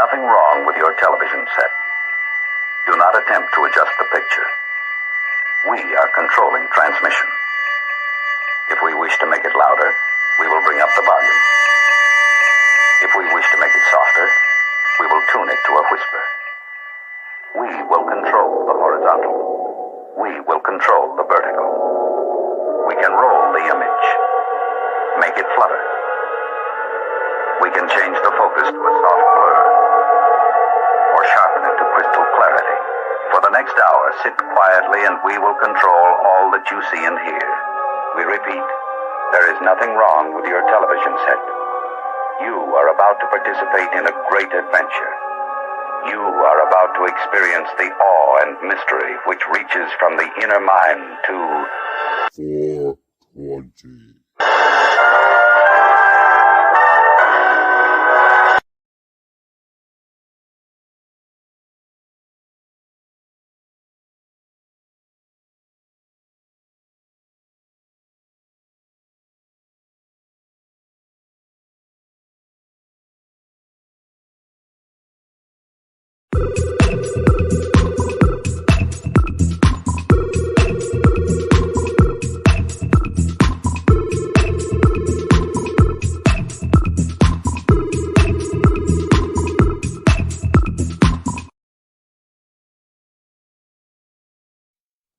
nothing wrong with your television set. Do not attempt to adjust the picture. We are controlling transmission. If we wish to make it louder, we will bring up the volume. If we wish to make it softer, we will tune it to a whisper. We will control the horizontal. We will control the vertical. We can roll the image, make it flutter. We can change the focus to a soft blur, or sharpen it to crystal clarity. For the next hour, sit quietly and we will control all that you see and hear. We repeat, there is nothing wrong with your television set. You are about to participate in a great adventure. You are about to experience the awe and mystery which reaches from the inner mind to 420.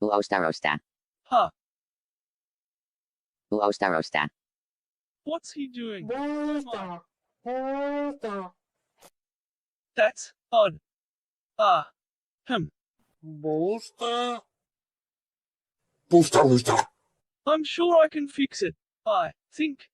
Uostarosta. Huh. Uostarosta. What's he doing? That's odd. Booster. Booster. I'm sure I can fix it. I think.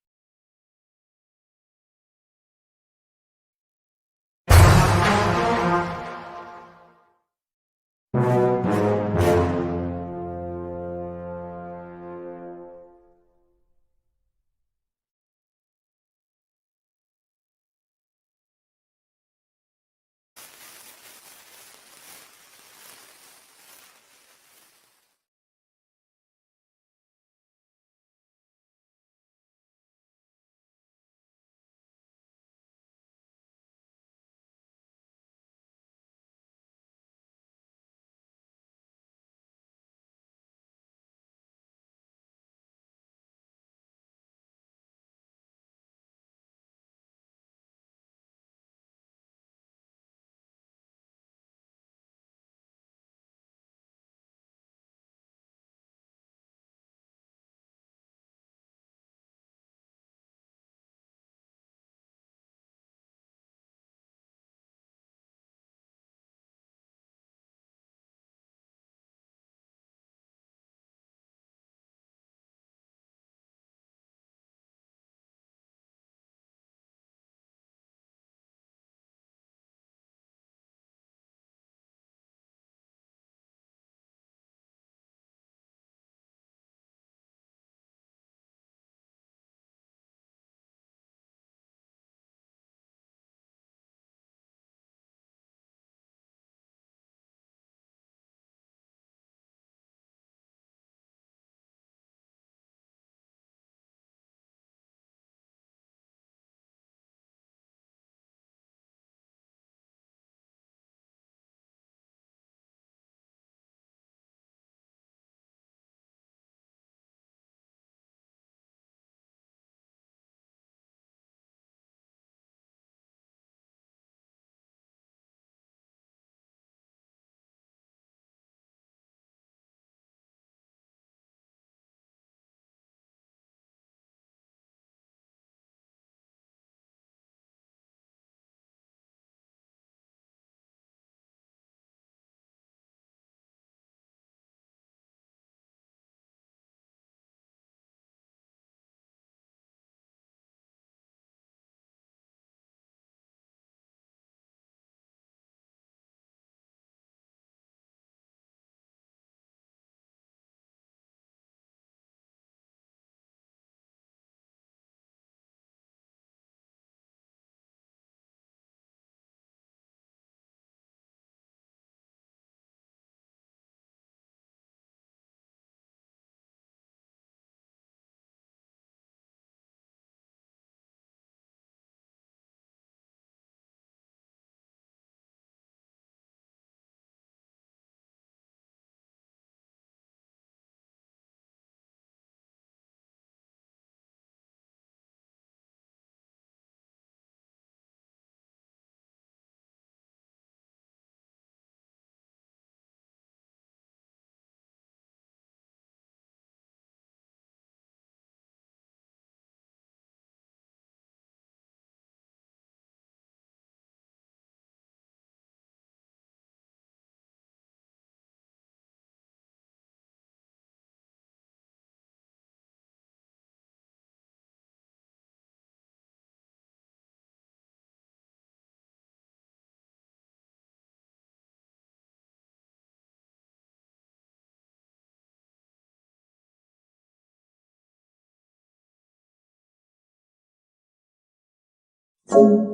Wait.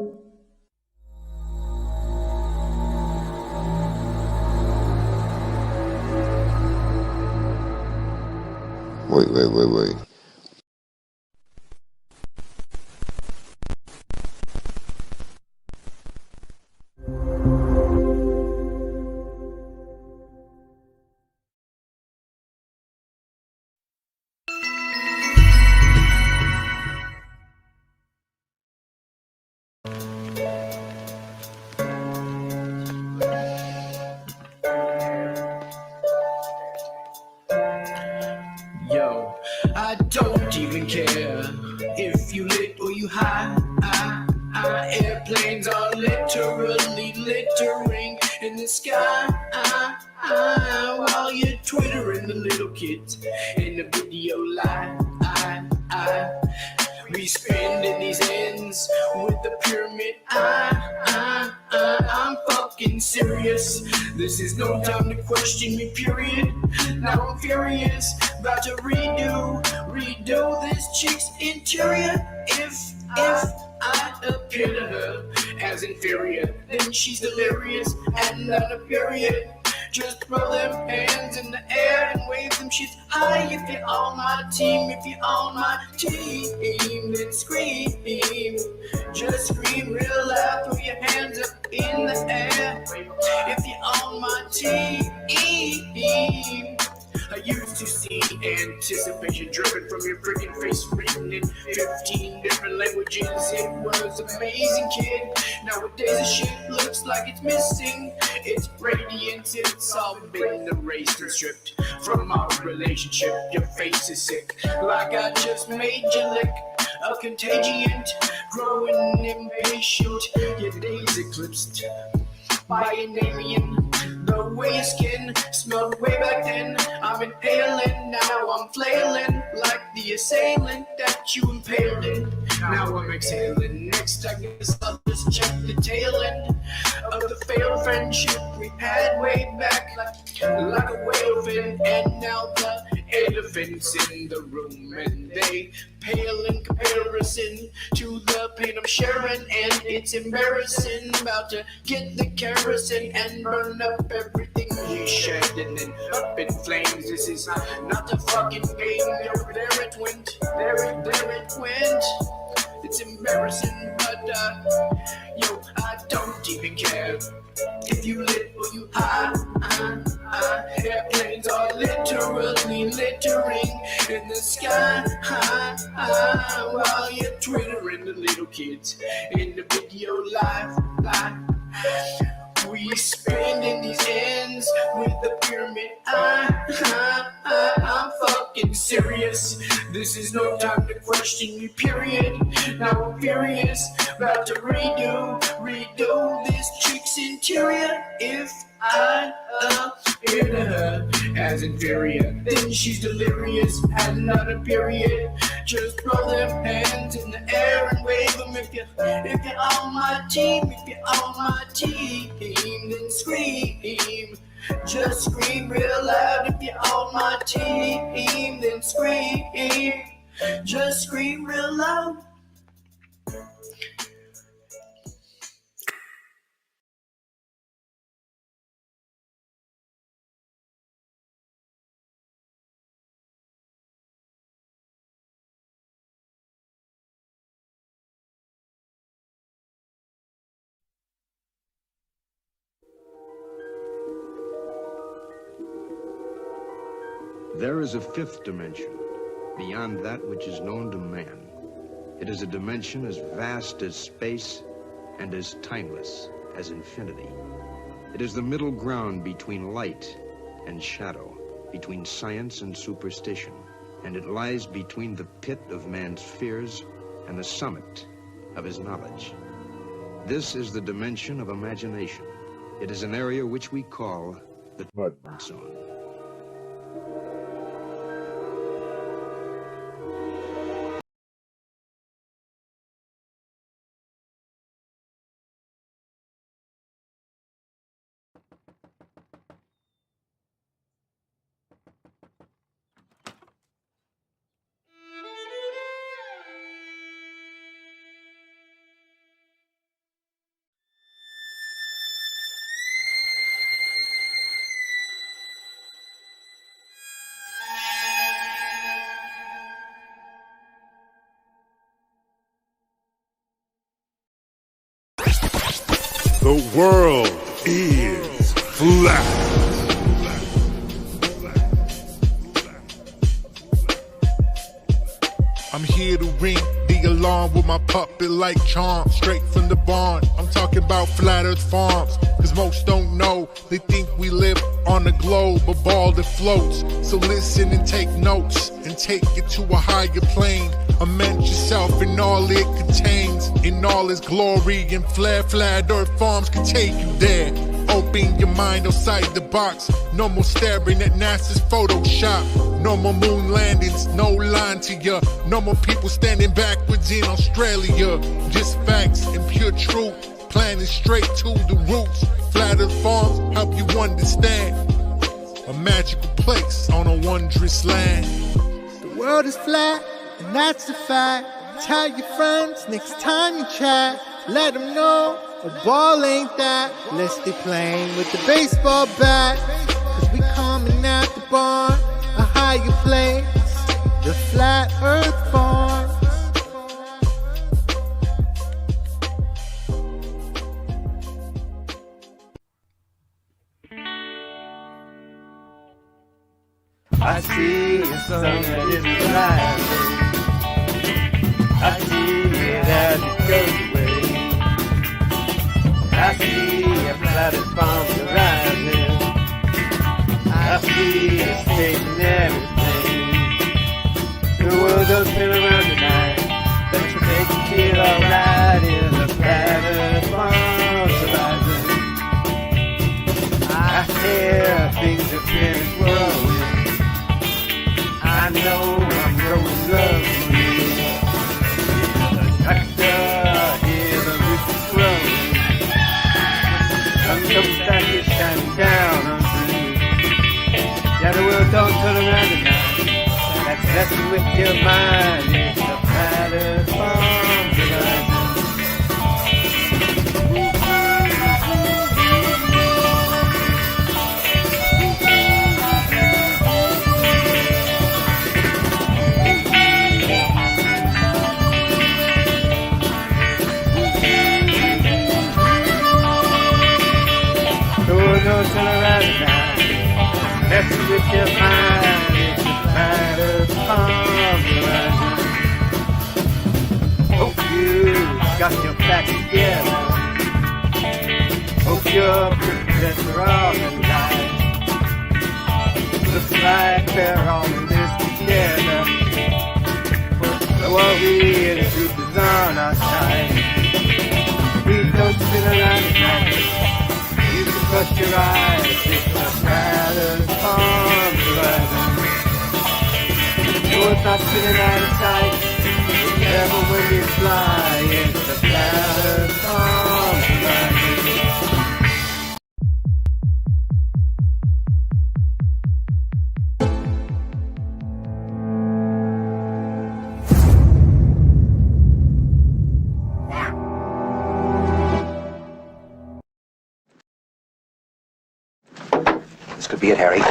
Yo, I don't even care if you lit or you high. Airplanes are literally littering in the sky. While you're twittering the little kids in the video live. We spending these ends with the pyramid. I'm fucking serious. This is no time to question me, period. Now I'm furious, about to redo this chick's interior. If I appear to her as inferior, then she's delirious and not a period. Just throw them hands in the air and wave them shit high. If you're on my team, if you're on my team, then scream. Just scream real loud, throw your hands up in the air. If you're on my team, I used to see anticipation dripping from your freaking face, written in 15 different languages. It was amazing, kid. Nowadays the shit looks like it's missing its radiance. It's all been erased and stripped from our relationship. Your face is sick, like I just made you lick a contagion, growing impatient. Your days eclipsed by an alien. The way your skin smelled way back then, I'm inhaling, now I'm flailing like the assailant that you impaled in. Now I'm exhaling. Next I guess I'll just check the tail end of the failed friendship we had way back, like a whale fin. And now the elephants in the room, and they pale in comparison to the pain I'm sharing, and it's embarrassing. About to get the kerosene and burn up everything you shared, and then up in flames. This is not a fucking game. Yo, there it went, there it went. It's embarrassing, but yo, I don't even care if you lit or you high. Airplanes are literally littering in the sky. While you're twittering the little kids in the video live. We spending these ends with the pyramid. I'm fucking serious. This is no time to question me, period. Now I'm furious, about to redo this chick's interior. If I appear to her as inferior, then she's delirious and not a period. Just throw them hands in the air and wave them. If you're on my team, if you're on my team, then scream. Just scream real loud. If you're on my team, then scream. Just scream real loud. There is a fifth dimension, beyond that which is known to man. It is a dimension as vast as space and as timeless as infinity. It is the middle ground between light and shadow, between science and superstition, and it lies between the pit of man's fears and the summit of his knowledge. This is the dimension of imagination. It is an area which we call the mudmob zone. The world is flat. I'm here to ring the alarm with my puppet like charm, straight from the barn. I'm talking about Flat Earth Farms, cause most don't know. They think we live on a globe, a ball that floats. So listen and take notes, and take it to a higher plane. Imagine yourself in all it contains, in all its glory and flair. Flat Earth Farms can take you there. Open your mind outside the box. No more staring at NASA's Photoshop. No more moon landings, no line to ya. No more people standing backwards in Australia. Just facts and pure truth, planning straight to the roots. Flat Earth Farms help you understand. A magical place on a wondrous land. The world is flat, and that's a fact. Tell your friends next time you chat. Let them know a ball ain't that. Let's stay playing with the baseball bat. Cause we coming at the barn, a higher place, the Flat Earth Farm. I see a sun that isn't rising. I see it as it goes away. I see a Flat Earth Farm rising. I see it's taking everything. The world don't turn around tonight. Don't you make it feel alright in the Flat Earth Farm's rising. I hear things have been growing. I know I'm growing love for you. The tractor, hear the roots is growing. Sun comes back, it's shining down on through. Yeah, the world don't turn around tonight. That's messing with your mind. It's the Flat Earth Farm's rising. Don't turn around tonight. Messing with your mind. It's the Flat Earth Farm's rising. Hope you got your facts together. Hope you're prepared for all the life. Looks like they're all in this together. So are we, and the truth is on our side. We don't sit around tonight. Close your eyes, it's the Flat Earth Farm's rising. No, it's not sitting out of sight. Never when you fly, it's the Flat Earth Farm's rising. This could be it, Harry.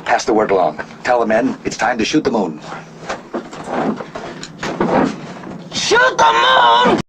Pass the word along. Tell the men it's time to shoot the moon. Shoot the moon!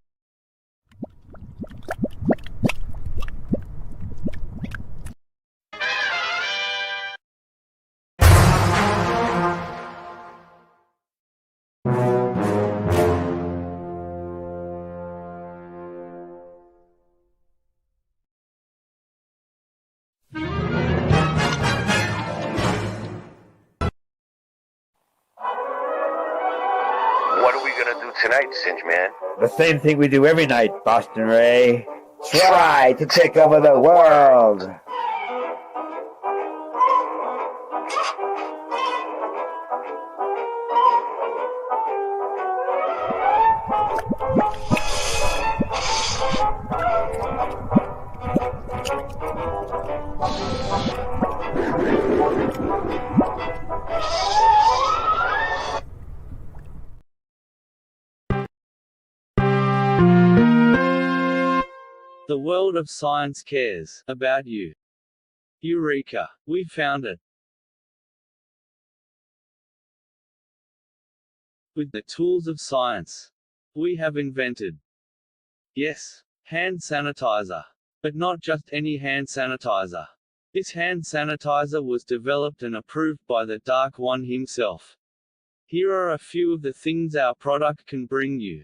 What are we gonna do tonight, Singe Man? The same thing we do every night, Boston Ray. Try to take over the world. The world of science cares about you. Eureka! We found it. With the tools of science, we have invented Yes, hand sanitizer. But not just any hand sanitizer. This hand sanitizer was developed and approved by the Dark One himself. Here are a few of the things our product can bring you.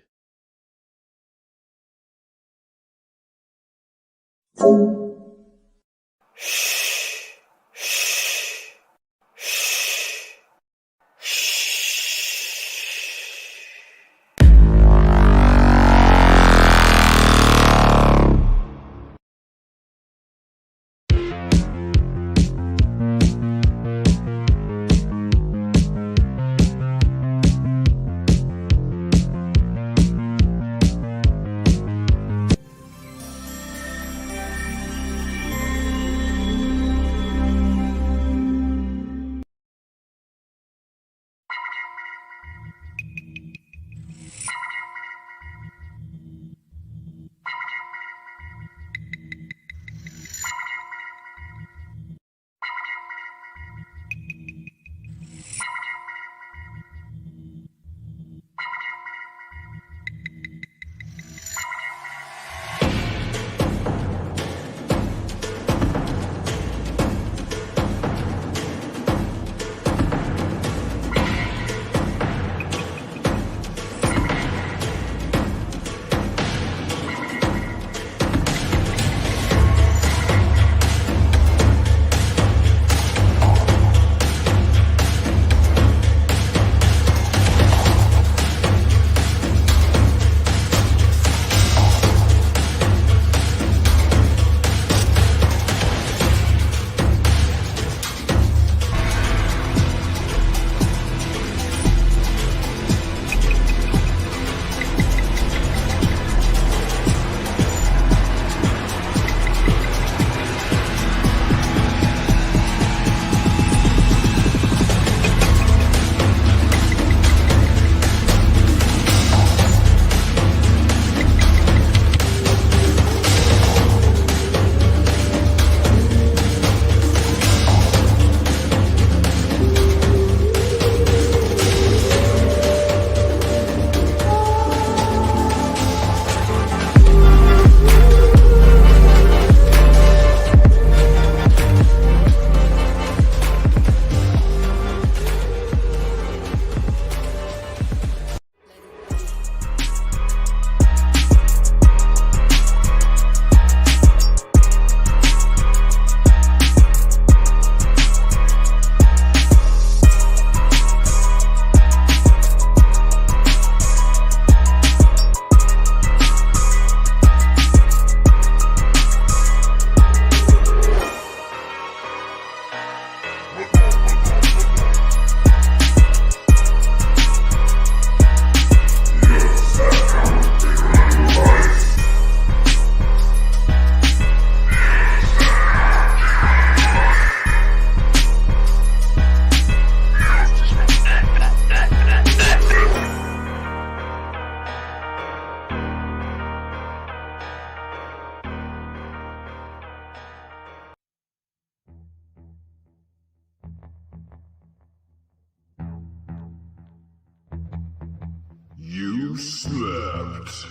You slept.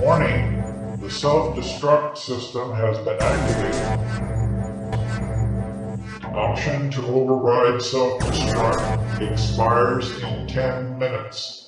Warning, the self-destruct system has been activated. Option to override self-destruct expires in 10 minutes.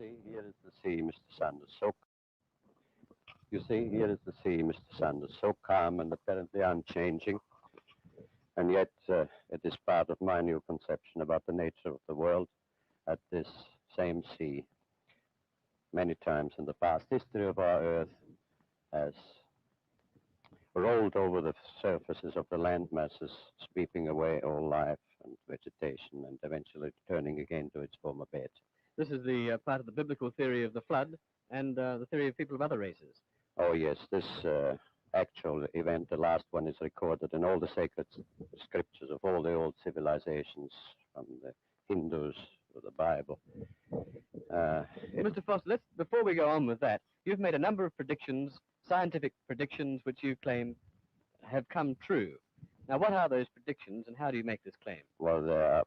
see, here is the sea, Mr. Sanders. You see, here is the sea, Mr. Sanders, so calm and apparently unchanging. And yet, it is part of my new conception about the nature of the world at this same sea. Many times in the past history of our Earth has rolled over the surfaces of the land masses, sweeping away all life and vegetation, and eventually returning again to its former bed. This is the part of the biblical theory of the flood and the theory of people of other races. Oh, yes, this actual event, the last one, is recorded in all the sacred scriptures of all the old civilizations, from the Hindus to the Bible. Mr. Foster, before we go on with that, you've made a number of predictions, scientific predictions, which you claim have come true. Now, what are those predictions, and how do you make this claim? Well, they're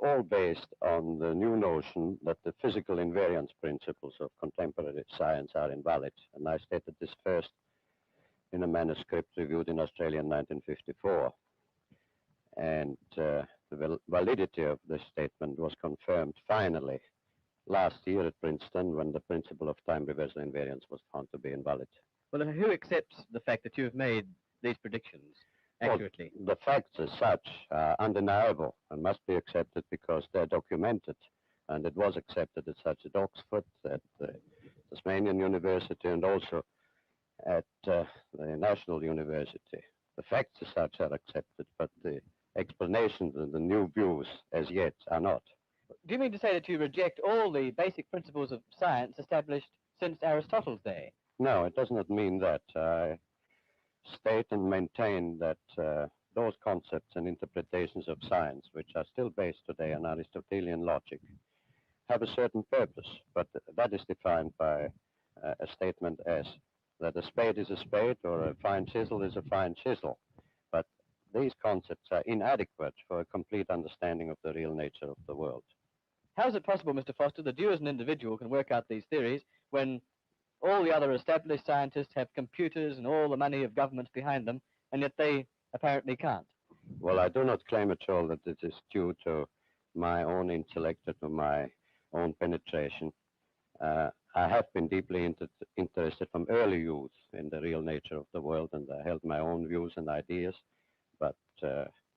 all based on the new notion that the physical invariance principles of contemporary science are invalid. And I stated this first in a manuscript reviewed in Australia in 1954. And the validity of this statement was confirmed finally last year at Princeton when the principle of time reversal invariance was found to be invalid. Well, who accepts the fact that you have made these predictions accurately? Well, the facts as such are undeniable and must be accepted because they're documented. And it was accepted as such at Oxford, at the Tasmanian University, and also at the National University. The facts as such are accepted, but the explanations and the new views as yet are not. Do you mean to say that you reject all the basic principles of science established since Aristotle's day? No, it does not mean that. I state and maintain that those concepts and interpretations of science, which are still based today on Aristotelian logic, have a certain purpose, but that is defined by a statement as that a spade is a spade or a fine chisel is a fine chisel. But these concepts are inadequate for a complete understanding of the real nature of the world. How is it possible, Mr. Foster, that you as an individual can work out these theories when all the other established scientists have computers and all the money of governments behind them, and yet they apparently can't? Well, I do not claim at all that it is due to my own intellect or to my own penetration. I have been deeply interested from early youth in the real nature of the world, and I held my own views and ideas. But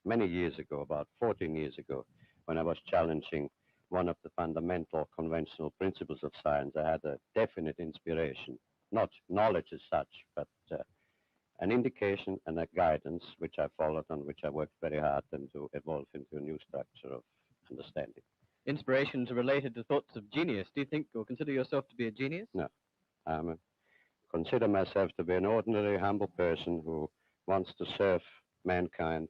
many years ago, about 14 years ago, when I was challenging one of the fundamental conventional principles of science, I had a definite inspiration, not knowledge as such, but an indication and a guidance which I followed and which I worked very hard to evolve into a new structure of understanding. Inspirations are related to thoughts of genius. Do you think or consider yourself to be a genius? No. I consider myself to be an ordinary, humble person who wants to serve mankind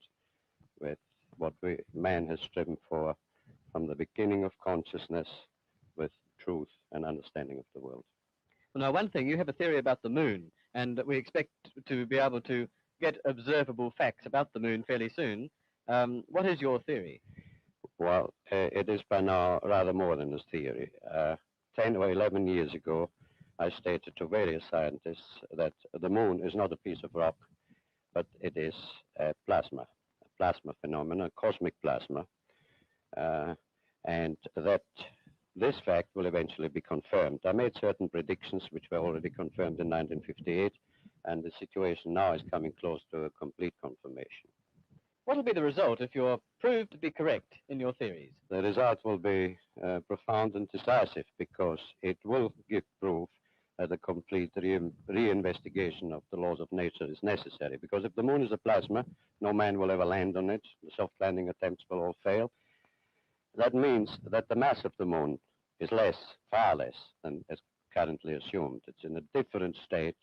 with what man has striven for from the beginning of consciousness, with truth and understanding of the world. Well, now, one thing, you have a theory about the moon, and we expect to be able to get observable facts about the moon fairly soon. What is your theory? Well, it is by now rather more than a theory. 10 or 11 years ago, I stated to various scientists that the moon is not a piece of rock, but it is a plasma phenomenon, cosmic plasma, and that this fact will eventually be confirmed. I made certain predictions which were already confirmed in 1958, and the situation now is coming close to a complete confirmation. What will be the result if you're proved to be correct in your theories? The result will be profound and decisive, because it will give proof that a complete reinvestigation of the laws of nature is necessary. Because if the moon is a plasma, no man will ever land on it. The soft landing attempts will all fail. That means that the mass of the moon is less, far less, than is currently assumed. It's in a different state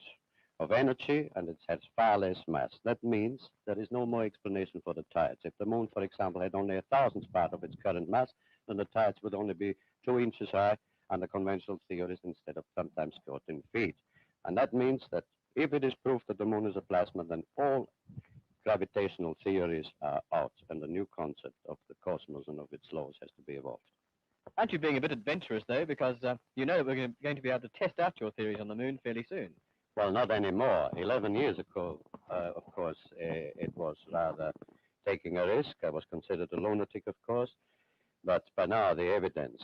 of energy, and it has far less mass. That means there is no more explanation for the tides. If the moon, for example, had only 1,000th part of its current mass, then the tides would only be 2 inches high under conventional theories instead of sometimes 14 feet. And that means that if it is proved that the moon is a plasma, then all gravitational theories are out, and the new concept of the cosmos and of its laws has to be evolved. Aren't you being a bit adventurous, though, because you know that we're going to be able to test out your theories on the moon fairly soon? Well, not anymore. 11 years ago, of course, it was rather taking a risk. I was considered a lunatic, of course. But by now, the evidence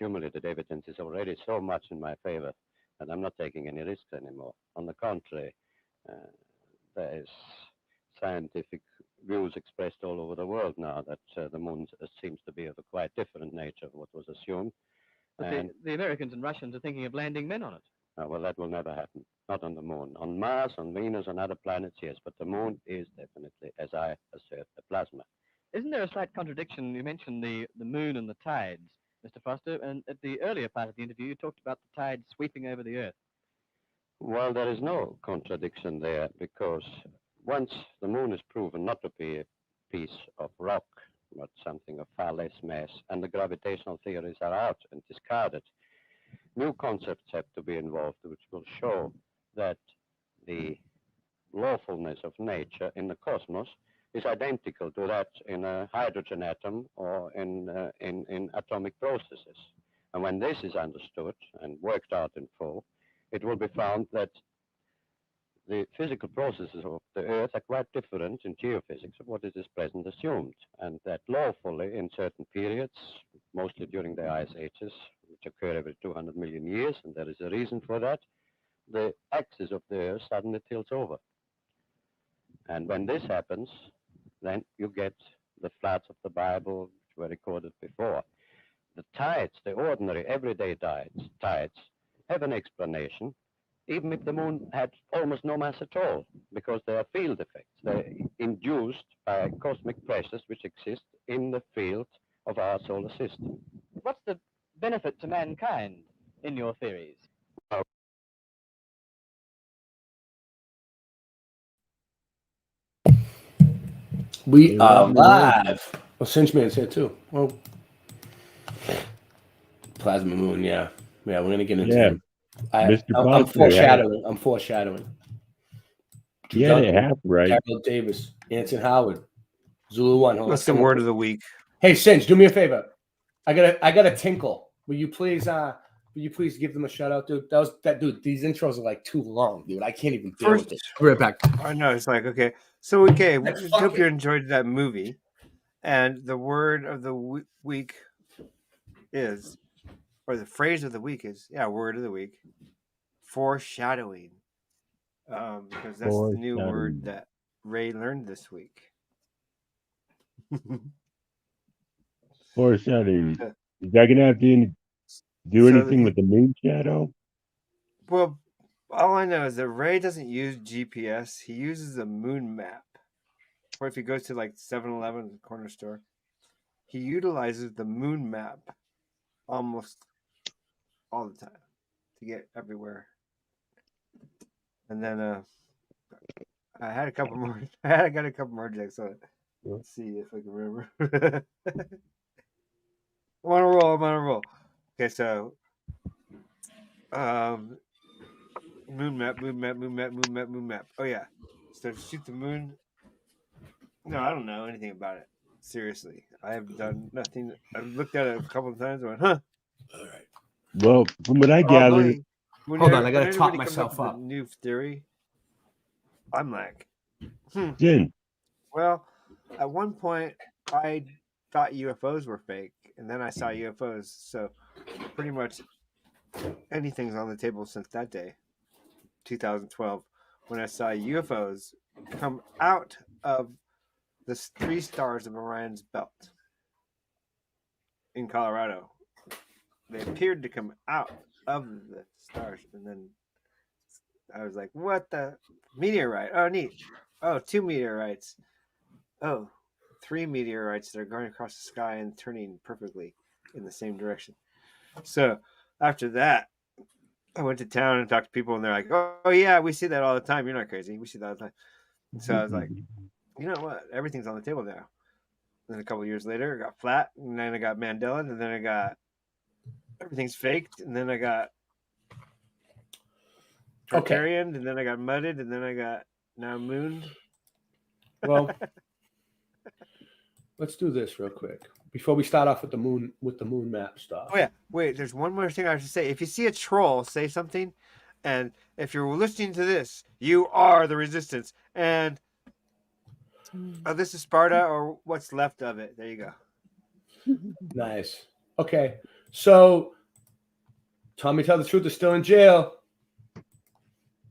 accumulated evidence is already so much in my favor that I'm not taking any risks anymore. On the contrary, there is scientific views expressed all over the world now that the moon seems to be of a quite different nature of what was assumed. But the Americans and Russians are thinking of landing men on it. Well, that will never happen. Not on the moon. On Mars, on Venus, on other planets, yes. But the moon is definitely, as I assert, a plasma. Isn't there a slight contradiction? You mentioned the moon and the tides, Mr. Foster, and at the earlier part of the interview, you talked about the tides sweeping over the Earth. Well, there is no contradiction there, because once the moon is proven not to be a piece of rock, but something of far less mass, and the gravitational theories are out and discarded, new concepts have to be involved, which will show that the lawfulness of nature in the cosmos is identical to that in a hydrogen atom or in atomic processes. And when this is understood and worked out in full, it will be found that the physical processes of the Earth are quite different in geophysics of what is at present assumed, and that lawfully in certain periods, mostly during the ice ages, which occur every 200 million years, and there is a reason for that, the axis of the Earth suddenly tilts over. And when this happens, then you get the floods of the Bible, which were recorded before. The tides, the ordinary, everyday tides have an explanation, even if the moon had almost no mass at all, because they are field effects. They're induced by cosmic pressures which exist in the field of our solar system. What's the benefit to mankind in your theories? We are live. Well, Cinchman's here too. Well, Plasma Moon, yeah. We're gonna get into him. I'm foreshadowing. I'm foreshadowing. Yeah, they have, right? Carol Davis, Anson Howard, Zulu One. What's the word of the week? Hey, Cinch, do me a favor. I got a tinkle. Will you please give them a shout out, dude? Dude. These intros are like too long, dude. I can't even deal with it. Be right back. I know, it's like, okay. So, okay, we hope you enjoyed that movie. And the word of the week is, or the phrase of the week is, word of the week, foreshadowing. Because that's the new word that Ray learned this week. Foreshadowing. Is that going to have to do anything with the moon shadow? Well, all I know is that Ray doesn't use GPS. He uses a moon map. Or if he goes to like 7-Eleven, the corner store, he utilizes the moon map almost all the time to get everywhere. And then I got a couple more jokes on it. Let's see if I can remember. I'm on a roll. Okay, so moon map. Oh yeah. So shoot the moon. No, I don't know anything about it. Seriously. I have done nothing. I've looked at it a couple of times and went, huh. All right. Well, from what I gathered, hold on, I gotta top myself up. New theory. I'm like, Jen. Well, at one point I thought UFOs were fake, and then I saw UFOs. So pretty much anything's on the table since that day, 2012, when I saw UFOs come out of the 3 stars of Orion's belt in Colorado. They appeared to come out of the stars, and then I was like, what the? Meteorite. Oh, neat. Oh, 2 meteorites. Oh, 3 meteorites that are going across the sky and turning perfectly in the same direction. So after that, I went to town and talked to people, and they're like, oh yeah, we see that all the time. You're not crazy. We see that all the time. So I was like, you know what? Everything's on the table now. Then a couple of years later, I got flat, and then I got Mandela, and then I got everything's faked, and then I got Tartarian, and then I got mudded, and then I got now mooned. Well, let's do this real quick before we start off with the moon map stuff. Oh yeah, wait. There's one more thing I have to say. If you see a troll, say something, and if you're listening to this, you are the resistance. And this is Sparta, or what's left of it. There you go. Nice. Okay, So, Tommy Tell the Truth is still in jail.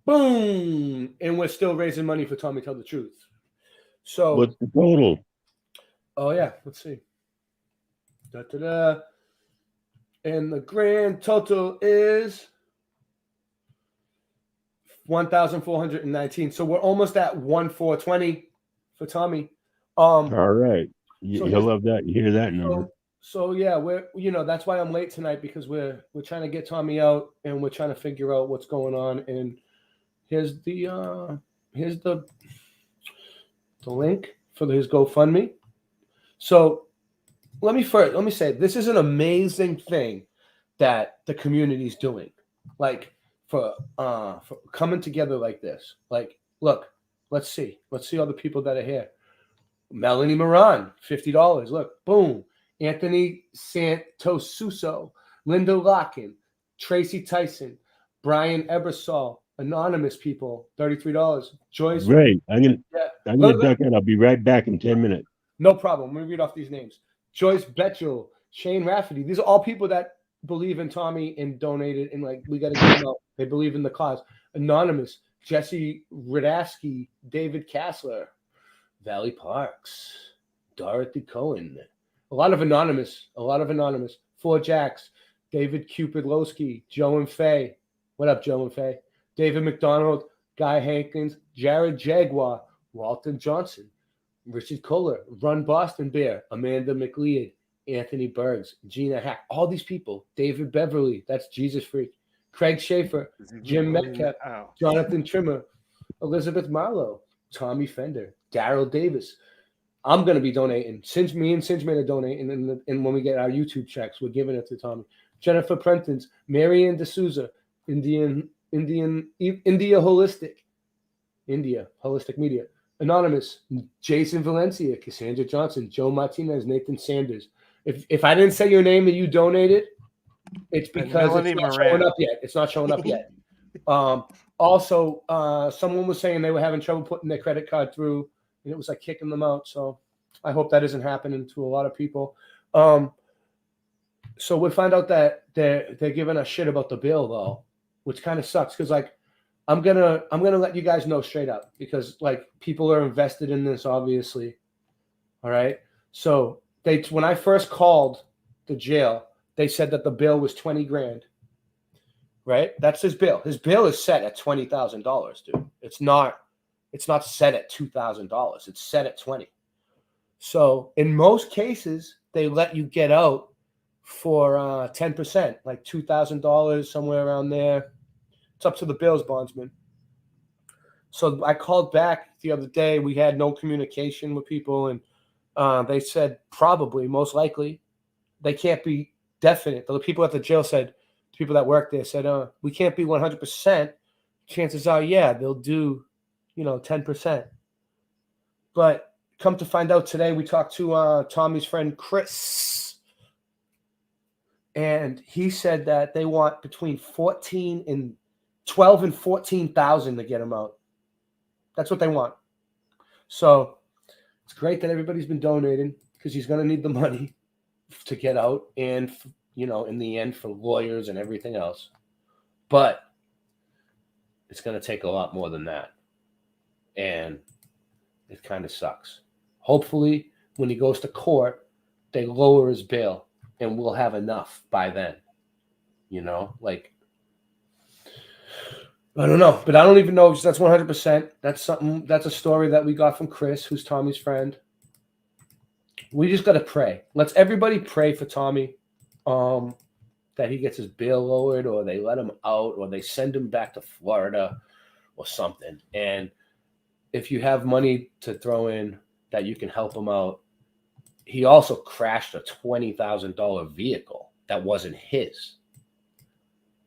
Boom! And we're still raising money for Tommy Tell the Truth. So, what's the total? Oh, yeah. Let's see. Da-da-da. And the grand total is 1,419. So we're almost at 1,420 for Tommy. All right. So You'll love that. You hear that number. So yeah, we're that's why I'm late tonight, because we're trying to get Tommy out and we're trying to figure out what's going on. And here's the link for his GoFundMe. So let me say this is an amazing thing that the community's doing, like for coming together like this. Like, look, let's see all the people that are here. Melanie Moran, $50. Look, boom. Anthony Santosuso, Linda Locken, Tracy Tyson, Brian Ebersol, anonymous people, $33. Joyce. Great. I'm gonna duck out. I'll be right back in 10 minutes. No problem. Let me read off these names. Joyce Betchel, Shane Rafferty. These are all people that believe in Tommy and donated, and like, we got to get them out. They believe in the cause. Anonymous, Jesse Radaski, David Kassler, Valley Parks, Dorothy Cohen. A lot of anonymous. Four Jacks, David Cupidlowski, Joe and Faye. What up, Joe and Faye? David McDonald, Guy Hankins, Jared Jaguar, Walton Johnson, Richard Kohler, Run Boston Bear, Amanda McLeod, Anthony Bergs, Gina Hack. All these people. David Beverly, that's Jesus Freak. Craig Schaefer, Jim Metcalf, Jonathan Trimmer, Elizabeth Marlowe, Tommy Fender, Daryl Davis. I'm going to be donating. Me and Singe are donating, and when we get our YouTube checks, we're giving it to Tommy. Jennifer Prentons, Marianne D'Souza, India Holistic Media. Anonymous, Jason Valencia, Cassandra Johnson, Joe Martinez, Nathan Sanders. If I didn't say your name and you donated, it's because it's not showing up yet. It's not showing up yet. Also, someone was saying they were having trouble putting their credit card through, and it was like kicking them out. So I hope that isn't happening to a lot of people. So we find out that they're giving us shit about the bill, though, which kind of sucks, because like I'm gonna let you guys know straight up, because like people are invested in this, obviously. All right. So when I first called the jail, they said that the bill was $20,000. Right? That's his bill. His bill is set at $20,000, dude. It's not set at $2,000. It's set at 20. So in most cases, they let you get out for 10%, like $2,000, somewhere around there. It's up to the Bills bondsman. So I called back the other day. We had no communication with people, and they said probably, most likely, they can't be definite. The people at the jail said, people that work there said, we can't be 100%. Chances are, yeah, they'll do, 10%. But come to find out today, we talked to Tommy's friend Chris, and he said that they want between 12 and 14,000 to get him out. That's what they want. So it's great that everybody's been donating, because he's going to need the money to get out, and in the end, for lawyers and everything else. But it's going to take a lot more than that. And it kind of sucks. Hopefully, when he goes to court, they lower his bail, and we'll have enough by then. I don't know. But I don't even know if that's 100%. That's a story that we got from Chris, who's Tommy's friend. We just got to pray. Let's everybody pray for Tommy. That he gets his bail lowered, or they let him out, or they send him back to Florida or something. And if you have money to throw in that you can help him out, he also crashed a $20,000 vehicle that wasn't his.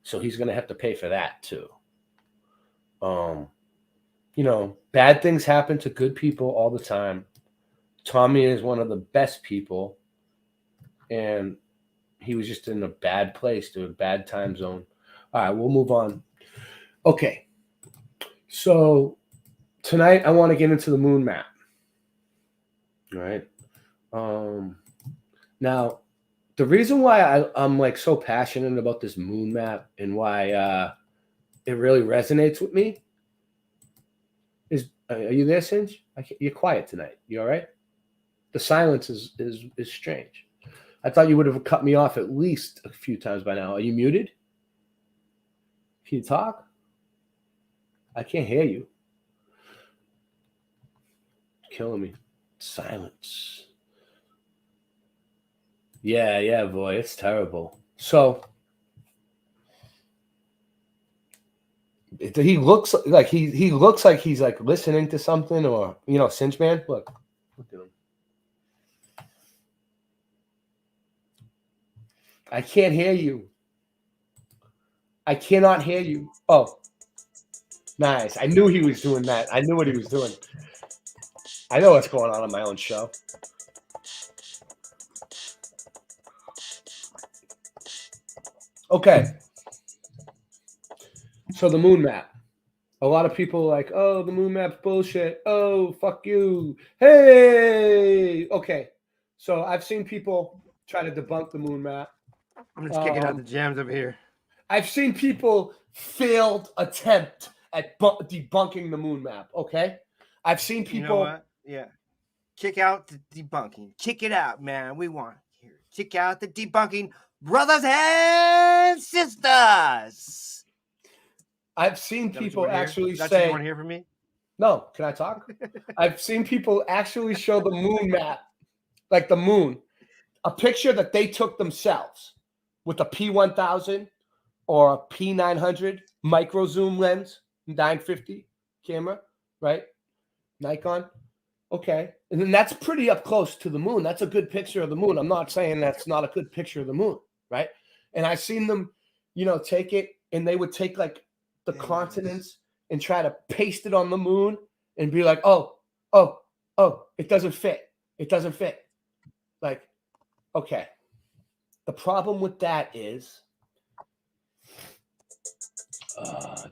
So he's going to have to pay for that too. Bad things happen to good people all the time. Tommy is one of the best people, and he was just in a bad place, dude, a bad time zone. All right, we'll move on. Okay. So tonight I want to get into the moon map. All right. Now, The reason why I'm like so passionate about this moon map and why it really resonates with me is, are you there, Singe? You're quiet tonight. You all right? The silence is strange. I thought you would have cut me off at least a few times by now. Are you muted? Can you talk? I can't hear you. Killing me. Silence. Yeah, boy, it's terrible. So he looks like he looks like he's like listening to something, or Cinch Man. Look at him. I can't hear you. I cannot hear you. Oh, nice. I knew he was doing that. I knew what he was doing. I know what's going on my own show. Okay. So the moon map. A lot of people are like, oh, the moon map's bullshit. Oh, fuck you. Hey. Okay. So I've seen people try to debunk the moon map. I'm just kicking out the jams up here. I've seen people failed attempt at debunking the moon map. Okay. I've seen people. You know what? Yeah. Kick out the debunking. Kick it out, man. We want to hear it. Kick out the debunking, brothers and sisters. I've seen people actually That's say. what you want to hear from me? No, can I talk? I've seen people actually show the moon map, like the moon, a picture that they took themselves with a P1000 or a P900 micro zoom lens, 950 camera, right? Nikon. Okay. And then that's pretty up close to the moon. That's a good picture of the moon. I'm not saying that's not a good picture of the moon, right? And I've seen them, take it, and they would take like the continents and try to paste it on the moon and be like, oh, it doesn't fit. It doesn't fit. Like, okay. The problem with that is,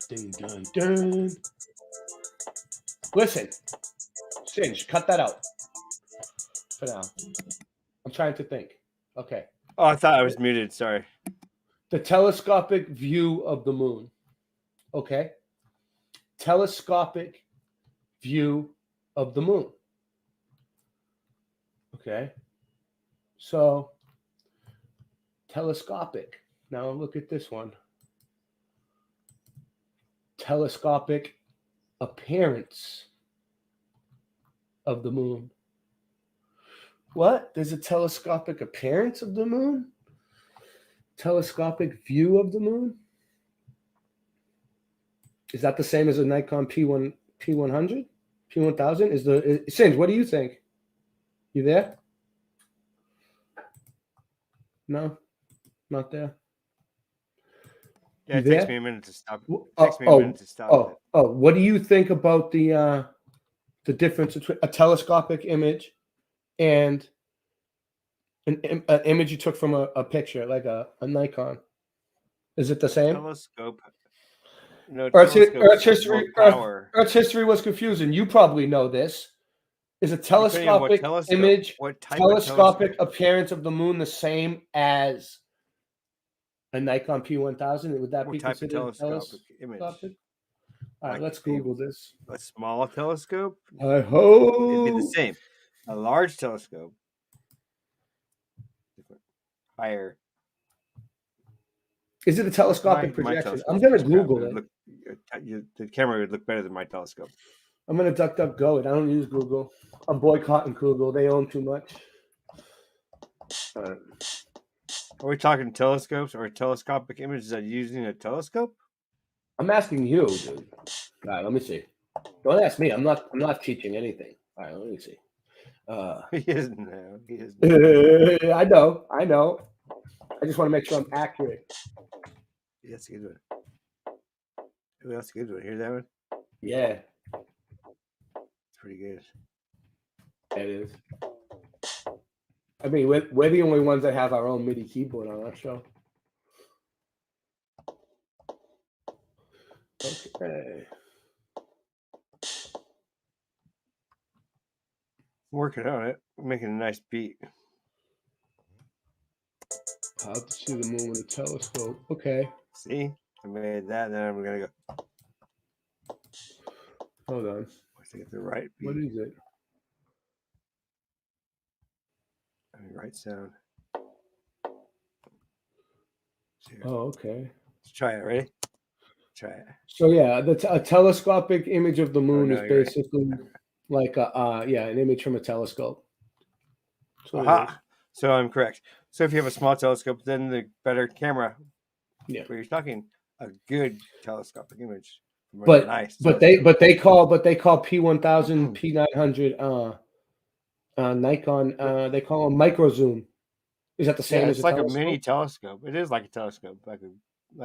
ding, dun, dun. Listen, Singe, cut that out for now. I'm trying to think. Okay. Oh, I thought I was muted. Sorry. The telescopic view of the moon. Okay. Telescopic view of the moon. Okay. So, telescopic. Now look at this one. Telescopic appearance of the moon. What? There's a telescopic appearance of the moon? Telescopic view of the moon? Is that the same as a Nikon P100? P1000? Singe, what do you think? You there? No? Not there? Yeah, it takes me a minute to stop. What do you think about the difference between a telescopic image and an image you took from a picture, like a Nikon? Is it the same? Telescope. No, Earth's Earth's history was confusing. You probably know this. Is a telescopic image, telescopic appearance of the moon the same as a Nikon P1000? Would that be considered a telescopic image? All right, let's Google this. A small telescope? I hope it'd be the same. A large telescope, higher. Is it a telescopic projection? I'm going to Google it. The camera would look better than my telescope. I'm going to DuckDuckGo it. I don't use Google. I'm boycotting Google. They own too much. Are we talking telescopes or telescopic images that using a telescope? I'm asking you, dude. All right, let me see. Don't ask me. I'm not teaching anything. All right, let me see. He isn't now. He isn't. I know. I just want to make sure I'm accurate. Yeah, that's a good one. Who else good one? Hear that one? Yeah. It's pretty good. It is. I mean, we're the only ones that have our own MIDI keyboard on our show. Okay. Working on it. We're making a nice beat. How to see the moon with a telescope. Okay. See? I made that, and then I'm going to go. Hold on. I get the right beat. What is it? Right sound. Oh, okay. Let's try it. Ready? Try it. So yeah, a telescopic image of the moon no, is you're basically like an image from a telescope. Aha! So I'm correct. So if you have a small telescope, then the better camera. Yeah. But you're talking a good telescopic image. But nice they call P1000 P900 Nikon they call them micro zoom. Is that the same as it's a like telescope? a mini telescope. It is like a telescope, like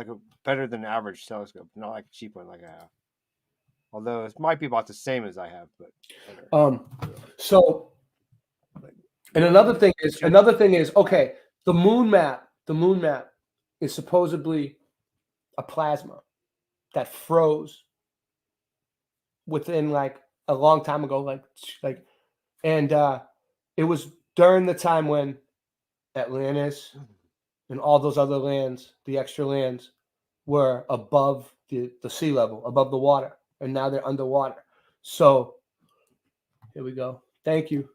a better than average telescope, not like a cheap one like I have. Although it might be about the same as I have, but better. So and another thing is okay, the moon map is supposedly a plasma that froze within like a long time ago, and it was during the time when Atlantis and all those other lands, the extra lands, were above the sea level, above the water, and now they're underwater. So here we go. Thank you.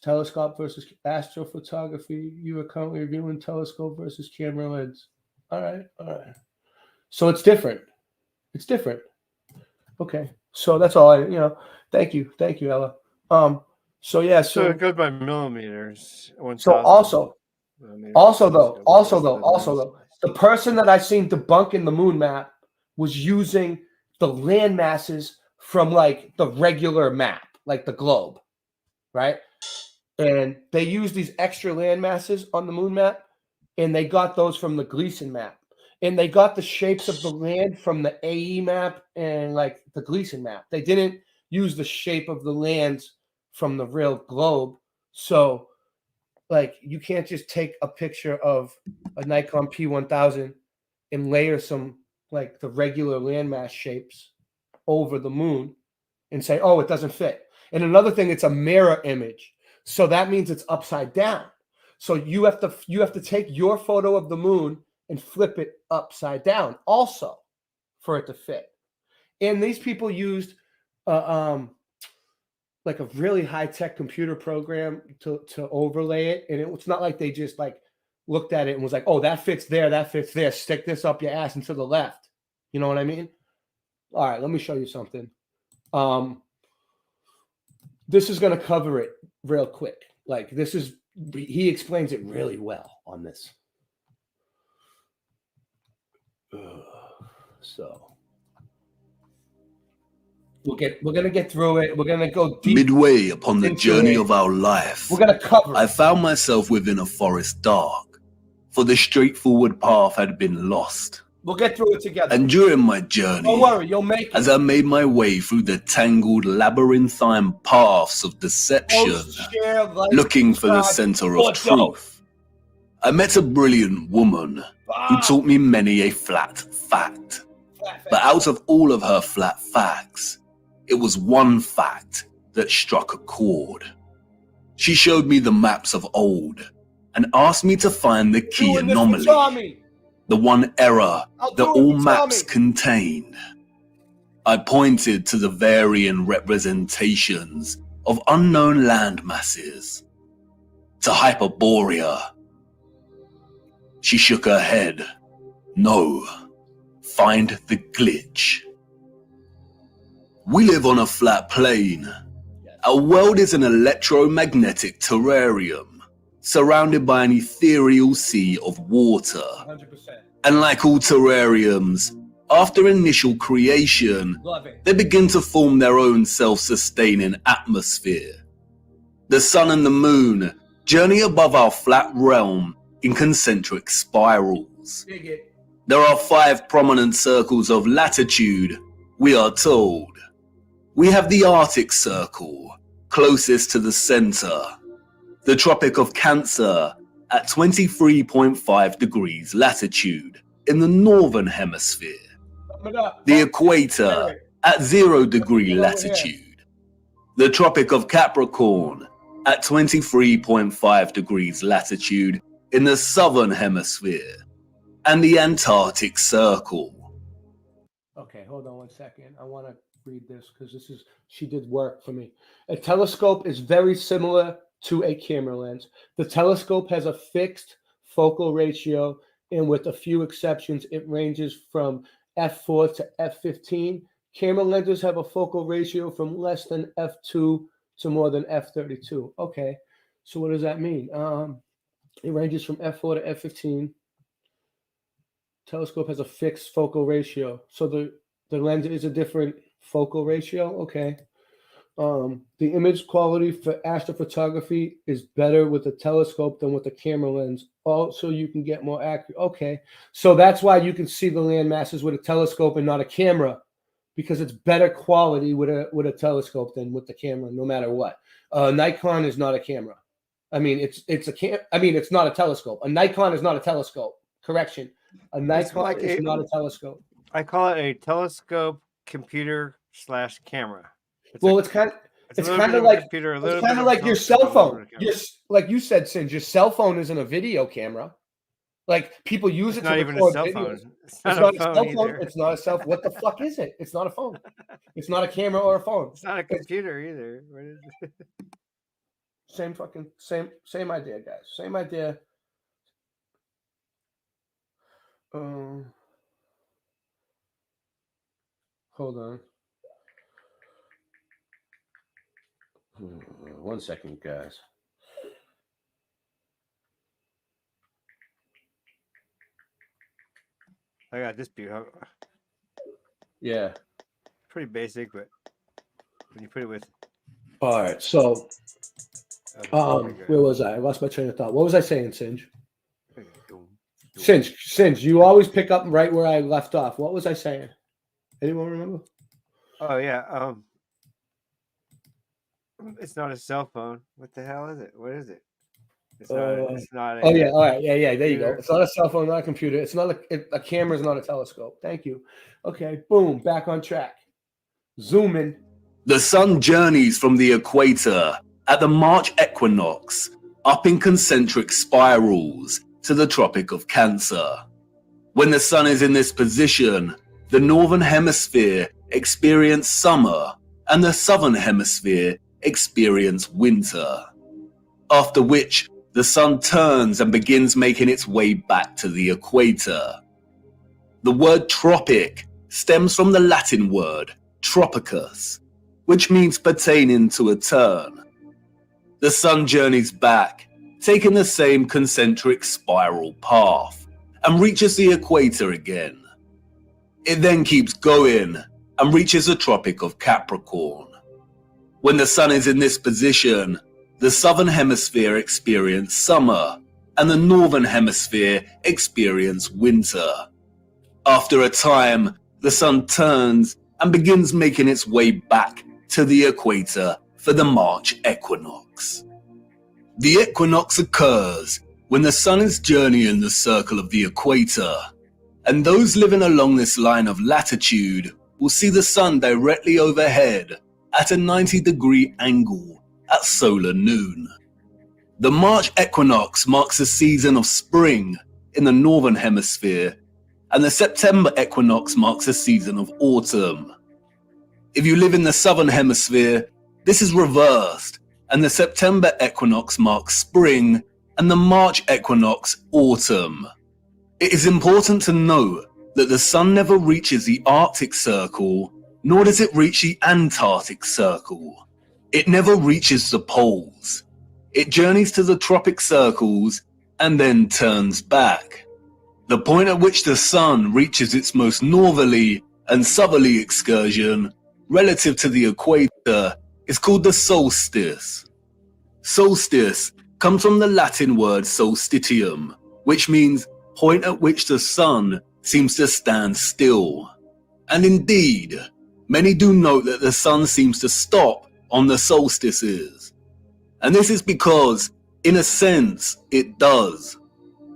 Telescope versus astrophotography. You are currently reviewing telescope versus camera lens. All right. So it's different. Okay. So that's all thank you, Ella. So it goes by millimeters. So also though, the person that I seen debunking the moon map was using the land masses from like the regular map, like the globe, right? And they use these extra land masses on the moon map, and they got those from the Gleason map. And they got the shapes of the land from the AE map and like the Gleason map. They didn't use the shape of the lands from the real globe. So like you can't just take a picture of a Nikon P1000 and layer some like the regular landmass shapes over the moon and say, oh, it doesn't fit. And another thing, it's a mirror image. So that means it's upside down. So you have to take your photo of the moon and flip it upside down also for it to fit. And these people used like a really high-tech computer program to overlay it. And it's not like they just like looked at it and was like, oh, that fits there. Stick this up your ass and to the left. You know what I mean? All right, let me show you something. This is going to cover it real quick. Like he explains it really well on this. So we're gonna get through it. We're gonna go deep. Midway upon the journey of our life, we're gonna cover it. I found myself within a forest dark, for the straightforward path had been lost. We'll get through it together. And during my journey, don't worry, you'll make it. As I made my way through the tangled labyrinthine paths of deception, looking for the center of truth, I met a brilliant woman who taught me many a flat fact. But out of all of her flat facts, it was one fact that struck a chord. She showed me the maps of old and asked me to find the key anomaly, the one error that all maps contained. I pointed to the varying representations of unknown land masses, to Hyperborea. She shook her head. No, find the glitch. We live on a flat plane. Our world is an electromagnetic terrarium, surrounded by an ethereal sea of water. 100%. And like all terrariums, after initial creation, they begin to form their own self-sustaining atmosphere. The sun and the moon journey above our flat realm in concentric spirals. There are 5 prominent circles of latitude, we are told. We have the Arctic Circle, closest to the center. The Tropic of Cancer at 23.5 degrees latitude in the northern hemisphere. The Equator at 0 degree latitude. The Tropic of Capricorn at 23.5 degrees latitude in the southern hemisphere and the Antarctic Circle. Okay, hold on one second. I want to read this because she did work for me. A telescope is very similar to a camera lens. The telescope has a fixed focal ratio, and with a few exceptions, it ranges from f4 to f15. Camera lenses have a focal ratio from less than f2 to more than f32. Okay, so what does that mean? It ranges from f4 to f15. Telescope has a fixed focal ratio, so the lens is a different focal ratio. Okay. The image quality for astrophotography is better with a telescope than with a camera lens. Also, you can get more accurate. Okay, so that's why you can see the land masses with a telescope and not a camera, because it's better quality with a telescope than with the camera, no matter what. Nikon is not a camera. I mean, it's not a telescope. A Nikon is not a telescope. Correction. A Nikon is not a telescope. I call it a telescope computer / camera. It's kind of like your cell phone. Like you said, Singe, your cell phone isn't a video camera. Like people use it to record videos. It's not a cell phone. It's not a cell phone. What the fuck is it? It's not a phone. It's not a camera or a phone. It's not a computer either. What is it? Same idea, guys. Same idea. Hold on. 1 second, guys. I got this beautiful. Yeah. Pretty basic, but when you put it with. All right. So, where was I? I lost my train of thought. What was I saying, Singe? Singe, you always pick up right where I left off. What was I saying? Anyone remember? Oh yeah. It's not a cell phone. What the hell is it? What is it? It's not. Oh yeah. All right. Yeah. There you go. It's not a cell phone, not a computer. It's not a camera. Is not a telescope. Thank you. Okay. Boom. Back on track. Zoom in. The sun journeys from the equator at the March equinox up in concentric spirals to the Tropic of Cancer. When the sun is in this position, the northern hemisphere experiences summer and the southern hemisphere experiences winter. After which, the sun turns and begins making its way back to the equator. The word tropic stems from the Latin word tropicus, which means pertaining to a turn. The sun journeys back, taking the same concentric spiral path, and reaches the equator again. It then keeps going and reaches the Tropic of Capricorn. When the sun is in this position, the southern hemisphere experiences summer and the northern hemisphere experiences winter. After a time, the sun turns and begins making its way back to the equator for the March equinox. The equinox occurs when the sun is journeying the circle of the equator, and those living along this line of latitude will see the sun directly overhead at a 90-degree angle at solar noon. The March equinox marks the season of spring in the northern hemisphere, and the September equinox marks the season of autumn. If you live in the southern hemisphere, this is reversed, and the September equinox marks spring and the March equinox autumn. It is important to note that the sun never reaches the Arctic Circle, nor does it reach the Antarctic Circle. It never reaches the poles. It journeys to the tropic circles and then turns back. The point at which the sun reaches its most northerly and southerly excursion relative to the equator is called the solstice. Solstice comes from the Latin word solstitium, which means point at which the sun seems to stand still. And indeed, many do note that the sun seems to stop on the solstices. And this is because, in a sense, it does.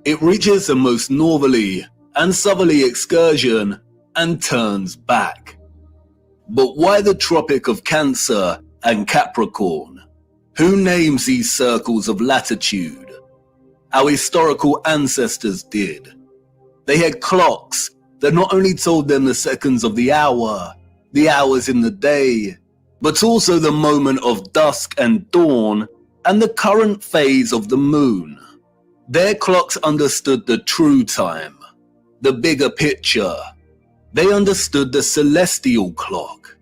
It reaches the most northerly and southerly excursion and turns back. But why the Tropic of Cancer and Capricorn? Who names these circles of latitude? our historical ancestors did. They had clocks that not only told them the seconds of the hour, the hours in the day, but also the moment of dusk and dawn and the current phase of the moon. Their clocks understood the true time, the bigger picture. They understood the celestial clock.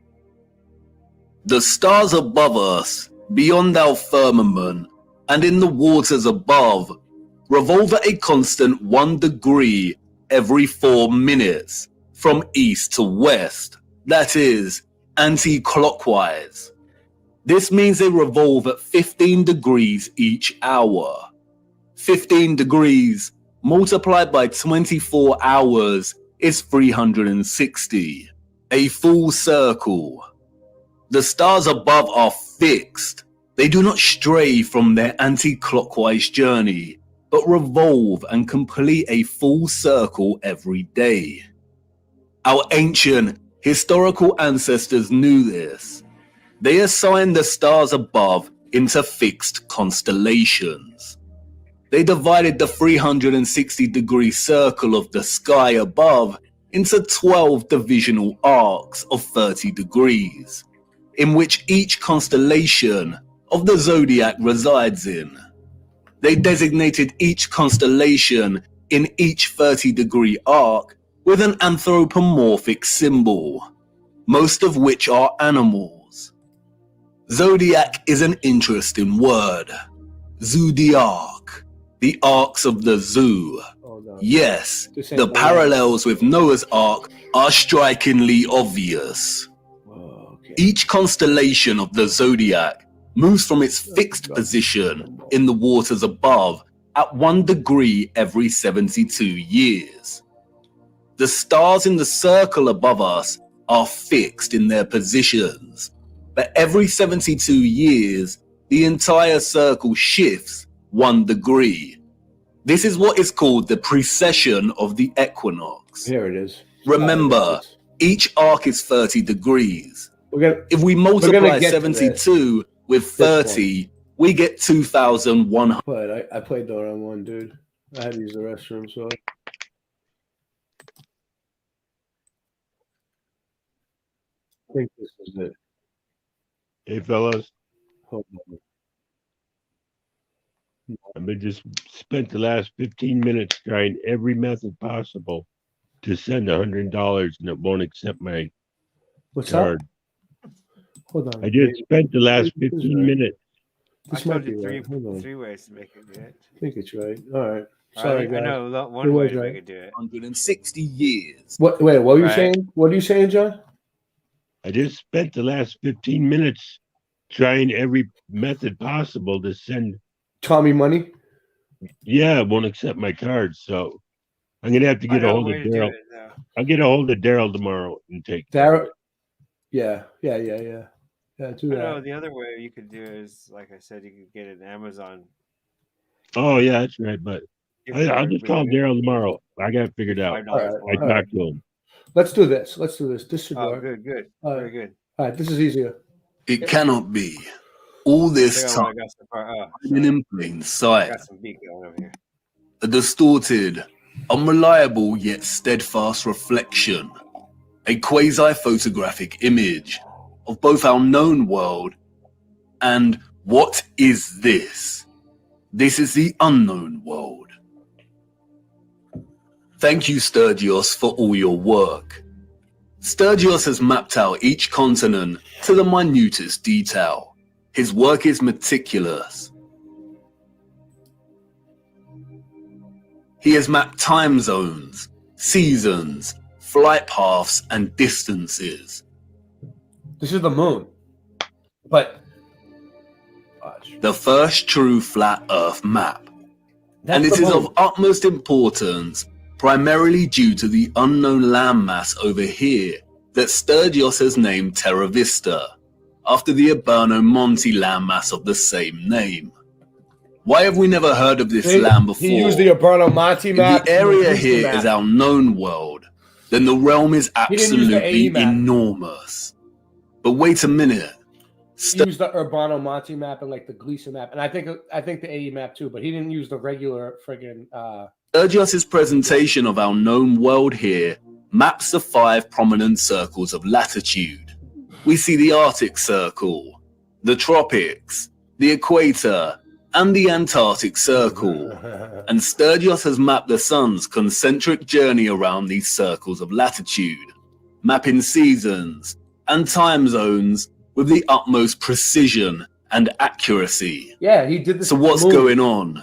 The stars above us, beyond our firmament, and in the waters above, revolve at a constant 1 degree every 4 minutes, from east to west, that is, anti-clockwise. This means they revolve at 15 degrees each hour. 15 degrees multiplied by 24 hours is 360, a full circle. The stars above are fixed. They do not stray from their anti-clockwise journey, but revolve and complete a full circle every day. Our ancient, historical ancestors knew this. They assigned the stars above into fixed constellations. They divided the 360-degree circle of the sky above into 12 divisional arcs of 30 degrees, in which each constellation of the zodiac resides in. They designated each constellation in each 30-degree arc with an anthropomorphic symbol, most of which are animals. Zodiac is an interesting word. Zodiac, the arcs of the zoo. Yes, the parallels with Noah's Ark are strikingly obvious. Each constellation of the zodiac moves from its fixed position in the waters above at 1 degree every 72 years. The stars in the circle above us are fixed in their positions, but every 72 years, the entire circle shifts 1 degree. This is what is called the precession of the equinox. Here it is. Remember, each arc is 30 degrees. If we multiply 72 with 30, we get 2,100. But I played the wrong one, dude. I had to use the restroom, so. I think this is it. Hey, fellas. Hold on. I've been just spent the last 15 minutes trying every method possible to send $100 and it won't accept my card. Hold on. I just spent the last 15 minutes. This I might told be you right. Hold on. three ways to make it do it. I think it's right. All right. Sorry, guys. I know one It way was to right. make it do it. 160 years. What? Wait, what were you Right. saying? What are you saying, John? I just spent the last 15 minutes trying every method possible to send. Tommy money? Yeah, it won't accept my card, so I'm gonna have to get a hold of Daryl. I'll get a hold of Daryl tomorrow and take Daryl? Yeah, do I that. know the other way you could do is, like I said, you could get an Amazon. Oh yeah, that's right. But gift I'll card just with call it. Daryl tomorrow. I got it figured out. $5 I more. talked to him. Let's do this. This should Oh, work. good. All Very right. good. All right, this is easier. It cannot be. All this Hang on, I time, got some, oh, hidden in plain I sight. got some beat going over here. A distorted, unreliable yet steadfast reflection, a quasi-photographic image of both our known world and what is this? This is the unknown world. Thank you, Sturgios, for all your work. Sturgios has mapped out each continent to the minutest detail. His work is meticulous. He has mapped time zones, seasons, flight paths, and distances. This is the moon. But The first true flat Earth map. And it the is moon. of utmost importance, primarily due to the unknown landmass over here that Sturgios has named Terra Vista, after the Urbano Monte landmass of the same name. Why have we never heard of this land before? He used the Urbano Monte map. If the area He used the here map. is our known world, then the realm is He didn't use the absolutely AE map. enormous. But wait a minute. used the Urbano Monti map and like the Gleason map, and I think the AE map too, but he didn't use the regular friggin' Sturgios' presentation of our known world here maps the 5 prominent circles of latitude. We see the Arctic Circle, the tropics, the equator, and the Antarctic Circle. And Sturgios has mapped the sun's concentric journey around these circles of latitude, mapping seasons and time zones with the utmost precision and accuracy. Yeah, he did this. So what's going on?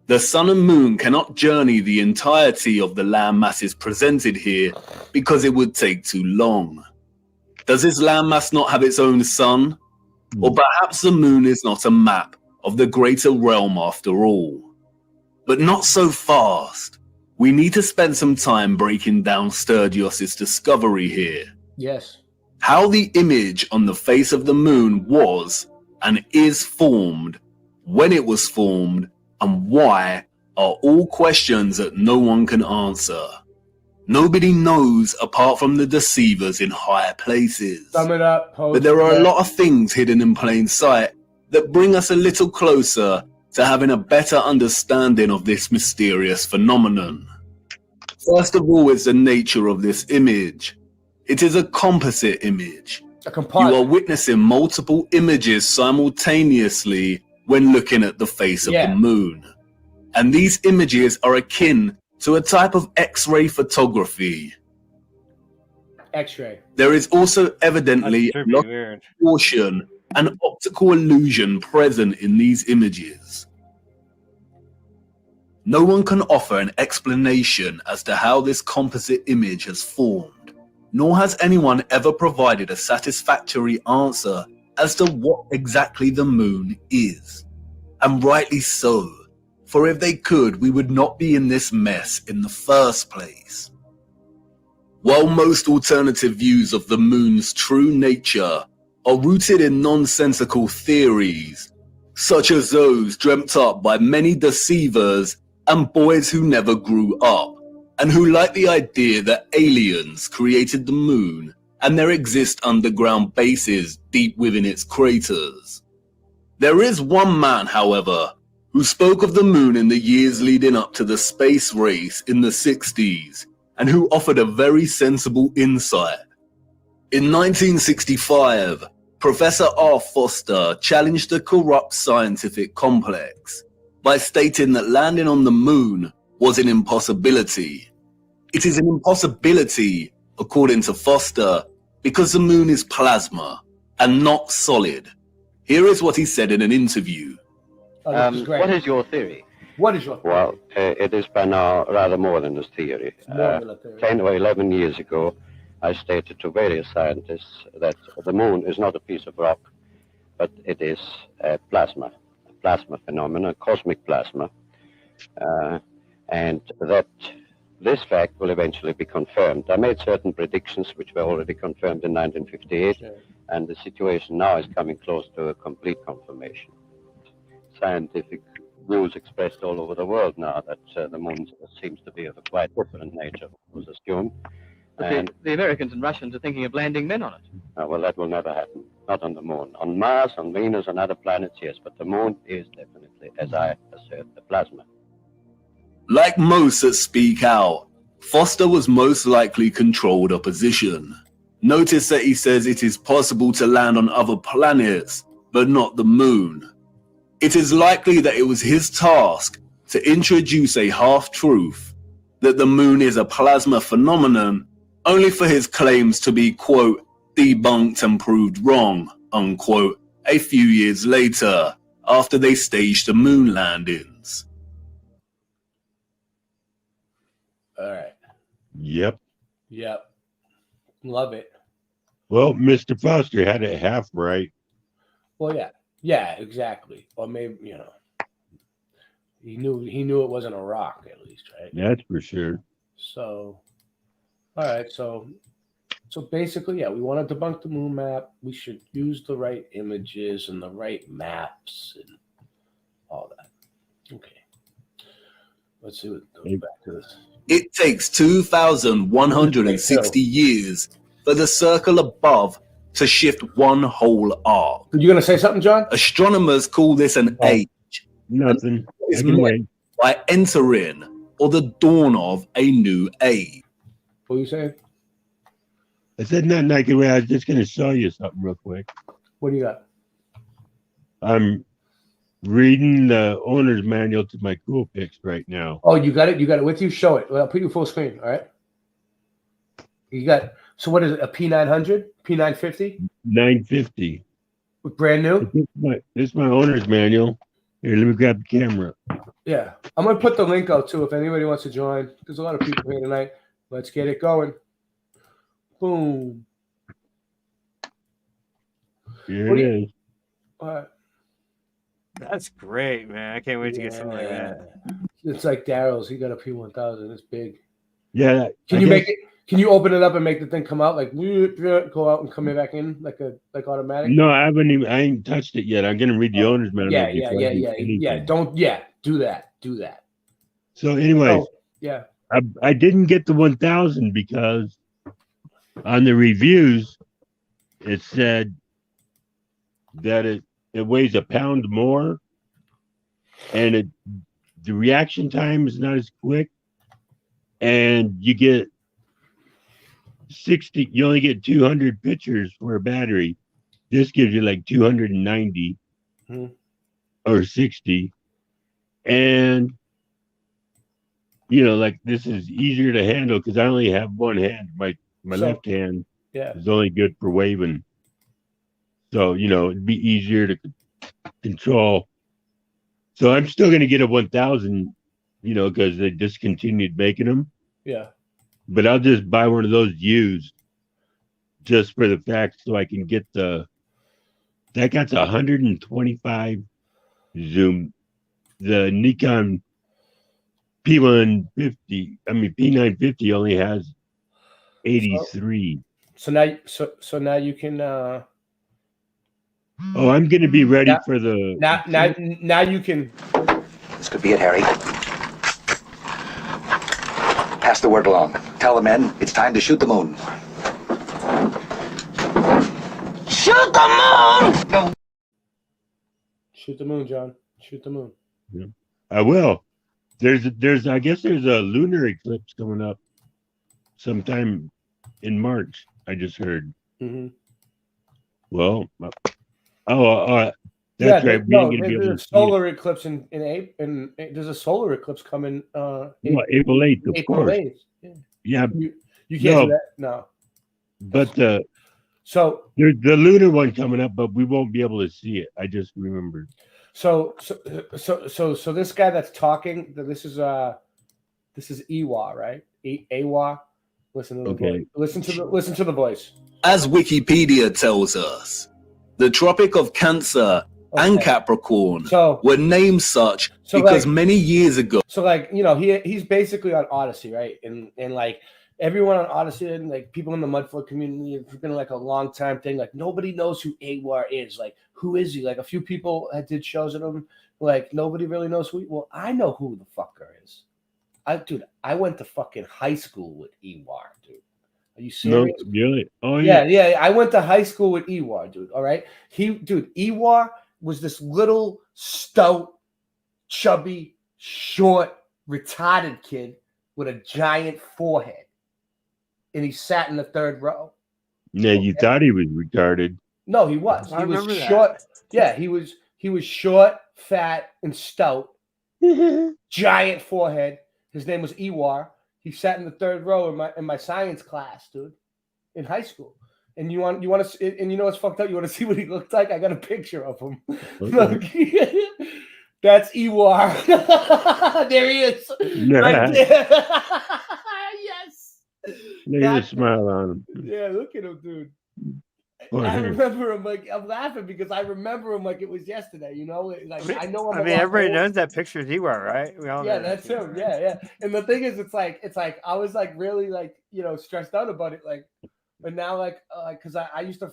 The sun and moon cannot journey the entirety of the land masses presented here because it would take too long. Does this landmass not have its own sun? Or perhaps the moon is not a map of the greater realm after all. But not so fast. We need to spend some time breaking down Sturgios' discovery here. Yes. How the image on the face of the moon was and is formed, when it was formed, and why are all questions that no one can answer. Nobody knows apart from the deceivers in higher places. Sum it up, but there are a lot of things hidden in plain sight that bring us a little closer to having a better understanding of this mysterious phenomenon. First of all is the nature of this image. It is a composite image. You are witnessing multiple images simultaneously when looking at the face of the moon. And these images are akin to a type of X-ray photography. X-ray. There is also evidently a lot of distortion and optical illusion present in these images. No one can offer an explanation as to how this composite image has formed, nor has anyone ever provided a satisfactory answer as to what exactly the moon is. And rightly so. For if they could, we would not be in this mess in the first place. While most alternative views of the moon's true nature are rooted in nonsensical theories, such as those dreamt up by many deceivers and boys who never grew up, and who like the idea that aliens created the moon and there exist underground bases deep within its craters. There is one man, however, who spoke of the moon in the years leading up to the space race in the 60s, and who offered a very sensible insight. In 1965, Professor R. Foster challenged the corrupt scientific complex by stating that landing on the moon was an impossibility. It is an impossibility, according to Foster, because the moon is plasma and not solid. Here is what he said in an interview. What is your theory? What is your theory? Well, it is by now rather more than a theory. 10 or 11 years ago, I stated to various scientists that the moon is not a piece of rock, but it is a plasma phenomenon, cosmic plasma, and that this fact will eventually be confirmed. I made certain predictions which were already confirmed in 1958, and the situation now is coming close to a complete confirmation. Scientific views expressed all over the world now that the moon seems to be of a quite different nature, was assumed. But the Americans and Russians are thinking of landing men on it. Well, that will never happen. Not on the moon. On Mars, on Venus, and other planets, yes, but the moon is definitely, as I assert, the plasma. Like most that speak out, Foster was most likely controlled opposition. Notice that he says it is possible to land on other planets, but not the moon. It is likely that it was his task to introduce a half-truth, that the moon is a plasma phenomenon, only for his claims to be, quote, debunked and proved wrong, unquote, a few years later, after they staged the moon landings. All right. Yep. Love it. Well, Mr. Foster had it half right. Well, yeah, exactly. Or maybe, he knew it wasn't a rock, at least, right? That's for sure. So, all right. So basically, we want to debunk the moon map. We should use the right images and the right maps and all that. Okay. Let's see what goes back to this. It takes 2,160 years for the circle above to shift one whole arc. You gonna say something, John? Astronomers call this an age. Nothing. Is I can meant wait. by entering or the dawn of a new age. What are you saying? I said nothing. I can wait. I was just gonna show you something real quick. What do you got? I'm reading the owner's manual to my Cool Picks right now. Oh, you got it. You got it with you. Show it. I'll put you full screen. All right. You got. So what is it? A P900? P950? 950. Brand new. This is my owner's manual. Here, let me grab the camera. Yeah, I'm gonna put the link out too if anybody wants to join. There's a lot of people here tonight. Let's get it going. Boom. Here it is. All right. That's great, man. I can't wait to get something like that. It's like Daryl's. He got a P1000. It's big. Yeah. Can you make it? Can you open it up and make the thing come out like go out and come back in like automatic? No, I ain't touched it yet. I'm gonna read the owner's manual. Yeah. Don't do that. Do that. So, anyways, yeah. I didn't get the 1000 because on the reviews it said that it weighs a pound more, and the reaction time is not as quick, and you get 60. You only get 200 pictures for a battery. This gives you like 290 or 60, and like this is easier to handle because I only have one hand. My left hand is only good for waving. So, it'd be easier to control. So I'm still going to get a 1000, because they discontinued making them. Yeah. But I'll just buy one of those used just for the fact so I can get that got 125 zoom. The Nikon P950 only has 83. So now you can I'm going to be ready for the now you can. This could be it, Harry. Pass the word along. Tell the men it's time to shoot the moon. Shoot the moon! No. Shoot the moon, John. Shoot the moon. Yeah, I will. I guess there's a lunar eclipse coming up sometime in March. I just heard. Mm-hmm. Well, that's right. There's a solar eclipse in April, and there's a solar eclipse coming. April 8th, of course. 8th. Yeah. You can't do that. No. But so there's the lunar one coming up, but we won't be able to see it. I just remembered. So this guy that's talking, this is Ewa, right? Ewa. Listen to the voice. Listen to the voice. As Wikipedia tells us, the Tropic of Cancer and Capricorn were named such because many years ago. So he's basically on Odyssey, right? And like everyone on Odyssey and like people in the Mudfoot community, it's been like a long time thing. Like nobody knows who Awar is. Like who is he? Like a few people did shows of him. Like nobody really knows who. Well, I know who the fucker is. I went to fucking high school with Ewar, dude. Are you serious? No, really? Oh yeah. I went to high school with Ewar, dude. All right, Ewar was this little stout, chubby, short, retarded kid with a giant forehead, and he sat in the third row. Yeah, you thought he was retarded. No, he was. He was short. Yeah, he was short, fat, and stout. Giant forehead. His name was Ewar. He sat in the third row in my science class, dude, in high school. And you want to, and you know what's fucked up? You want to see what he looked like? I got a picture of him. Okay. That's Ewar. There he is. Right there. Yes. Look at the smile on him. Yeah, look at him, dude. I remember him like I'm laughing because I remember him like it was yesterday. You know, like I know. Everybody knows that picture of Ewar, right? We all know that's him. Yeah. And the thing is, it's like I was like really like stressed out about it. Like, but now like because I used to.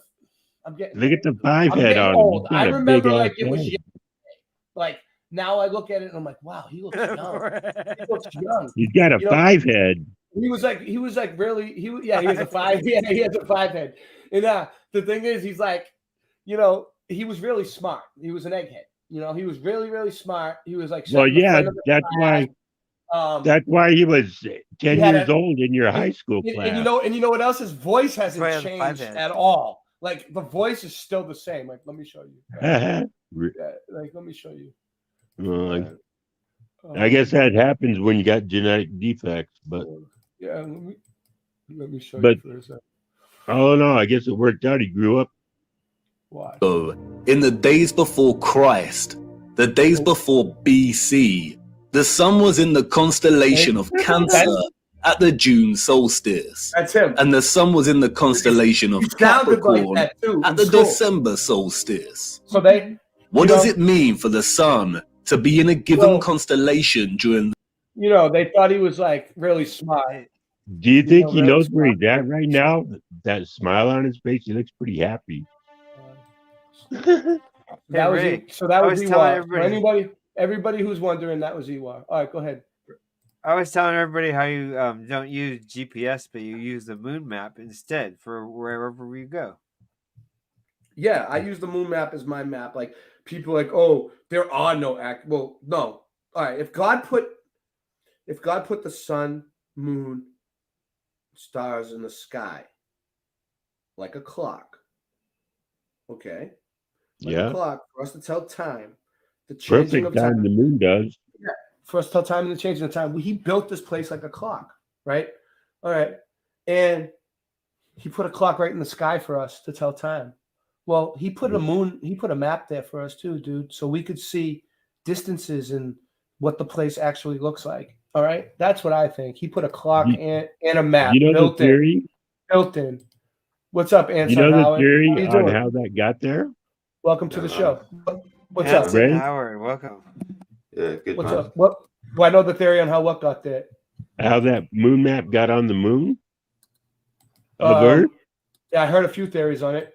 I'm getting. Look at the 5 head on him. I remember like it was yesterday. Like now I look at it and I'm like, wow, he looks young. He looks young. He's got a 5 head. He was like really, he has a 5, he has a 5 head. And the thing is, he's like, you know, he was really smart. He was an egghead. You know, he was really, really smart. He was like, Well, yeah, that's why he was 10 years old in your high school class. And you know what else? His voice hasn't changed at all. Like the voice is still the same. Like, let me show you. Let me show you. I guess that happens when you got genetic defects, but yeah, let me show you for a second. Oh no, I guess it worked out. He grew up. Why? In the days before Christ, the days before BC, the sun was in the constellation of Cancer at the June solstice. That's him. And the sun was in the constellation of Capricorn like at the December solstice. So what does it mean for the sun to be in a given constellation during? You know, they thought he was like really smart. Do you think he knows where he's at right now? That smile on his face, he looks pretty happy. That was Ewar. For everybody who's wondering, that was Ewar. All right, go ahead. I was telling everybody how you don't use GPS, but you use the moon map instead for wherever you go. Yeah, I use the moon map as my map. Like people are like, oh, there are no well, no. All right, if God put the sun, moon, stars in the sky like a clock, okay? Like a clock for us to tell time. The changing perfect of time the moon does. Yeah, for us to tell time and the changing of time. He built this place like a clock, right? All right. And he put a clock right in the sky for us to tell time. Well, he put a map there for us too, dude, so we could see distances and what the place actually looks like. All right. That's what I think. He put a clock and a map built in. What's up, Anson? You know the Howard? theory on how that got there? Welcome to the show. What's Anson up, Howard? Welcome. Yeah, good. What's up? Well, I know the theory on how what got there. How that moon map got on the moon of Earth? Yeah, I heard a few theories on it.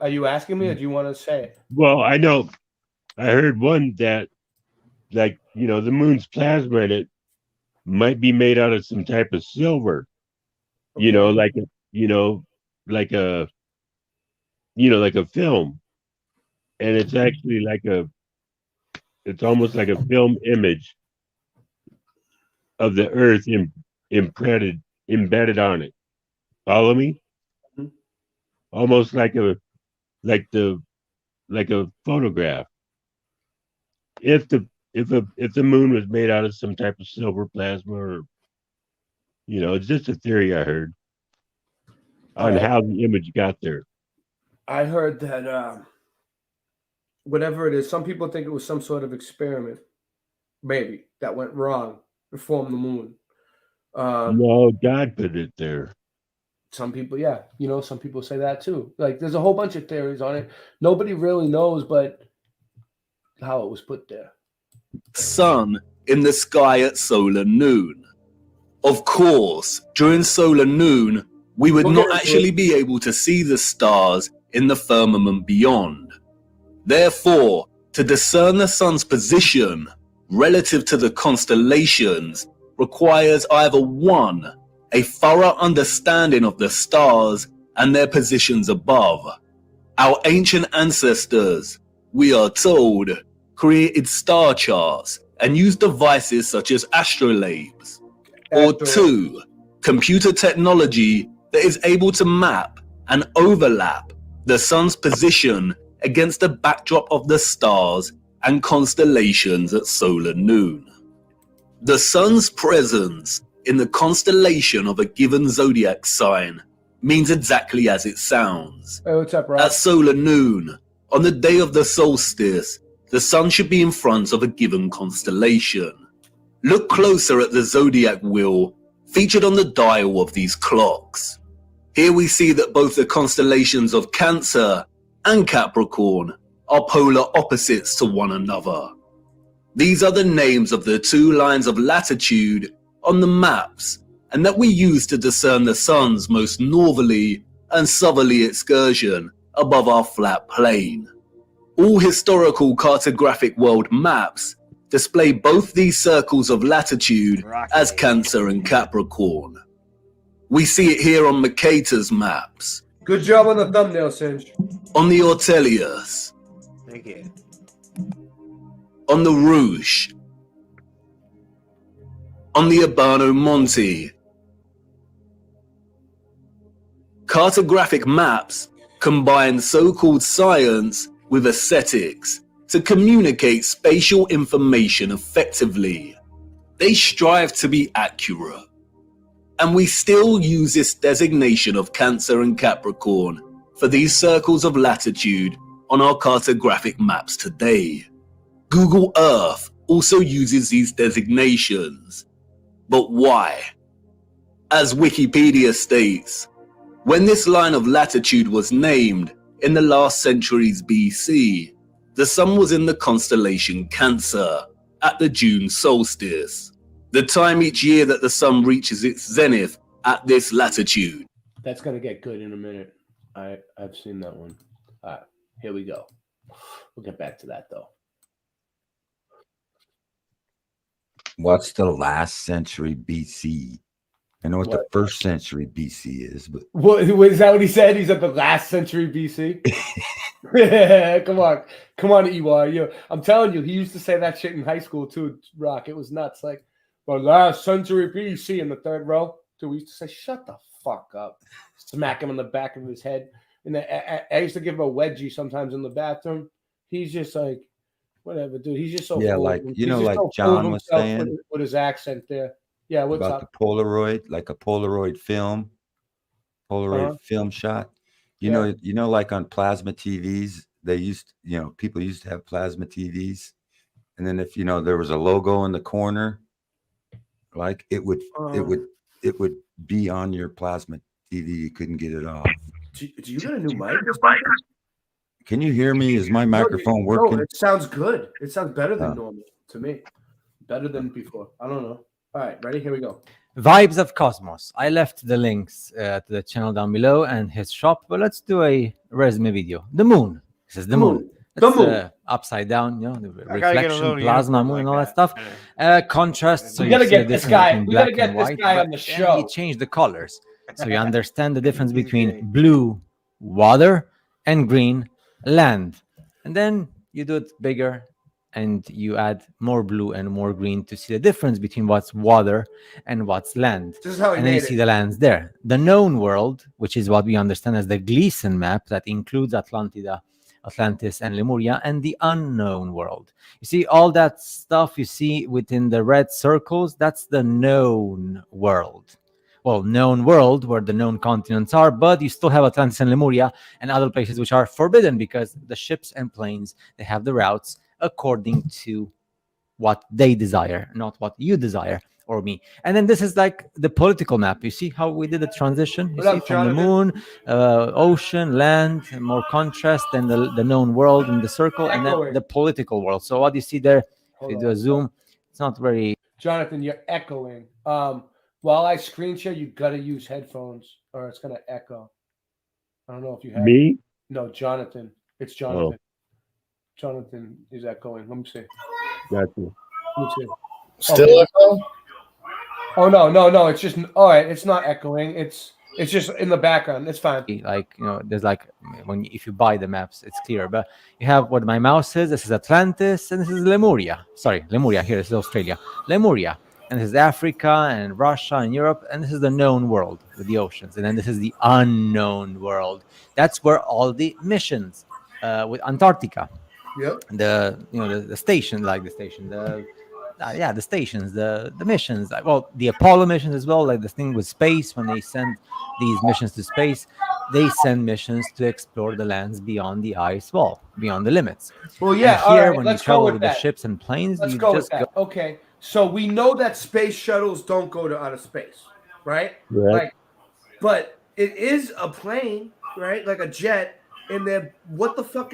Are you asking me, or do you want to say it? Well, I know. I heard one that, like, you know, the moon's plasma in it might be made out of some type of silver. Okay. Like a film. And it's actually it's almost like a film image of the Earth embedded on it. Follow me? Mm-hmm. Almost like a photograph. If the moon was made out of some type of silver plasma, or it's just a theory I heard on how the image got there. I heard that whatever it is, some people think it was some sort of experiment, maybe, that went wrong to form the moon. No, God put it there. Some people, yeah. Some people say that too. Like, there's a whole bunch of theories on it. Nobody really knows, but how it was put there. Sun in the sky at solar noon. Of course, during solar noon, we would not actually be able to see the stars in the firmament beyond. Therefore, to discern the sun's position relative to the constellations requires either 1, a thorough understanding of the stars and their positions above. Our ancient ancestors, we are told, created star charts and used devices such as astrolabes. Or 2, computer technology that is able to map and overlap the sun's position against the backdrop of the stars and constellations at solar noon. The sun's presence in the constellation of a given zodiac sign means exactly as it sounds. Hey, what's up, Rob? At solar noon, on the day of the solstice, the sun should be in front of a given constellation. Look closer at the zodiac wheel featured on the dial of these clocks. Here we see that both the constellations of Cancer and Capricorn are polar opposites to one another. These are the names of the 2 lines of latitude on the maps, and that we use to discern the sun's most northerly and southerly excursion above our flat plane. All historical cartographic world maps display both these circles of latitude as Cancer and Capricorn. We see it here on Mercator's maps. Good job on the thumbnail, Singe. On the Ortelius. Thank you. On the Rouge. On the Urbano Monte. Cartographic maps combine so-called science with aesthetics to communicate spatial information effectively. They strive to be accurate. And we still use this designation of Cancer and Capricorn for these circles of latitude on our cartographic maps today. Google Earth also uses these designations. But why? As Wikipedia states, when this line of latitude was named in the last centuries BC, the sun was in the constellation Cancer at the June solstice, the time each year that the sun reaches its zenith at this latitude. That's going to get good in a minute. I've seen that one. All right, here we go. We'll get back to that, though. What's the last century BC? I know what the first century BC is, but what is that? What he said? He's at the last century BC. Yeah, come on, EY. I'm telling you, he used to say that shit in high school too. Rock, it was nuts. Like, well, last century BC in the third row. Dude, we used to say, "Shut the fuck up," smack him on the back of his head. And I used to give him a wedgie sometimes in the bathroom. He's just like, whatever, dude. He's just so like John was saying with his accent there. Yeah, what's about up? the Polaroid, like a Polaroid film shot. You know, like on plasma TVs, people used to have plasma TVs, and then if there was a logo in the corner, like it would be on your plasma TV. You couldn't get it off. Do you got a new mic? Can you hear me? Is my microphone working? No, it sounds good. It sounds better than normal to me. Better than before. I don't know. All right, ready? Here we go. Vibes of Cosmos. I left the links to the channel down below and his shop, but let's do a resume video. The moon. This is the moon. The moon. Upside down, the reflection, plasma, moon, and all that stuff. Contrast. So we gotta get this guy. We gotta get this guy on the show. He changed the colors, so you understand the difference between blue, water, and green, land. And then you do it bigger, and you add more blue and more green to see the difference between what's water and what's land. This is how and then you see the lands there. The known world, which is what we understand as the Gleason map, that includes Atlantida, Atlantis, and Lemuria, and the unknown world. You see all that stuff you see within the red circles, that's the known world. Well, known world where the known continents are, but you still have Atlantis and Lemuria and other places which are forbidden because the ships and planes, they have the routes according to what they desire, not what you desire or me. And then this is like the political map. You see how we did the transition? You see from the moon, ocean, land, more contrast, and the known world in the circle, and then the political world. So what you see there, if you do a zoom, it's not very... Jonathan, you're echoing. While I screen share, you got to use headphones or it's going to echo. I don't know if you have... Me? No, Jonathan. It's Jonathan. Oh. Jonathan is echoing. Let me see. Gotcha. Let me see. Still echo? Oh, no. It's just... All right. It's not echoing. It's just in the background. It's fine. Like, there's like... if you buy the maps, it's clear. But you have what my mouse says. This is Atlantis and this is Lemuria. Sorry, Lemuria. Here, this is Australia. Lemuria. And this is Africa and Russia and Europe, and this is the known world with the oceans, and then this is the unknown world. That's where all the missions with Antarctica, the station, the stations, the missions, the Apollo missions as well, like the thing with space. When they send these missions to space, they send missions to explore the lands beyond the ice wall, beyond the limits. Well, yeah. And here, right, when you travel with the ships and planes, you just go. Okay. So we know that space shuttles don't go to outer space, right? But it is a plane, right? Like a jet. And then what the fuck?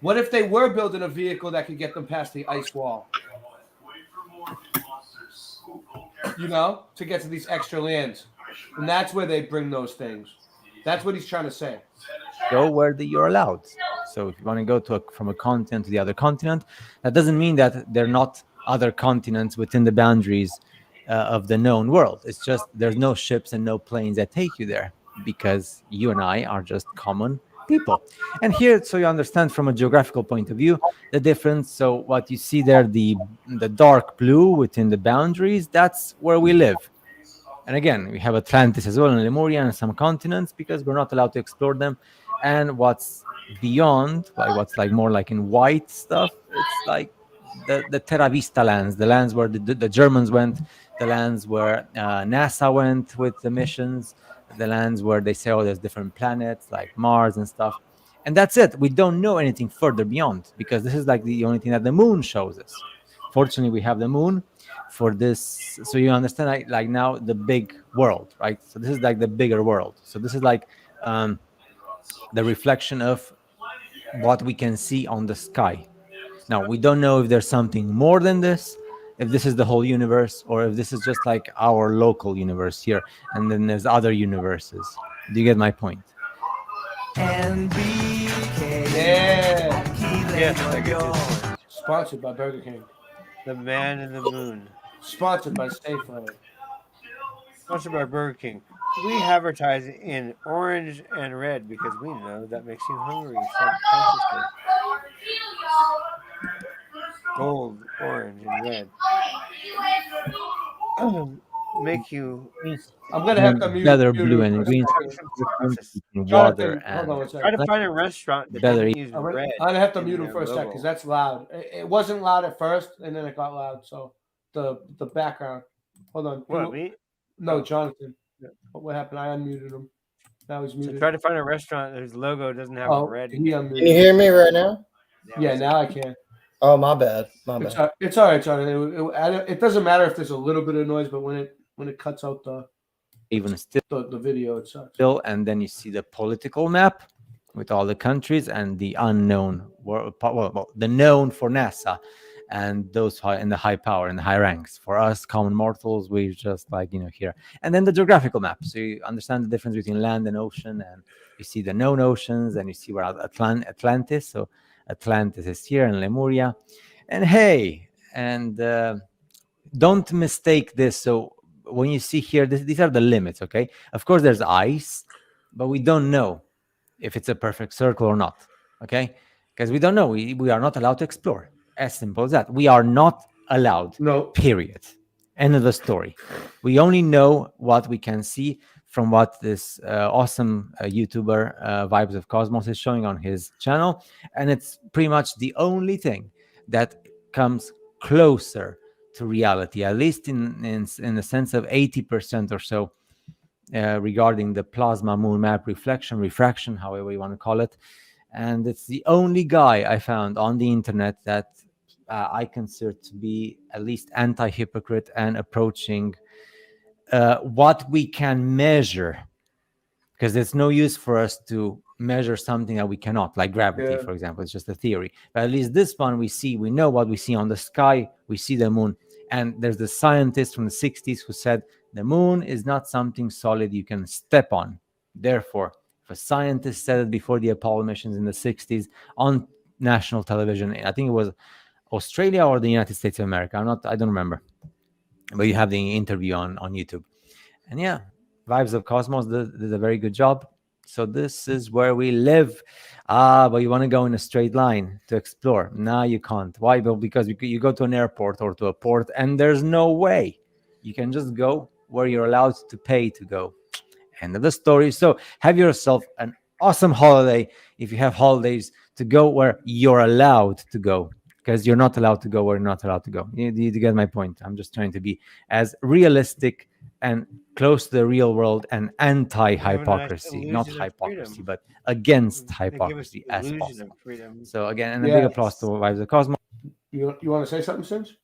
What if they were building a vehicle that could get them past the ice wall? To get to these extra lands, and that's where they bring those things. That's what he's trying to say. Go where you're allowed. So if you want to go from a continent to the other continent, that doesn't mean that they're not other continents within the boundaries of the known world. It's just there's no ships and no planes that take you there because you and I are just common people. And here, so you understand from a geographical point of view, the difference. So what you see there, the dark blue within the boundaries, that's where we live. And again, we have Atlantis as well, and Lemuria and some continents because we're not allowed to explore them. And what's beyond, like what's like more like in white stuff, it's like the Terra Vista lands, the lands where the Germans went, the lands where NASA went with the missions, the lands where they say, oh, there's different planets like Mars and stuff. And that's it. We don't know anything further beyond because this is like the only thing that the moon shows us. Fortunately, we have the moon for this. So you understand, like now the big world, right? So this is like the bigger world. So this is like the reflection of what we can see on the sky. Now, we don't know if there's something more than this, if this is the whole universe, or if this is just like our local universe here, and then there's other universes. Do you get my point? Yes, I get you. Sponsored by Burger King. The Man in the Moon. Sponsored by Safeway. Sponsored by Burger King. We advertise in orange and red because we know that makes you hungry subconsciously. Gold, orange, and red. Make you. I'm gonna have to mute. Better blue and green. Water and try to find a restaurant that better doesn't use red. I'm gonna have to mute him for a sec because that's loud. It wasn't loud at first, and then it got loud. So the background. Hold on. What, me? No, Jonathan. What happened? I unmuted him. Now he's muted. So try to find a restaurant whose logo doesn't have red. Can you hear me right now? Yeah, now I can. Oh, my bad. My bad. It's all right, Jonathan. It doesn't matter if there's a little bit of noise, but when it cuts out even still the video, it sucks. Still, and then you see the political map with all the countries and the unknown, well, the known for NASA, and those in the high power and the high ranks. For us common mortals, we just like here. And then the geographical map, so you understand the difference between land and ocean, and you see the known oceans, and you see where Atlantis. So Atlantis is here in Lemuria, and hey, and don't mistake this. So when you see here, these are the limits, okay? Of course, there's ice, but we don't know if it's a perfect circle or not, okay? Because we don't know. We are not allowed to explore. As simple as that. We are not allowed. No. Period. End of the story. We only know what we can see from what this awesome YouTuber, Vibes of Cosmos, is showing on his channel. And it's pretty much the only thing that comes closer to reality, at least in the sense of 80% or so, regarding the plasma moon map refraction, however you want to call it. And it's the only guy I found on the internet that I consider to be at least anti-hypocrite and approaching what we can measure, because there's no use for us to measure something that we cannot, like gravity, for example. It's just a theory. But at least this one we know what we see on the sky. We see the moon. And there's the scientist from the 60s who said the moon is not something solid you can step on. Therefore, if a scientist said it before the Apollo missions in the 60s on national television, I think it was Australia or the United States of America. I don't remember. But you have the interview on YouTube. And yeah, Vibes of Cosmos did a very good job. So this is where we live. But you want to go in a straight line to explore. No, you can't. Why? Well, because you go to an airport or to a port, and there's no way. You can just go where you're allowed to pay to go. End of the story. So have yourself an awesome holiday if you have holidays to go where you're allowed to go. Because you're not allowed to go where you're not allowed to go. You get my point. I'm just trying to be as realistic and close to the real world and anti-hypocrisy, not hypocrisy, but against hypocrisy as possible. So again, and a big applause to Vibes of Cosmos. You want to say something, Singe?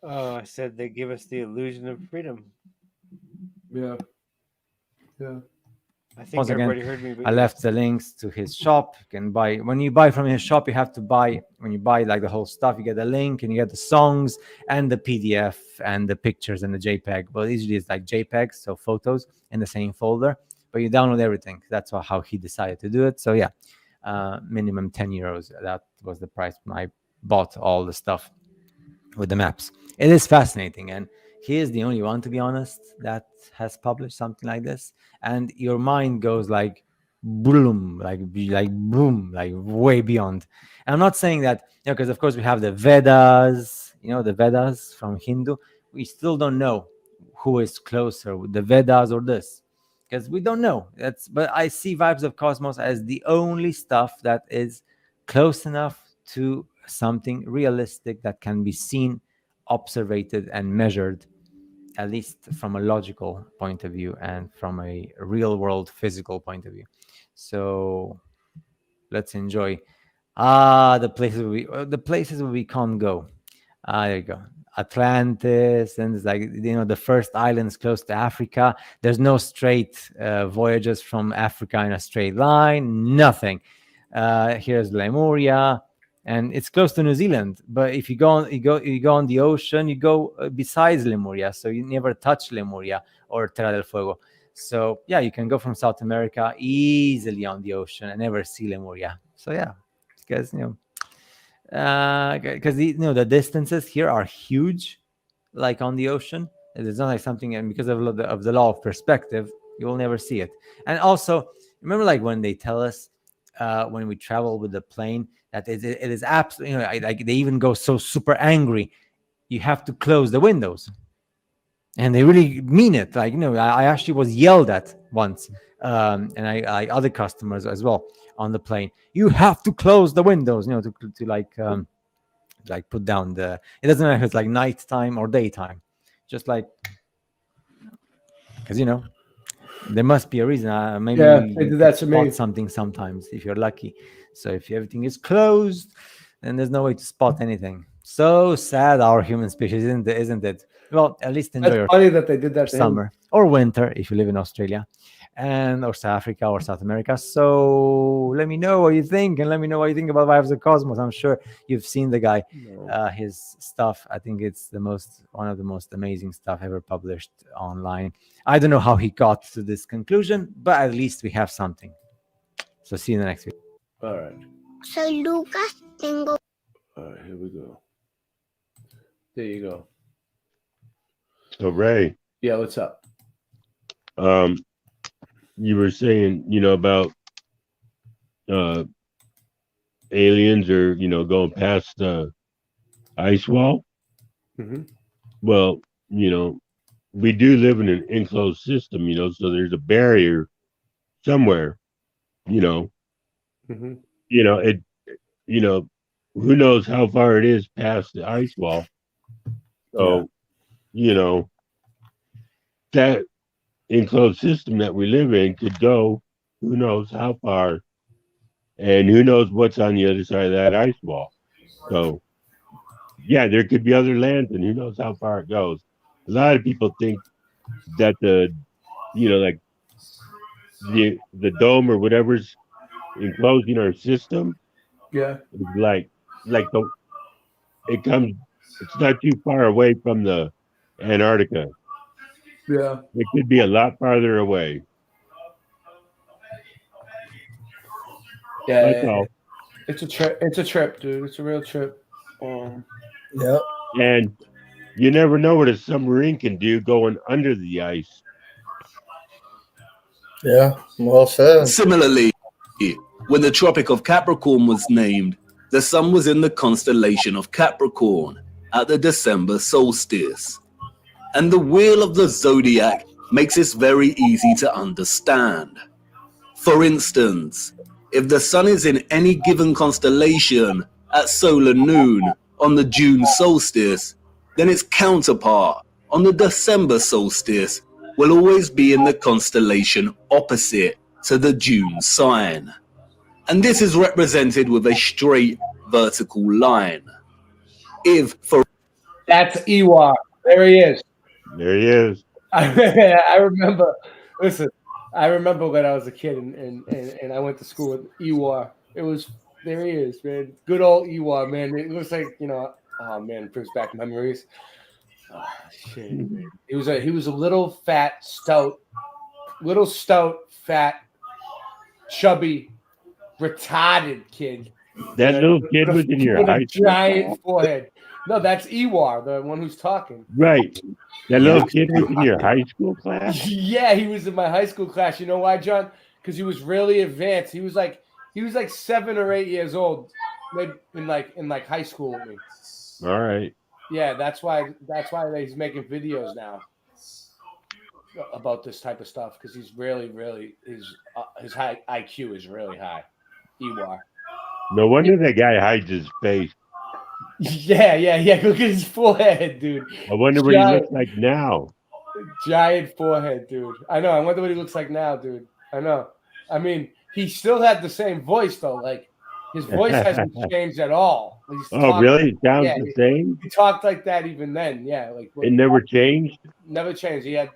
Oh, I said they give us the illusion of freedom. Yeah. I think everybody heard me. I left the links to his shop. You can buy. When you buy from his shop, you have to buy. When you buy like the whole stuff, you get the link and you get the songs and the PDF and the pictures and the JPEG. Well, usually it's like JPEGs, so photos in the same folder. But you download everything. That's how he decided to do it. So yeah, minimum 10 euros. That was the price when I bought all the stuff with the maps. It is fascinating, and he is the only one, to be honest, that has published something like this. And your mind goes like boom, like boom, like way beyond. And I'm not saying that, because of course we have the Vedas, the Vedas from Hindu. We still don't know who is closer, with the Vedas or this, because we don't know. But I see Vibes of Cosmos as the only stuff that is close enough to something realistic that can be seen, observed, and measured, at least from a logical point of view and from a real world physical point of view. So let's enjoy the places where we can't go. There you go. Atlantis, and it's like, the first islands close to Africa. There's no straight voyages from Africa in a straight line. Nothing. Here's Lemuria, and it's close to New Zealand. But if you go on the ocean, you go besides Lemuria, so you never touch Lemuria or Terra del Fuego. So yeah, you can go from South America easily on the ocean and never see Lemuria. So yeah, because the distances here are huge, like on the ocean. It's not like something, and because of the law of perspective, you will never see it. And also, remember, like when they tell us when we travel with the plane, that it is absolutely, like they even go so super angry, you have to close the windows, and they really mean it. Like, I actually was yelled at once, and I other customers as well on the plane. You have to close the windows, to like put down the. It doesn't matter if it's like nighttime or daytime, just like, because there must be a reason. Maybe they did that to me. Spot something sometimes if you're lucky. So if everything is closed, then there's no way to spot anything. So sad, our human species, isn't it? Well, at least enjoy your funny that they did that to summer him. or winter if you live in Australia, or South Africa or South America. So let me know what you think, and let me know what you think about Vibes of Cosmos. I'm sure you've seen the guy, his stuff. I think it's one of the most amazing stuff ever published online. I don't know how he got to this conclusion, but at least we have something. So see you in the next video. All right. Soy Lucas, tengo. All right, here we go. There you go. So Ray. Yeah, what's up? You were saying, about aliens or going past the ice wall. Mm-hmm. Well, we do live in an enclosed system, so there's a barrier somewhere, Mm-hmm. it, who knows how far it is past the ice wall. So, that enclosed system that we live in could go who knows how far, and who knows what's on the other side of that ice wall. So yeah, there could be other lands, and who knows how far it goes. A lot of people think that like the dome or whatever's enclosing our system, is it's not too far away from the Antarctica. Yeah. It could be a lot farther away. Yeah. It's a trip. It's a trip, dude. It's a real trip. Yeah. And you never know what a submarine can do going under the ice. Yeah, well said. Similarly, when the Tropic of Capricorn was named, the sun was in the constellation of Capricorn at the December solstice. And the wheel of the zodiac makes this very easy to understand. For instance, if the sun is in any given constellation at solar noon on the June solstice, then its counterpart on the December solstice will always be in the constellation opposite to the June sign. And this is represented with a straight vertical line. That's Ewok. There he is. There he is. I remember. Listen, I remember when I was a kid and I went to school with Ewok. There he is, man. Good old Ewok, man. It looks like, oh man, it brings back memories. Oh, shit, man. He was a little fat, stout, fat, chubby retarded kid. That little kid was in your with high a school. giant forehead. No, that's Ewar, the one who's talking. Right. That little kid was in your high school class? Yeah, he was in my high school class. You know why, John? Because he was really advanced. He was like 7 or 8 years old, maybe in high school with me. All right. Yeah, that's why he's making videos now about this type of stuff, because he's really his high IQ is really high. Ewar. No wonder that guy hides his face. Yeah. Look at his forehead, dude. I wonder what he looks like now. Giant forehead, dude. I know. I wonder what he looks like now, dude. I know. I mean, he still had the same voice, though. Like, his voice hasn't changed at all. Really? It sounds the same? He talked like that even then. Yeah. It never changed? Never changed. He had,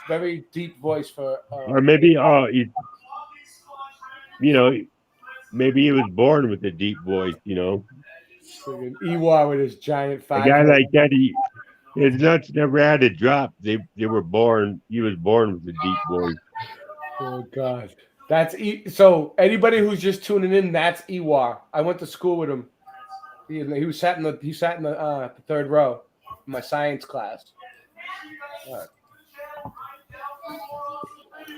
very deep voice for. Or maybe, maybe he was born with a deep voice, Ewar with his giant A guy like that, his nuts never had to drop. They were born. He was born with a deep voice. Oh God, so anybody who's just tuning in, that's Ewar. I went to school with him. He sat in the third row in my science class.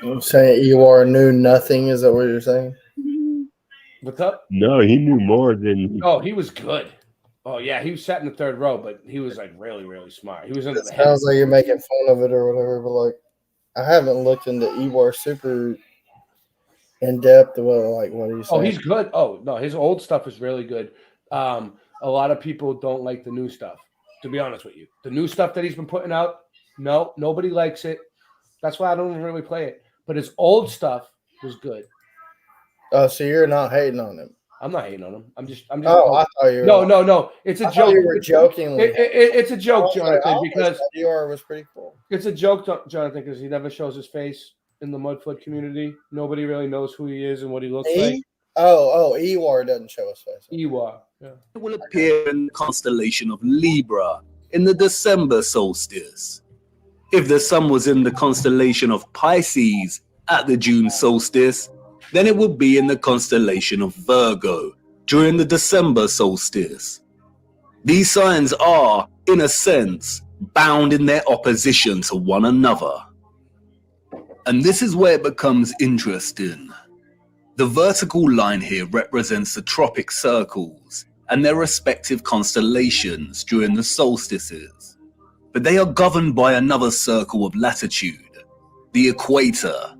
I'm saying Ewar knew nothing. Is that what you're saying? What's up? No, he knew more than. Oh, he was good. Oh yeah, he was sat in the third row, but he was like really, really smart. He was in the head. Sounds like you're making fun of it or whatever, but like I haven't looked into Ewar super in depth. What are you saying? Oh, he's good. Oh no, his old stuff is really good. A lot of people don't like the new stuff. To be honest with you, the new stuff that he's been putting out, no, nobody likes it. That's why I don't even really play it. But his old stuff was good. Oh, so you're not hating on him? I'm not hating on him. I'm just. Oh, I thought you were. No. It's a joke. You were joking. It's a joke, Jonathan, because Ewar was pretty cool. It's a joke, Jonathan, because he never shows his face in the Mudfoot community. Nobody really knows who he is and what he looks like. Ewar doesn't show his face. Ewar. Yeah. It will appear in the constellation of Libra in the December solstice. If the sun was in the constellation of Pisces at the June solstice, then it would be in the constellation of Virgo during the December solstice. These signs are, in a sense, bound in their opposition to one another. And this is where it becomes interesting. The vertical line here represents the tropic circles and their respective constellations during the solstices. But they are governed by another circle of latitude, the equator.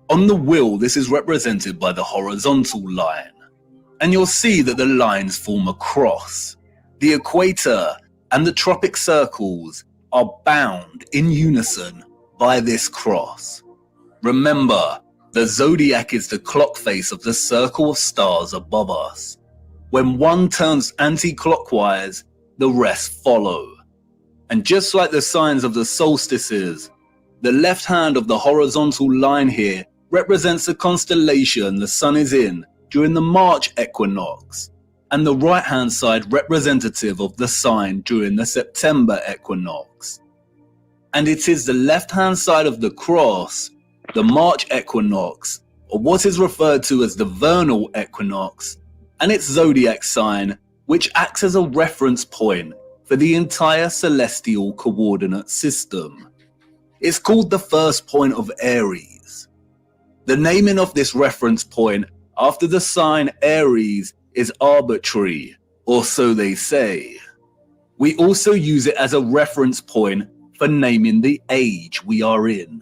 On the wheel, this is represented by the horizontal line. And you'll see that the lines form a cross. The equator and the tropic circles are bound in unison by this cross. Remember, the zodiac is the clock face of the circle of stars above us. When one turns anti-clockwise, the rest follow. And just like the signs of the solstices, the left hand of the horizontal line here represents the constellation the sun is in during the March equinox, and the right hand side representative of the sign during the September equinox. And it is the left hand side of the cross, the March equinox, or what is referred to as the vernal equinox, and its zodiac sign, which acts as a reference point for the entire celestial coordinate system. It's called the first point of Aries. The naming of this reference point after the sign Aries is arbitrary, or so they say. We also use it as a reference point for naming the age we are in.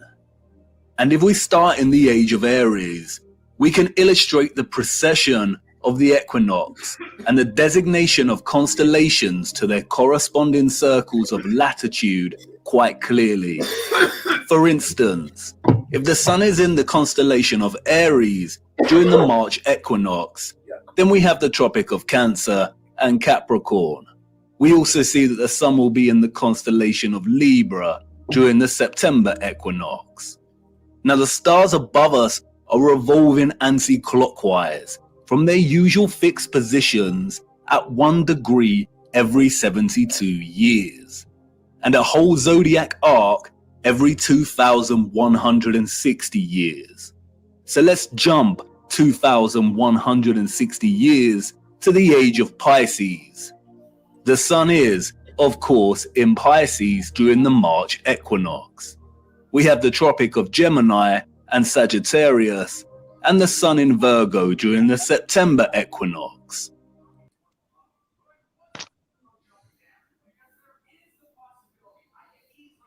And if we start in the age of Aries, we can illustrate the precession of the equinox and the designation of constellations to their corresponding circles of latitude quite clearly. For instance, if the sun is in the constellation of Aries during the March equinox, then we have the Tropic of Cancer and Capricorn. We also see that the sun will be in the constellation of Libra during the September equinox. Now the stars above us are revolving anti-clockwise from their usual fixed positions at 1 degree every 72 years, and a whole zodiac arc every 2,160 years. So let's jump 2,160 years to the age of Pisces. The sun is, of course, in Pisces during the March equinox. We have the Tropic of Gemini and Sagittarius, and the sun in Virgo during the September equinox.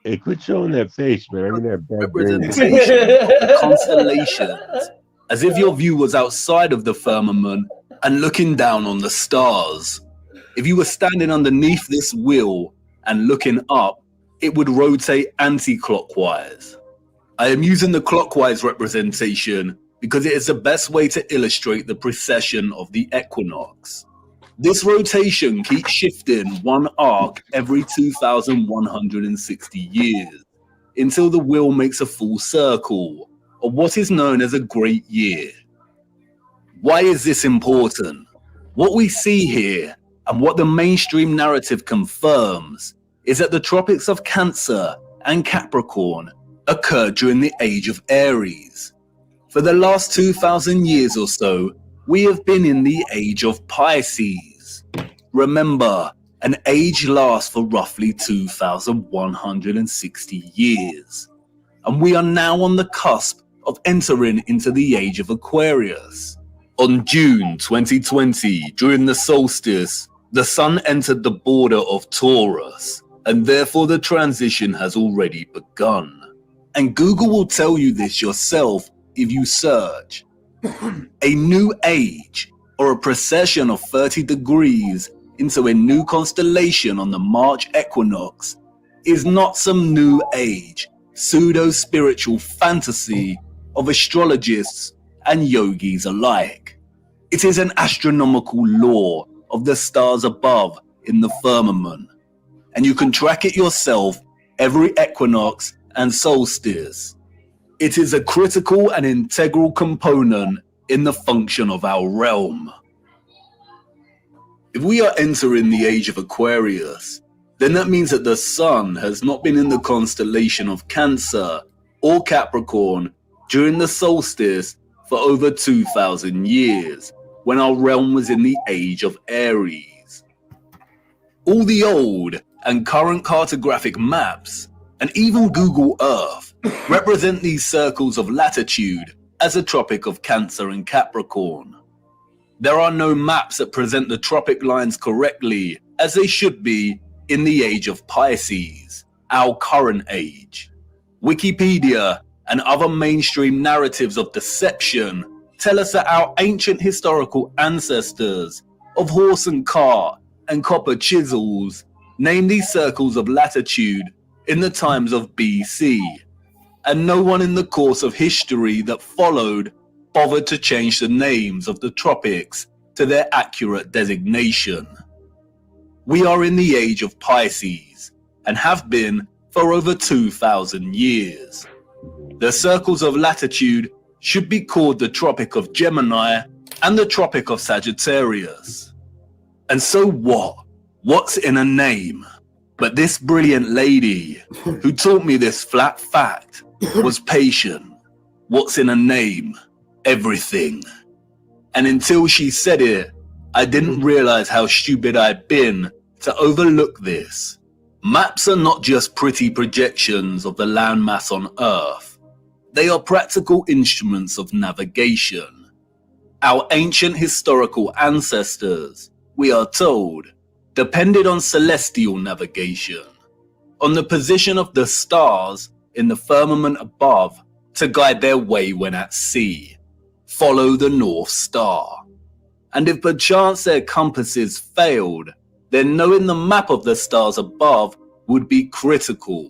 Hey, quit showing that face, man. I'm gonna have bad Representation of the constellations, as if your view was outside of the firmament and looking down on the stars. If you were standing underneath this wheel and looking up, it would rotate anti-clockwise. I am using the clockwise representation because it is the best way to illustrate the precession of the equinox. This rotation keeps shifting one arc every 2,160 years until the wheel makes a full circle, or what is known as a great year. Why is this important? What we see here, and what the mainstream narrative confirms, is that the tropics of Cancer and Capricorn occurred during the age of Aries. For the last 2,000 years or so, we have been in the age of Pisces. Remember, an age lasts for roughly 2,160 years. And we are now on the cusp of entering into the age of Aquarius. On June 2020, during the solstice, the sun entered the border of Taurus, and therefore the transition has already begun. And Google will tell you this yourself if you search. A new age, or a precession of 30 degrees into a new constellation on the March equinox, is not some new age, pseudo-spiritual fantasy of astrologists and yogis alike. It is an astronomical law of the stars above in the firmament, and you can track it yourself every equinox and solstice. It is a critical and integral component in the function of our realm. If we are entering the age of Aquarius, then that means that the sun has not been in the constellation of Cancer or Capricorn during the solstice for over 2,000 years, when our realm was in the age of Aries. All the old and current cartographic maps, and even Google Earth, represent these circles of latitude as the Tropic of Cancer and Capricorn. There are no maps that present the tropic lines correctly, as they should be in the age of Pisces, our current age. Wikipedia and other mainstream narratives of deception tell us that our ancient historical ancestors of horse and cart and copper chisels named these circles of latitude in the times of BC, and no one in the course of history that followed bothered to change the names of the tropics to their accurate designation. We are in the age of Pisces, and have been for over 2,000 years. The circles of latitude should be called the Tropic of Gemini and the Tropic of Sagittarius. And so what? What's in a name? But this brilliant lady who taught me this flat fact was patient. What's in a name? Everything. And until she said it, I didn't realize how stupid I'd been to overlook this. Maps are not just pretty projections of the landmass on Earth. They are practical instruments of navigation. Our ancient historical ancestors, we are told, depended on celestial navigation, on the position of the stars in the firmament above to guide their way when at sea. Follow the North Star. And if perchance their compasses failed, then knowing the map of the stars above would be critical.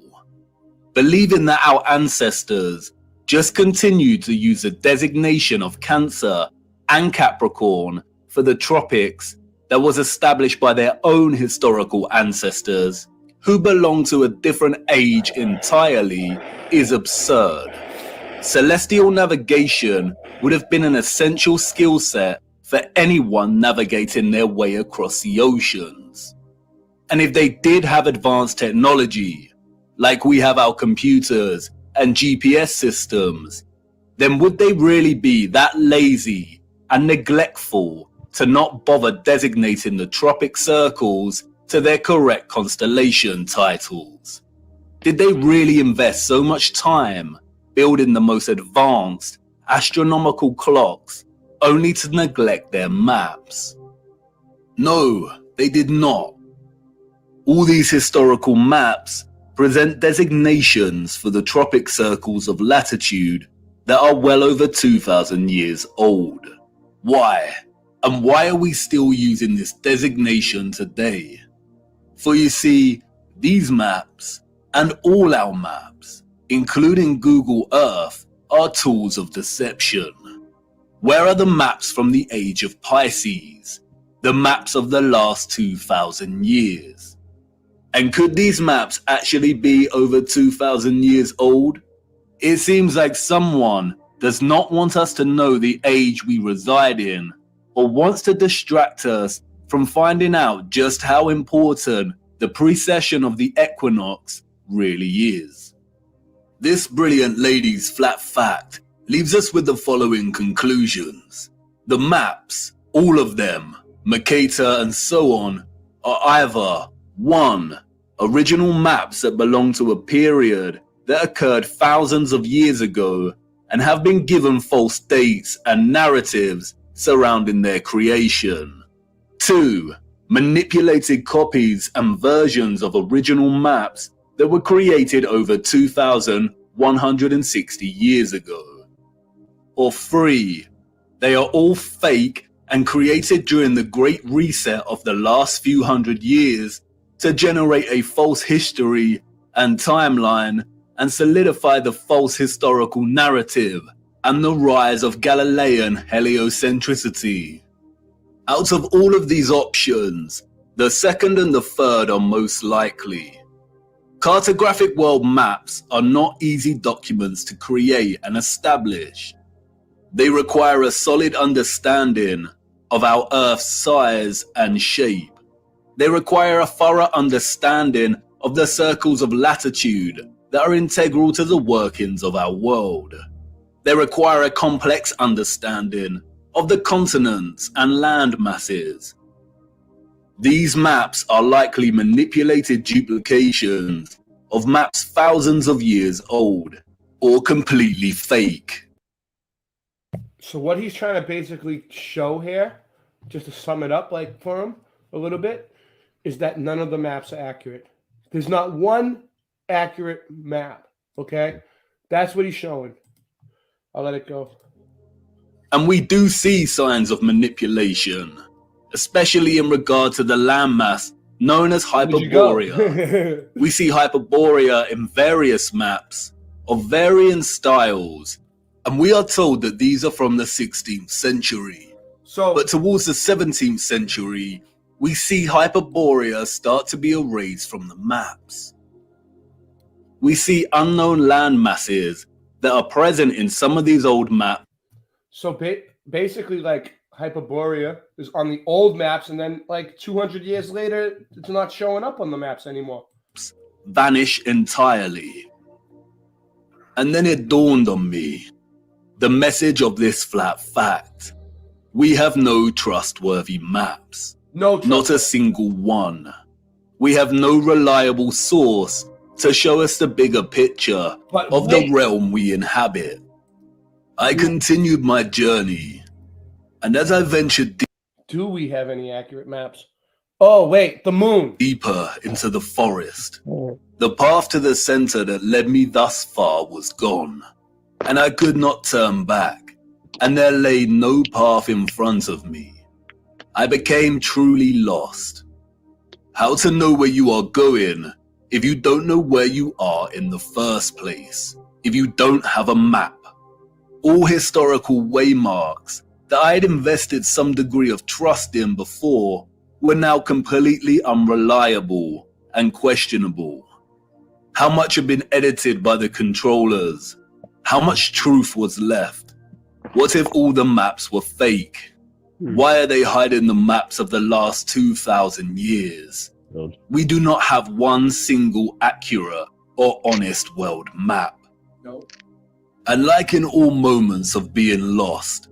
Believing that our ancestors just continued to use the designation of Cancer and Capricorn for the tropics that was established by their own historical ancestors, who belong to a different age entirely, is absurd. Celestial navigation would have been an essential skill set for anyone navigating their way across the oceans. And if they did have advanced technology, like we have our computers and GPS systems, then would they really be that lazy and neglectful to not bother designating the tropic circles to their correct constellation titles? Did they really invest so much time building the most advanced astronomical clocks only to neglect their maps? No, they did not. All these historical maps present designations for the tropic circles of latitude that are well over 2,000 years old. Why? And why are we still using this designation today? For you see, these maps, and all our maps, including Google Earth, are tools of deception. Where are the maps from the age of Pisces? The maps of the last 2,000 years? And could these maps actually be over 2,000 years old? It seems like someone does not want us to know the age we reside in, or wants to distract us from finding out just how important the precession of the equinox really is. This brilliant lady's flat fact leaves us with the following conclusions. The maps, all of them, Mercator and so on, are either 1. Original maps that belong to a period that occurred thousands of years ago and have been given false dates and narratives surrounding their creation. 2. Manipulated copies and versions of original maps that were created over 2,160 years ago. Or 3. They are all fake and created during the Great Reset of the last few hundred years to generate a false history and timeline and solidify the false historical narrative and the rise of Galilean heliocentricity. Out of all of these options, the second and the third are most likely. Cartographic world maps are not easy documents to create and establish. They require a solid understanding of our Earth's size and shape. They require a thorough understanding of the circles of latitude that are integral to the workings of our world. They require a complex understanding of the continents and land masses. These maps are likely manipulated duplications of maps thousands of years old, or completely fake. So what he's trying to basically show here, just to sum it up like for him a little bit, is that none of the maps are accurate. There's not one accurate map, okay? That's what he's showing. I'll let it go. And we do see signs of manipulation, especially in regard to the landmass known as Hyperborea. We see Hyperborea in various maps of varying styles, and we are told that these are from the 16th century. But towards the 17th century, we see Hyperborea start to be erased from the maps. We see unknown land masses that are present in some of these old maps. So basically, like, Hyperborea is on the old maps, and then like 200 years later, it's not showing up on the maps anymore. Vanish entirely. And then it dawned on me, the message of this flat fact. We have no trustworthy maps. Not a single one. We have no reliable source to show us the bigger picture of the realm we inhabit. I continued my journey, and as I ventured Do we have any accurate maps? Oh, wait, the moon. Deeper into the forest, the path to the center that led me thus far was gone, and I could not turn back, and there lay no path in front of me. I became truly lost. How to know where you are going if you don't know where you are in the first place, if you don't have a map? All historical waymarks that I had invested some degree of trust in before were now completely unreliable and questionable. How much had been edited by the controllers? How much truth was left? What if all the maps were fake? Why are they hiding the maps of the last 2,000 years? We do not have one single accurate or honest world map. And like in all moments of being lost,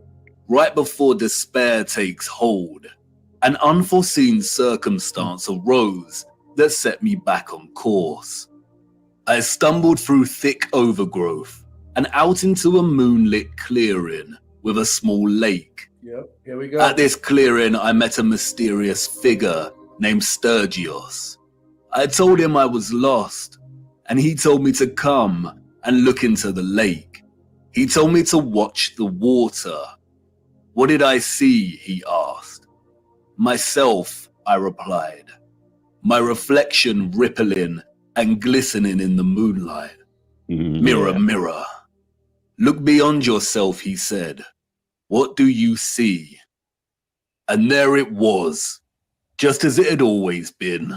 right before despair takes hold, an unforeseen circumstance arose that set me back on course. I stumbled through thick overgrowth and out into a moonlit clearing with a small lake. Yep, here we go. At this clearing, I met a mysterious figure named Sturgios. I told him I was lost, and he told me to come and look into the lake. He told me to watch the water. What did I see, he asked. Myself, I replied. My reflection rippling and glistening in the moonlight. Mirror, mirror. Look beyond yourself, he said. What do you see? And there it was, just as it had always been.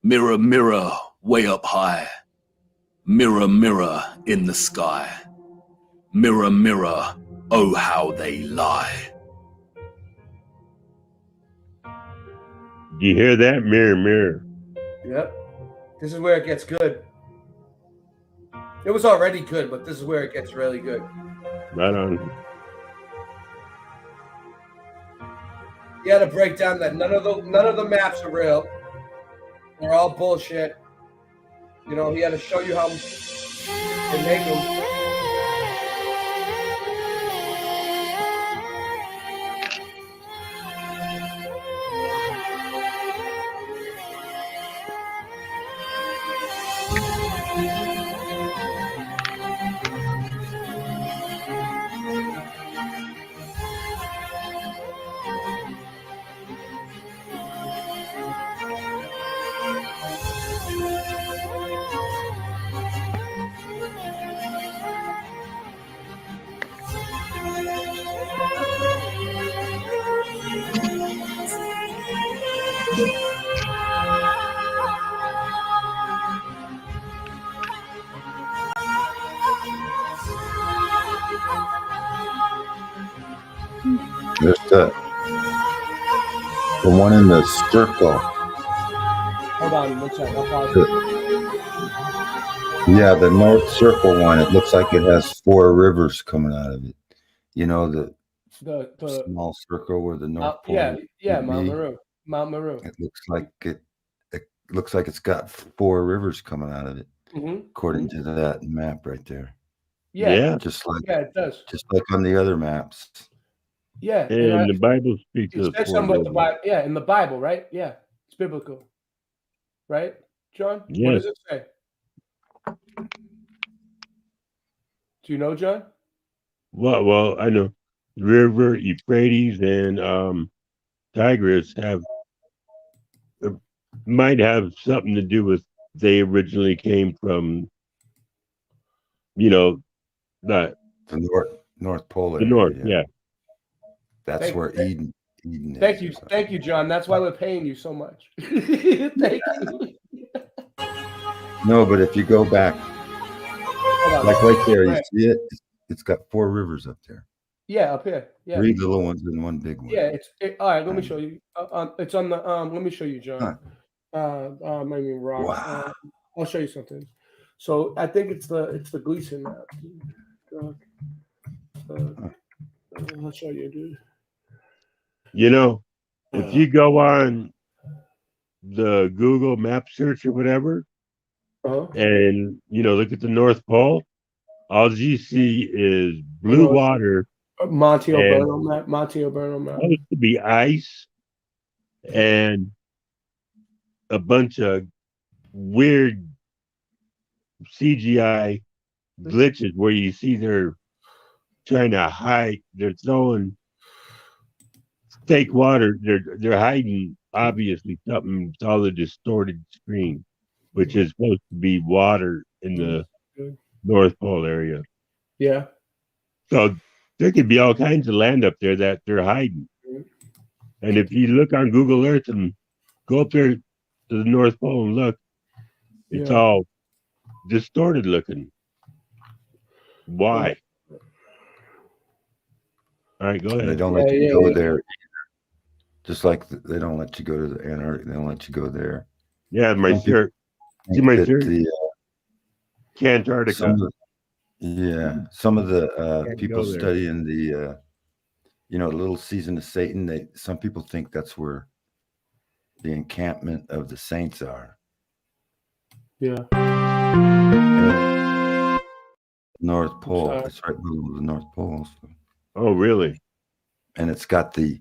Mirror, mirror, way up high. Mirror, mirror in the sky. Mirror, mirror, oh how they lie. Do you hear that? Mirror, mirror. Yep. This is where it gets good. It was already good, but this is where it gets really good. Right on. You had to break down that none of the maps are real. They're all bullshit. You know, he had to show you how they make them. There's the one in the circle. Hold on, one second. I'll pause. Yeah, the North Circle one. It looks like it has 4 rivers coming out of it. You know, the small circle where the North Pole. Yeah, Mount Meru. Mount Meru. It looks like it looks like it's got 4 rivers coming out of it, according to that map right there. Yeah. Just like it does. Just like on the other maps. Yeah. And the Bible speaks it of says something about the Bible. Yeah, in the Bible, right? Yeah. It's biblical. Right, John? Yes. What does it say? Do you know, John? Well, I know River, Euphrates, and Tigris might have something to do with they originally came from, the North Pole. The North, yeah. That's where Eden is. Thank you, John. That's why we're paying you so much. Thank you. No, but if you go back, like right there, you see it? It's got 4 rivers up there. Yeah, up here. Yeah. 3 little ones and 1 big one. Yeah, all right. Let me show you. It's on the. Let me show you, John. Maybe wrong. Wow. I'll show you something. So I think it's the Gleason map. I'll show you, dude. If you go on the Google map search or whatever, and look at the North Pole, all you see is blue water. Monte Oberno map. Supposed to be ice and a bunch of weird CGI glitches where you see they're trying to hide. They're throwing fake water. They're hiding obviously something. It's all a distorted screen, which is supposed to be water in the North Pole area. Yeah. So there could be all kinds of land up there that they're hiding. And if you look on Google Earth and go up there to the North Pole and look, it's all distorted looking. Why? All right, go ahead. They don't let you go there. Just like they don't let you go to the Antarctic. They don't let you go there. Yeah, my shirt. See my shirt? Antarctica. Yeah, some of the Can't people go there. studying the Little Season of Satan. Some people think that's where the encampment of the saints are. Yeah. North Pole. Sorry. It's right below the North Pole. So. Oh, really? And it's got the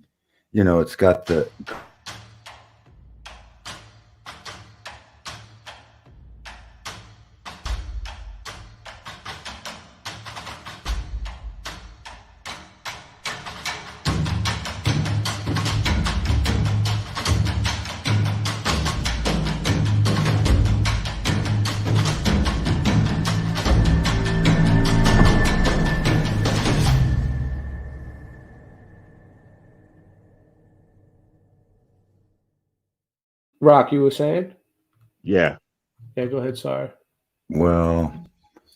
Rock, you were saying? Yeah. Yeah, go ahead. Sorry. Well,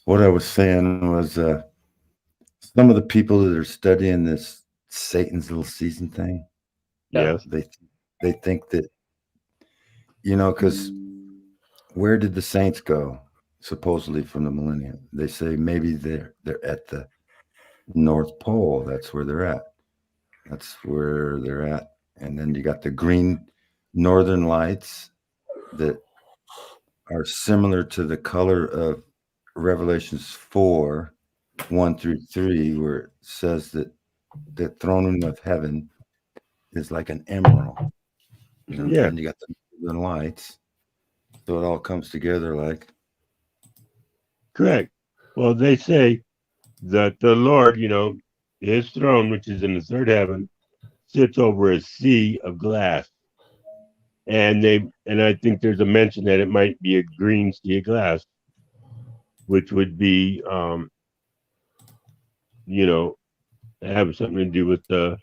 what I was saying was some of the people that are studying this Satan's little season thing. Yes. They think that because where did the saints go supposedly from the millennium? They say maybe they're at the North Pole. That's where they're at. And then you got the green northern lights that are similar to the color of Revelations 4, 1 through 3, where it says that the throne room of heaven is like an emerald. Yeah. And you got the northern lights. So it all comes together like. Correct. Well, they say that the Lord, his throne, which is in the third heaven, sits over a sea of glass. And I think there's a mention that it might be a green sea of glass, which would be, have something to do with the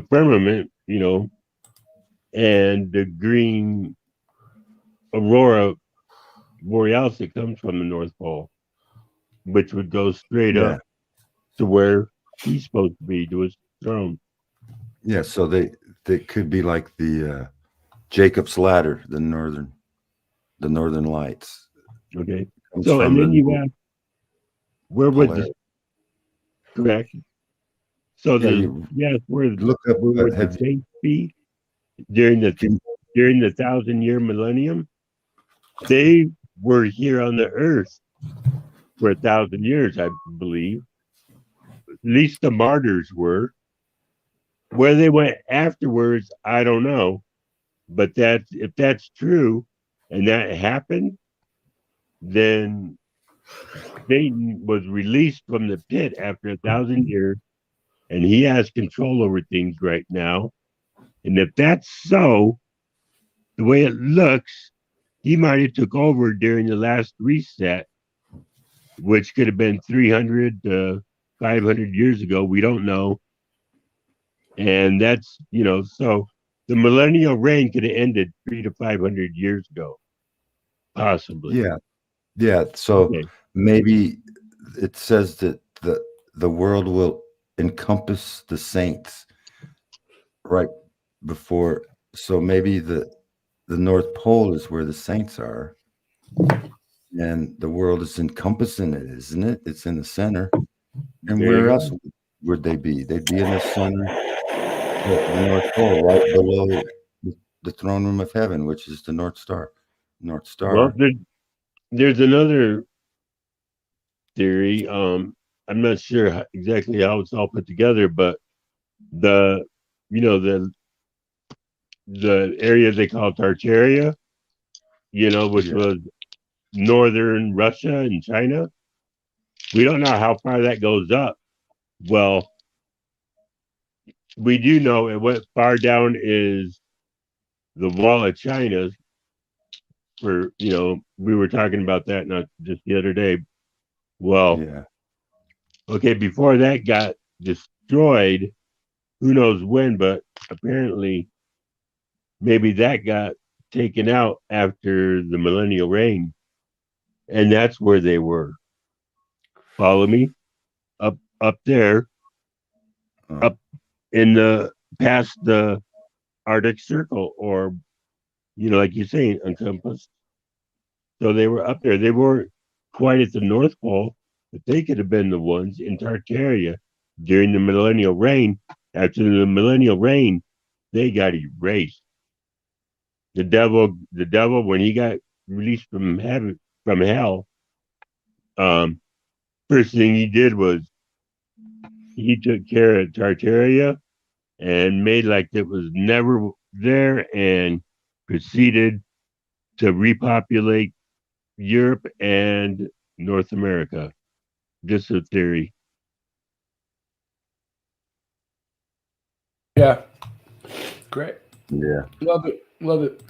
firmament, and the green aurora borealis that comes from the North Pole, which would go straight up to where he's supposed to be, to his throne. Yeah, so they could be like the Jacob's ladder, the northern lights. Okay. So and then you have where would the correct? So where look up where would the saints be during the 1,000-year millennium? They were here on the earth for 1,000 years, I believe. At least the martyrs were. Where they went afterwards, I don't know. But if that's true and that happened, then Satan was released from the pit after 1,000 years, and he has control over things right now. And if that's so, the way it looks, he might have took over during the last reset, which could have been 300 to 500 years ago. We don't know. And that's, so the millennial reign could have ended 300 to 500 years ago, possibly. Yeah. So maybe it says that the world will encompass the saints right before. So maybe the North Pole is where the saints are, and the world is encompassing it, isn't it? It's in the center. And There where you else would they be? They'd be in the center, the North Pole, right below the throne room of heaven, which is the North Star. Well, there's another theory. I'm not sure exactly how it's all put together, but the area they call Tartaria, which was northern Russia and China. We don't know how far that goes up. Well, we do know it went far down is the wall of China. For we were talking about that not just the other day. Well, okay, before that got destroyed, who knows when, but apparently maybe that got taken out after the millennial reign, and that's where they were. Follow me? Up there, up in the past the Arctic Circle, or like you're saying, encompassed. So they were up there. They weren't quite at the North Pole, but they could have been the ones in Tartaria during the millennial reign. After the millennial reign, they got erased. The devil, when he got released from heaven, from hell, first thing he did was he took care of Tartaria and made like it was never there and proceeded to repopulate Europe and North America. Just a theory. Yeah. Great. Yeah. Love it. Love it.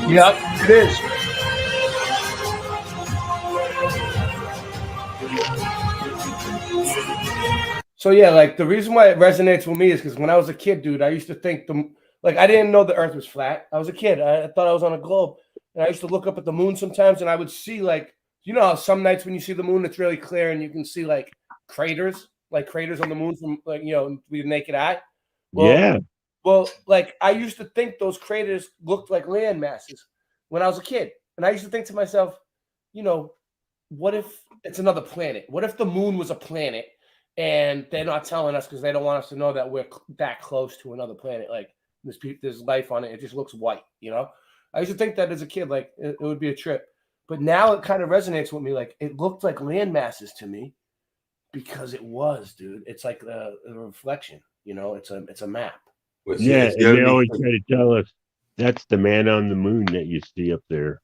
Yep, it is. So yeah, like the reason why it resonates with me is because when I was a kid, dude, I used to think I didn't know the Earth was flat. I was a kid. I thought I was on a globe, and I used to look up at the moon sometimes, and I would see like, you know, how some nights when you see the moon, it's really clear, and you can see like craters on the moon from like, you know, with the naked eye. Well, Yeah. Well, like I used to think those craters looked like land masses when I was a kid, and I used to think to myself, you know, what if it's another planet? What if the moon was a planet? And they're not telling us because they don't want us to know that we're that close to another planet. Like there's life on it. It just looks white, you know. I used to think that as a kid, like it would be a trip. But now it kind of resonates with me. Like it looked like land masses to me because it was, dude. It's like a reflection, you know. It's a map. Yeah, and they always try to tell us that's the man on the moon that you see up there.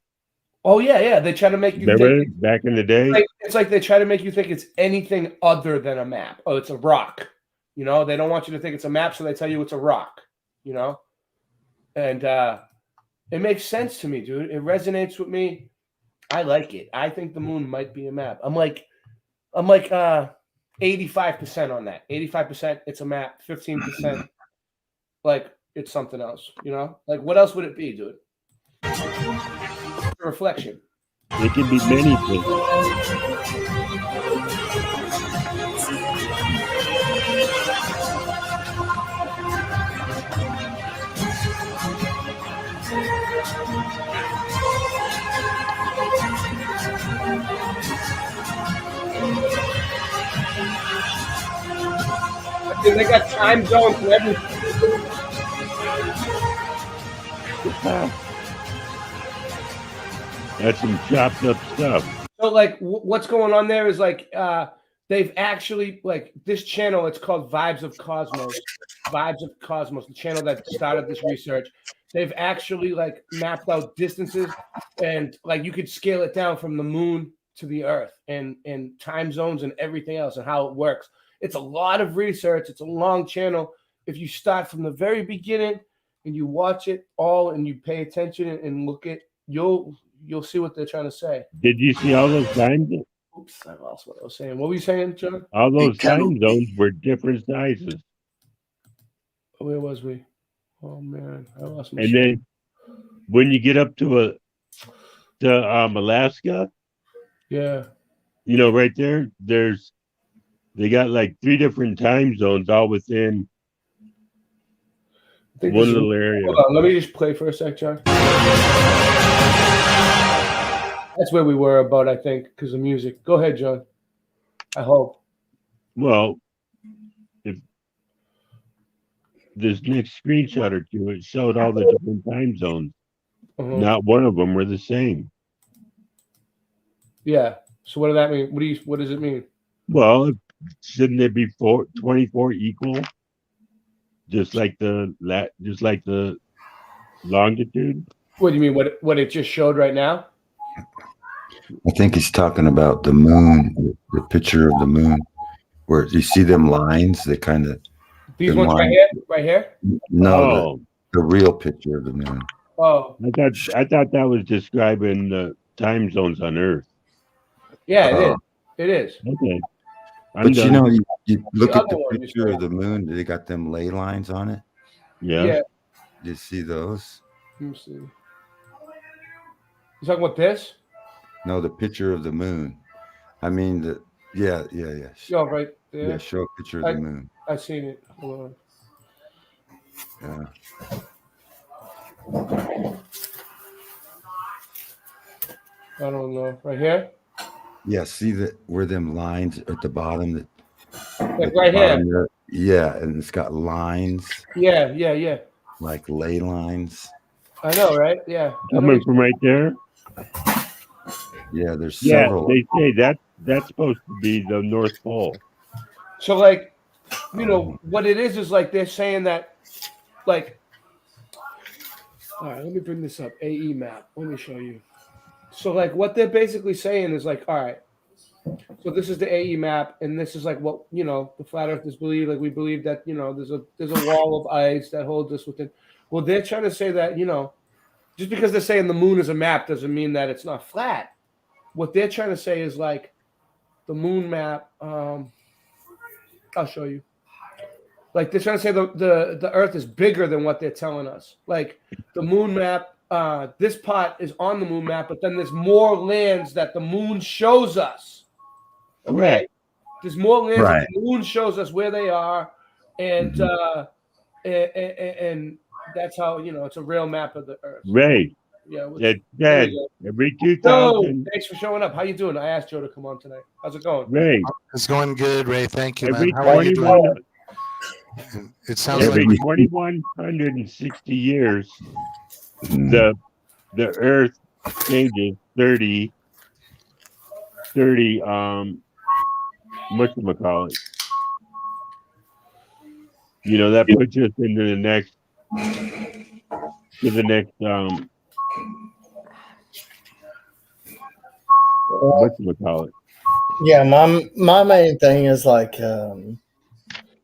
Oh yeah. They try to make you think back in the day. It's like they try to make you think it's anything other than a map. Oh, it's a rock. You know, they don't want you to think it's a map, so they tell you it's a rock. You know, and it makes sense to me, dude. It resonates with me. I like it. I think the moon might be a map. I'm like 85% on that. 85% it's a map. 15% like it's something else. You know, like what else would it be, dude? A reflection. It can be many things. They got time zones for everything. That's some chopped up stuff. So like what's going on there is like they've actually like this channel, it's called Vibes of Cosmos, the channel that started this research. they've actually like mapped out distances, and like you could scale it down from the moon to the Earth, and time zones and everything else, and how it works. It's a lot of research. It's a long channel. If you start from the very beginning and you watch it all and you pay attention and look at, you'll see what they're trying to say. Did you see all those time? Oops, I lost what I was saying. What were you saying, John? All those time zones were different sizes. Where was we? Oh man, I lost my And shit. then when you get up to Alaska, Yeah, you know, right there, they got like 3 different time zones all within I think one this is- little area. Hold on, let me just play for a sec, John. That's where we were about, I think, because of music. Go ahead, John. I hope. Well, if this next screenshot or two, it showed all the different time zones. Uh-huh. Not one of them were the same. Yeah. So what does that mean? What does it mean? Well, shouldn't it be 24 equal? Just like the longitude? What do you mean? What it just showed right now? I think he's talking about the moon, the picture of the moon, where you see them lines. They kind of These ones right here, right here. No, the real picture of the moon. Oh, I thought that was describing the time zones on Earth. yeah, it is. It is. Okay. But you know, you look The at the other one you picture of the moon. They got them ley lines on it. Yeah. You see those? Let me see. You talking about this? No, the picture of the moon. I mean, yeah. Oh, right there. Yeah, show a picture of the moon. I seen it. Hold Yeah. I don't know. Right here? Yeah, see where them lines at the bottom? Like right here. Yeah, and it's got lines. Yeah. Like ley lines. I know, right? Yeah. Coming from right there? Yeah, there's several. They say that's supposed to be the North Pole. So, like, you know, what it is like they're saying that, like, all right, let me bring this up. AE map. Let me show you. So, like, what they're basically saying is like, all right, so this is the AE map, and this is like what, you know, the flat earthers believe. Like, we believe that, you know, there's a wall of ice that holds us within. Well, they're trying to say that, you know, just because they're saying the moon is a map doesn't mean that it's not flat. What they're trying to say is like the moon map. I'll show you. Like they're trying to say the Earth is bigger than what they're telling us. Like the moon map, this part is on the moon map, but then there's more lands that the moon shows us. Okay, right. There's more lands right. that the moon shows us where they are, and and that's how, you know, it's a real map of the Earth. Right. Yeah. It said every 2000. Joe, thanks for showing up. How you doing? I asked Joe to come on tonight. How's it going? Ray. It's going good, Ray. Thank you, Every man. How are you 21 doing? It sounds every like 2160 years, the Earth changes 30 whatchamacallit. You know, that puts us into the next whatchamacallit. Yeah, my main thing is like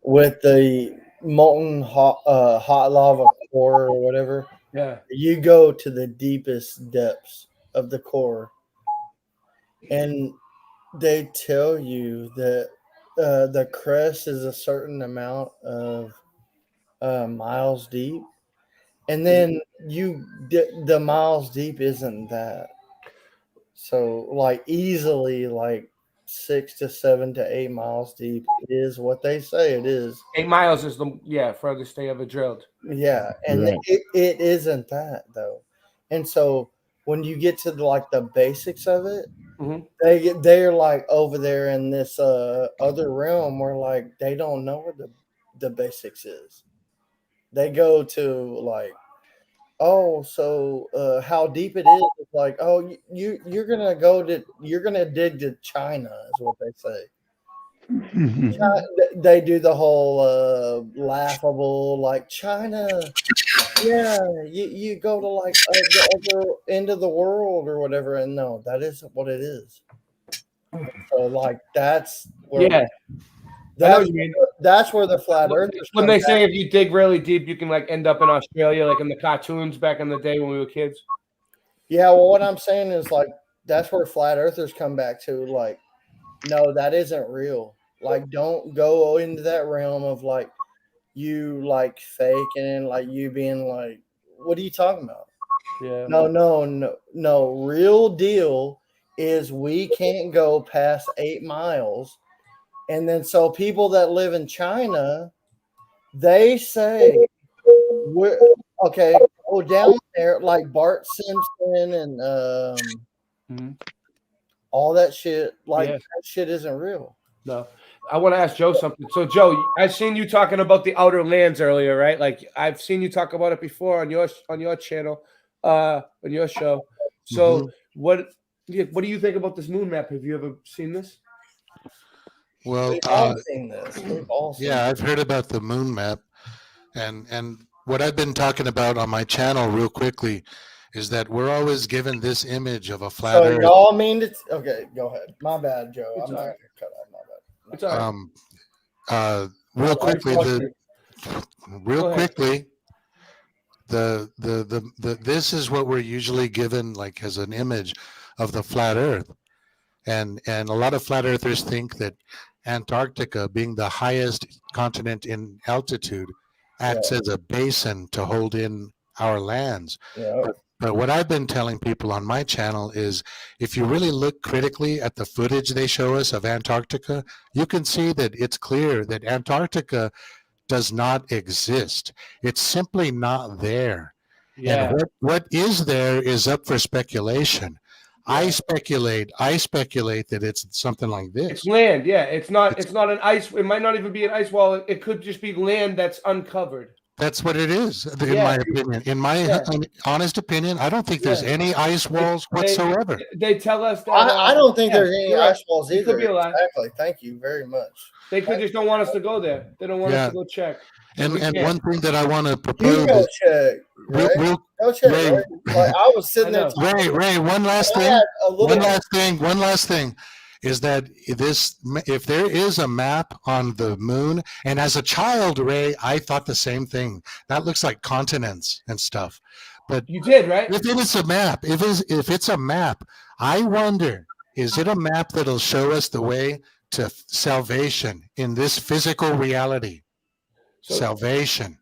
with the molten hot lava core or whatever. Yeah. You go to the deepest depths of the core, and they tell you that the crust is a certain amount of miles deep, and then the miles deep isn't that. So like easily like 6 to 7 to 8 miles deep is what they say it is. 8 miles is the furthest they ever drilled. Yeah, and Right. it isn't that though. And so when you get to like the basics of it, they're like over there in this other realm where like they don't know what the basics is. They go to like, oh, so how deep it is? It's like, oh, you're gonna dig to China is what they say. They do the whole laughable like China Yeah, you go to like the other end of the world or whatever, and no, that isn't what it is. So like that's where Yeah. I know what you mean. that's where the flat earthers When come they back. say if you dig really deep, you can like end up in Australia, like in the cartoons back in the day when we were kids. Yeah, well, what I'm saying is like that's where flat earthers come back to. Like, no, that isn't real. Like, don't go into that realm of like you like faking, like you being like, what are you talking about? Yeah. No. Real deal is we can't go past 8 miles. And then so people that live in China, they say we're okay, go down there like Bart Simpson and all that shit. Like Yeah. that shit isn't real. No. I want to ask Joe something. So, Joe, I've seen you talking about the outer lands earlier, right? Like I've seen you talk about it before on your channel, on your show. So, what do you think about this moon map? Have you ever seen this? Well, We've all seen this. We've all seen yeah, I've heard about the moon map, and what I've been talking about on my channel, real quickly, is that we're always given this image of a flat So Earth. y'all mean to okay, go ahead. My bad, Joe. It's I'm not all gonna right. cut off. My bad. It's all right. Real Go quickly, ahead. the this is what we're usually given like as an image of the flat Earth, and a lot of flat earthers think that Antarctica, being the highest continent in altitude, acts as a basin to hold in our lands. Yeah. But what I've been telling people on my channel is if you really look critically at the footage they show us of Antarctica, you can see that it's clear that Antarctica does not exist. It's simply not there. Yeah. And what is there is up for speculation. I speculate that it's something like this. It's land, yeah. It's not an ice. It might not even be an ice wall. It could just be land that's uncovered. That's what it is, in my opinion. In my honest opinion, I don't think there's any ice walls whatsoever. They tell us that I don't think there's any you're right. ice walls It either. could be a lie. Exactly. Thank you very much. They could just don't want us to go there. They don't want us to go check. And We can't. one thing that I want to propose You go is check. Right? Go check. Ray, Right? Like I was sitting there. Ray, one last thing is that if there is a map on the moon, and as a child, Ray, I thought the same thing. That looks like continents and stuff. But you did, right? If it's a map, if it's a map, I wonder, is it a map that'll show us the way to salvation in this physical reality? Salvation.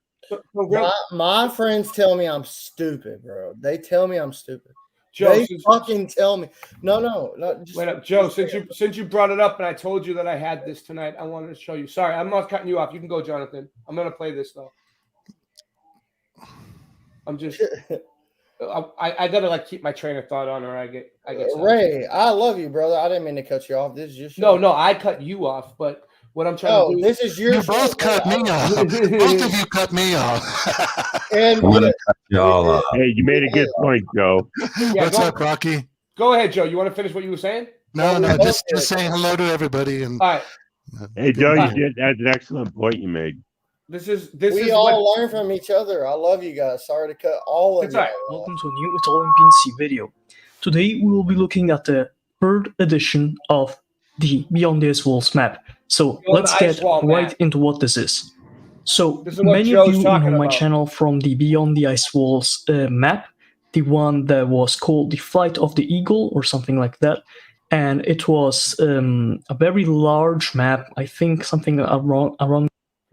My friends tell me I'm stupid, bro. They tell me I'm stupid. Joe, they fucking tell me. No. Wait up, Joe. Since you brought it up, and I told you that I had this tonight, I wanted to show you. Sorry, I'm not cutting you off. You can go, Jonathan. I'm gonna play this though. I'm just. I gotta like keep my train of thought on, or I get. Ray, I love you, brother. I didn't mean to cut you off. This is your show. No, I cut you off, but. What I'm trying to do. This is your. You both cut me off. Both of you cut me off. And y'all off. Hey, you made a good point, Joe. What's up, Rocky? Go ahead, Joe. You want to finish what you were saying? No, just saying hello to everybody. And all right. Hey, Joe, you did. That's an excellent point you made. We all learn from each other. I love you guys. Sorry to cut all of you. Welcome to a new Italian PNC video. Today we will be looking at the third edition of the Beyond the Ice Walls map. So let's get right into what this is. So many of you know my channel from the Beyond the Ice Walls map, the one that was called the Flight of the Eagle or something like that. And it was a very large map, I think something around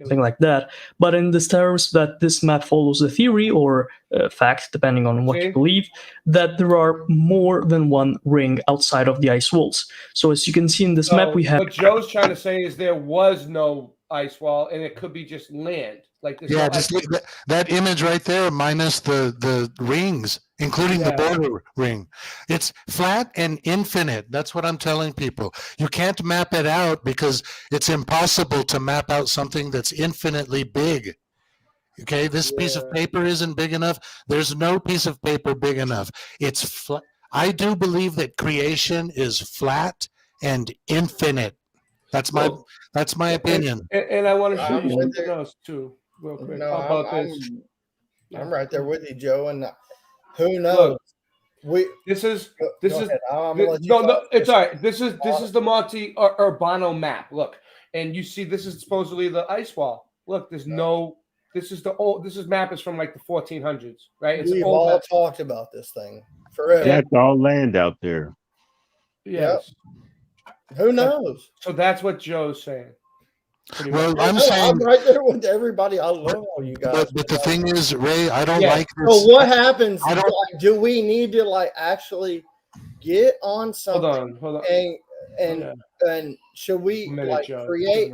something like that. But in the terms that this map follows the theory or fact, depending on what you believe, that there are more than one ring outside of the ice walls. So as you can see in this map, we have. What Joe's trying to say is there was no ice wall, and it could be just land. Like this. Yeah, just look that image right there, minus the rings, including the border ring. It's flat and infinite. That's what I'm telling people. You can't map it out because it's impossible to map out something that's infinitely big. Okay, this piece of paper isn't big enough. There's no piece of paper big enough. It's flat. I do believe that creation is flat and infinite. That's my opinion. And I want to show you something else too, real quick. How about this? I'm right there with you, Joe. And who knows? This is Go ahead. I'm gonna let you no, talk. it's all right. This is the Monte Urbano map. Look, and you see this is supposedly the ice wall. Look, there's no. This is the old. This is map is from like the 1400s, right? It's an We've old all map. talked about this thing forever. That's all land out there. Yes. Who knows? So that's what Joe's saying. Pretty Well, much. I'm I'm saying, right there with everybody. I love all you guys. but the thing is, Ray, I don't Yeah. like this. So what happens? I don't. Like, do we need to like actually get on something? Hold on. And should we A minute, like Joe. create?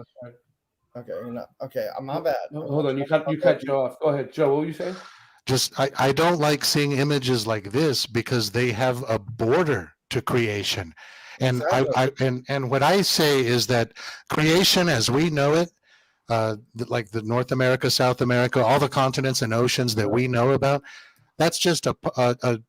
Okay, you're not okay. My bad. Hold on, you cut Joe off. Go ahead, Joe. What were you saying? Just I don't like seeing images like this because they have a border to creation. And and what I say is that creation as we know it, like the North America, South America, all the continents and oceans that we know about, that's just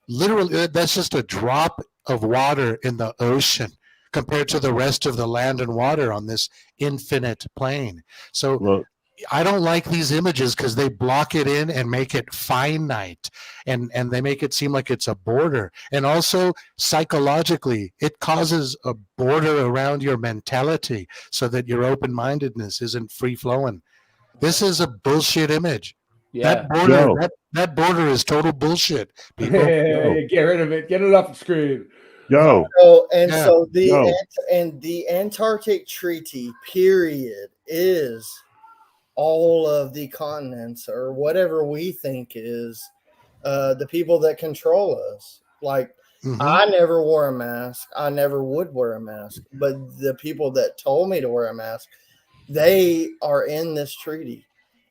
literally that's just a drop of water in the ocean compared to the rest of the land and water on this infinite plane. So I don't like these images because they block it in and make it finite, and they make it seem like it's a border. And also psychologically, it causes a border around your mentality so that your open-mindedness isn't free-flowing. This is a bullshit image. Yeah. That border is total bullshit. People, get rid of it. Get it off the screen. Joe. So the Antarctic Treaty period is all of the continents or whatever we think is the people that control us. Like I never wore a mask. I never would wear a mask. But the people that told me to wear a mask, they are in this treaty.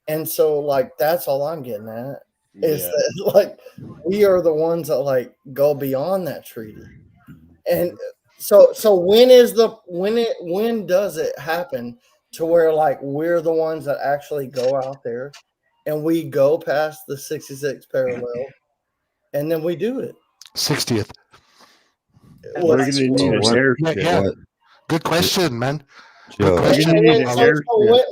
And so like that's all I'm getting at. Is that like we are the ones that like go beyond that treaty. And so when does it happen to where like we're the ones that actually go out there and we go past the 66 parallel and then we do it? 60th. We're going to need an airship. Yeah. Good question, man. Joe.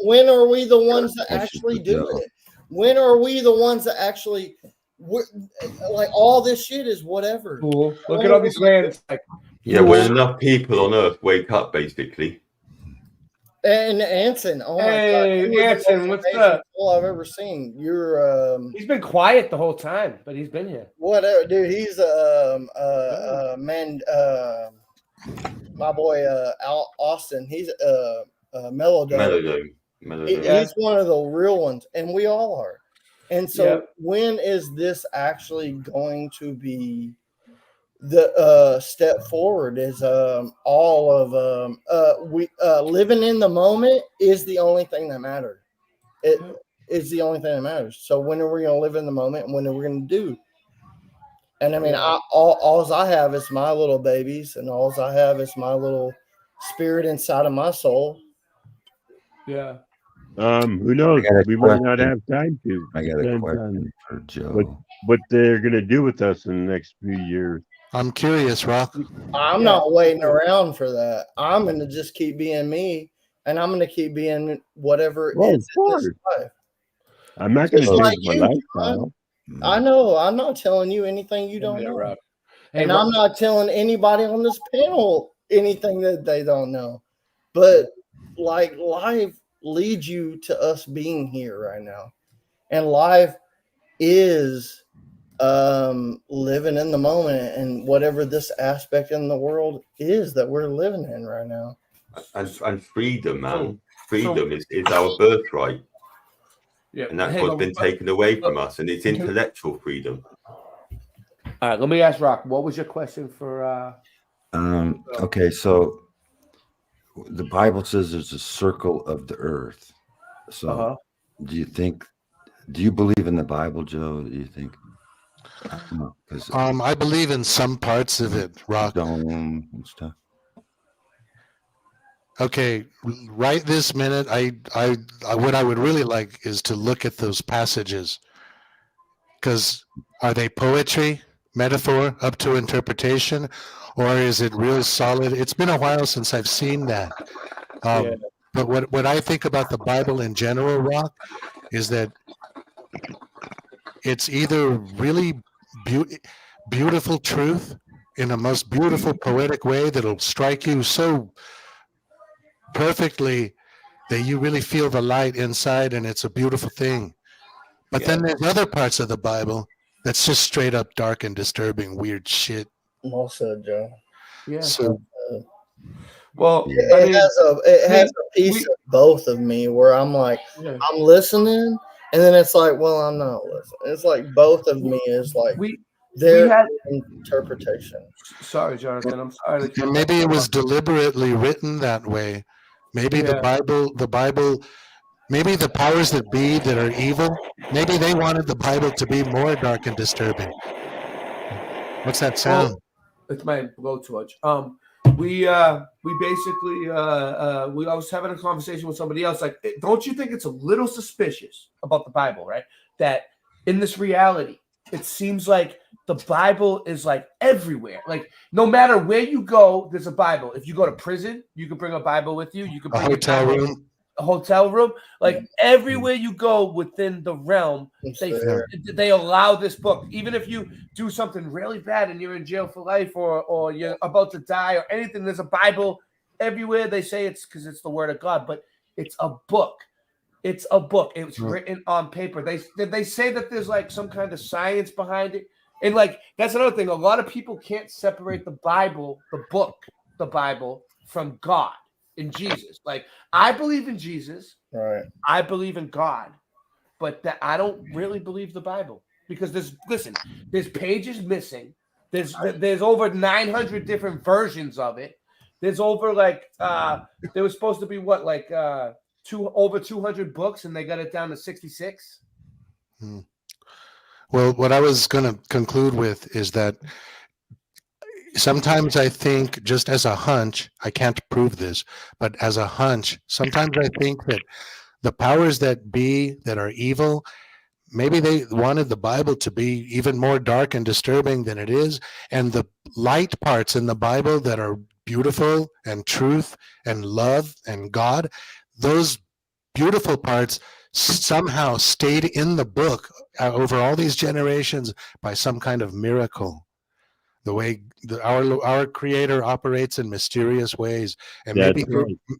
When are we the ones that actually do it? When are we the ones that actually like all this shit is whatever? Cool. Look at all these lands. Like, yeah, when enough people on Earth wake up, basically. And Anson, oh my God, hey, Anson, what's up? I've ever seen. You're he's been quiet the whole time, but he's been here. Whatever, dude. He's man. My boy Austin. He's Melody. He's one of the real ones, and we all are. And so, when is this actually going to be the step forward? Is all of we living in the moment is the only thing that matters. It is the only thing that matters. So when are we going to live in the moment, and when are we going to do? And I mean, all I have is my little babies, and all I have is my little spirit inside of my soul. Yeah. Who knows? We might not have time to. I got a question for Joe. What they're going to do with us in the next few years. I'm curious, Rock. I'm not waiting around for that. I'm going to just keep being me, and I'm going to keep being whatever it is in this life. I'm not going to change my lifestyle. I know. I'm not telling you anything you don't know. And I'm not telling anybody on this panel anything that they don't know. But like life leads you to us being here right now. And life is living in the moment and whatever this aspect in the world is that we're living in right now. And freedom, man. Freedom is our birthright. Yeah. And that's what's been taken away from us, and it's intellectual freedom. All right, let me ask Rock, what was your question for okay, so the Bible says there's a circle of the earth. So do you believe in the Bible, Joe? Do you think? I believe in some parts of it, Rock. And stuff. Okay, right this minute, I what I would really like is to look at those passages, because are they poetry, metaphor, up to interpretation, or is it real solid? It's been a while since I've seen that. But what I think about the Bible in general, Rock, is that it's either really beautiful truth in a most beautiful poetic way that'll strike you so perfectly that you really feel the light inside, and it's a beautiful thing. But then there's other parts of the Bible that's just straight up dark and disturbing, weird shit. Also, Joe. Yeah. So, well, it has a piece of both of me where I'm like, I'm listening, and then it's like, well, I'm not listening. It's like both of me is like their interpretation. Sorry, Jonathan. I'm sorry. And maybe it was deliberately written that way. Maybe the Bible, maybe the powers that be that are evil, maybe they wanted the Bible to be more dark and disturbing. What's that sound? It's my blowtorch. We basically I was having a conversation with somebody else. Like, don't you think it's a little suspicious about the Bible, right? That in this reality, it seems like the Bible is like everywhere. Like, no matter where you go, there's a Bible. If you go to prison, you can bring a Bible with you. You can bring a hotel room. Like, everywhere you go within the realm, they allow this book. Even if you do something really bad and you're in jail for life, or you're about to die or anything, there's a Bible everywhere. They say it's because it's the word of God, but it's a book. It's a book. It's written on paper. They say that there's like some kind of science behind it. And like, that's another thing. A lot of people can't separate the Bible, the Bible, from God and Jesus. Like, I believe in Jesus. Right. I believe in God, but that I don't really believe the Bible, because there's pages missing. There's over 900 different versions of it. There's over there was supposed to be over 200 books, and they got it down to 66. Well, what I was going to conclude with is that sometimes I think, just as a hunch, I can't prove this, but as a hunch, sometimes I think that the powers that be that are evil, maybe they wanted the Bible to be even more dark and disturbing than it is, and the light parts in the Bible that are beautiful and truth and love and God, those beautiful parts somehow stayed in the book over all these generations by some kind of miracle. The way our Creator operates in mysterious ways, and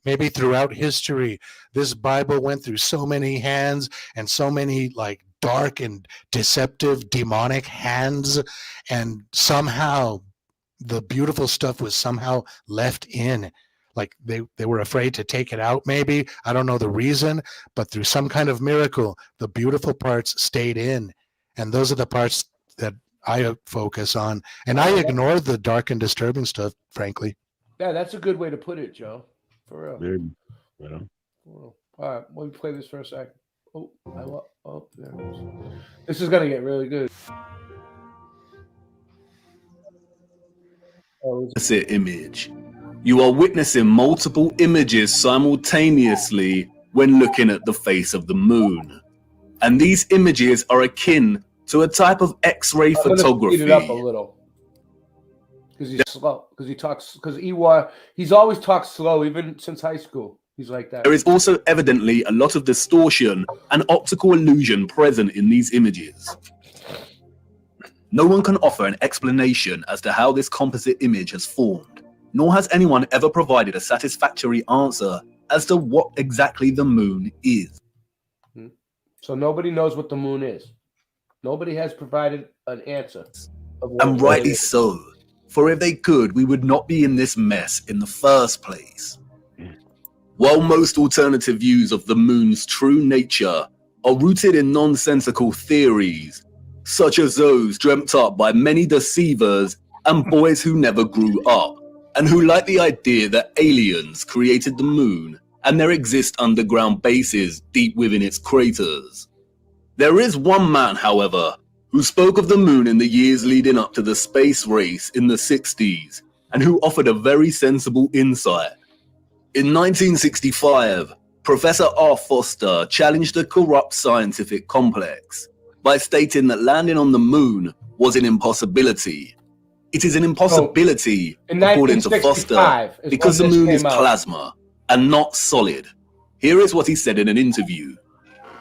maybe throughout history, this Bible went through so many hands and so many like dark and deceptive, demonic hands, and somehow the beautiful stuff was somehow left in. Like they were afraid to take it out, maybe. I don't know the reason, but through some kind of miracle, the beautiful parts stayed in. And those are the parts that I focus on. And I ignore the dark and disturbing stuff, frankly. Yeah, that's a good way to put it, Joe. For real. Yeah. All right, let me play this for a second. There it is. This is going to get really good. Opposite image. You are witnessing multiple images simultaneously when looking at the face of the moon. And these images are akin to a type of X-ray photography. Speed it up a little. Because he's slow. He's always talked slow, even since high school. He's like that. There is also evidently a lot of distortion and optical illusion present in these images. No one can offer an explanation as to how this composite image has formed, nor has anyone ever provided a satisfactory answer as to what exactly the moon is. So nobody knows what the moon is. Nobody has provided an answer. And rightly so, for if they could, we would not be in this mess in the first place. While most alternative views of the moon's true nature are rooted in nonsensical theories, such as those dreamt up by many deceivers and boys who never grew up, and who like the idea that aliens created the moon and there exist underground bases deep within its craters. There is one man, however, who spoke of the moon in the years leading up to the space race in the 60s, and who offered a very sensible insight. In 1965, Professor R. Foster challenged the corrupt scientific complex by stating that landing on the moon was an impossibility. It is an impossibility, according to Foster, because the moon is plasma and not solid. Here is what he said in an interview.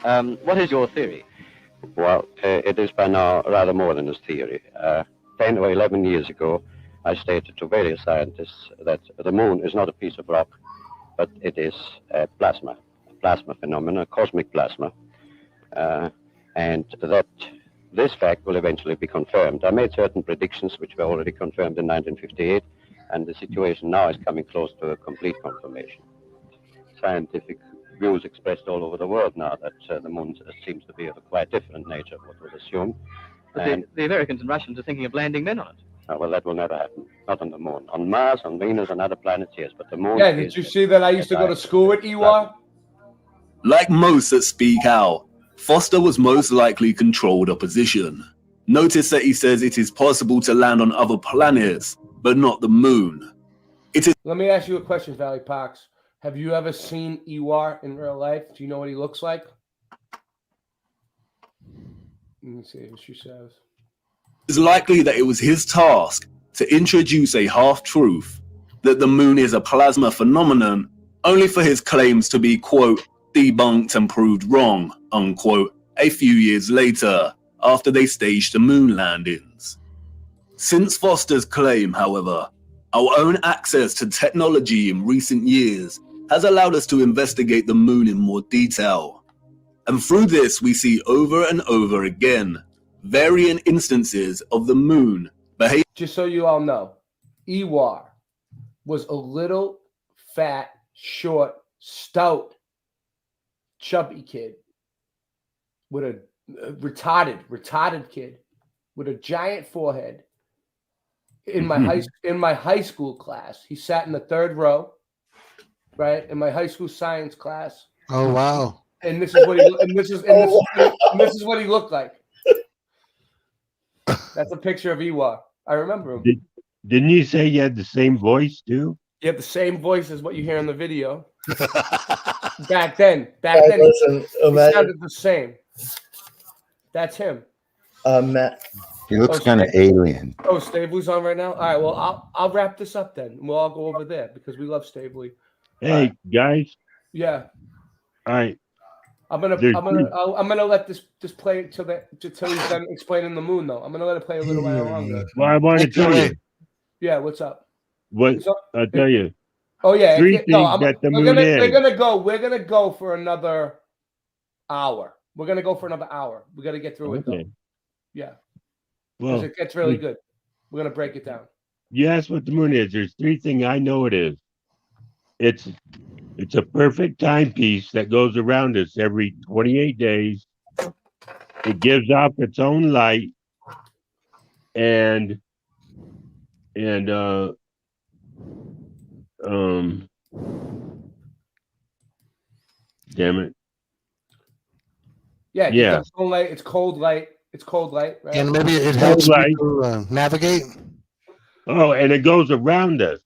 What is your theory? Well, it is by now rather more than a theory. 10 or 11 years ago, I stated to various scientists that the moon is not a piece of rock, but it is a plasma phenomenon, a cosmic plasma, and that this fact will eventually be confirmed. I made certain predictions which were already confirmed in 1958, and the situation now is coming close to a complete confirmation. Scientific views expressed all over the world now that the moon seems to be of a quite different nature from what was assumed. But the Americans and Russians are thinking of landing men on it. Well, that will never happen. Not on the moon. On Mars, on Venus, and other planets, yes, but the moon. Yeah, did you see that I used to go to school with Iwa? Like most that speak out, Foster was most likely controlled opposition. Notice that he says it is possible to land on other planets, but not the moon. Let me ask you a question, Valley Pox. Have you ever seen Iwa in real life? Do you know what he looks like? Let me see what she says. It's likely that it was his task to introduce a half-truth that the moon is a plasma phenomenon, only for his claims to be, quote, debunked and proved wrong, unquote, a few years later, after they staged the moon landings. Since Foster's claim, however, our own access to technology in recent years has allowed us to investigate the moon in more detail. And through this, we see over and over again varying instances of the moon behave. Just so you all know, Iwa was a little, fat, short, stout, chubby kid with a retarded kid with a giant forehead. In my high school class, he sat in the third row, right? In my high school science class. Oh wow! And this is what this is what he looked like. That's a picture of Iwa. I remember him. Didn't you say you had the same voice too? You have the same voice as what you hear in the video. Back then, he sounded the same. That's him. Matt. He looks kind of alien. Oh, Stabley's on right now. All right. Well, I'll wrap this up then. We'll all go over there because we love Stabley. Hey guys. Yeah. All right. I'm gonna let this play till he's done explaining the moon though. I'm gonna let it play a little while longer. Well, I want to tell you. Yeah. What's up? I'll tell you. Oh yeah. Three things that the moon is. We're gonna go for another hour. We're gonna go for another hour. We got to get through it though. Yeah. Well, it gets really good. We're gonna break it down. You asked what the moon is. There's three things I know it is. It's a perfect timepiece that goes around us every 28 days. It gives off its own light, and damn it. Yeah. It's cold light. It's cold light. It's cold light, right? And maybe it helps you to navigate. Oh, and it goes around us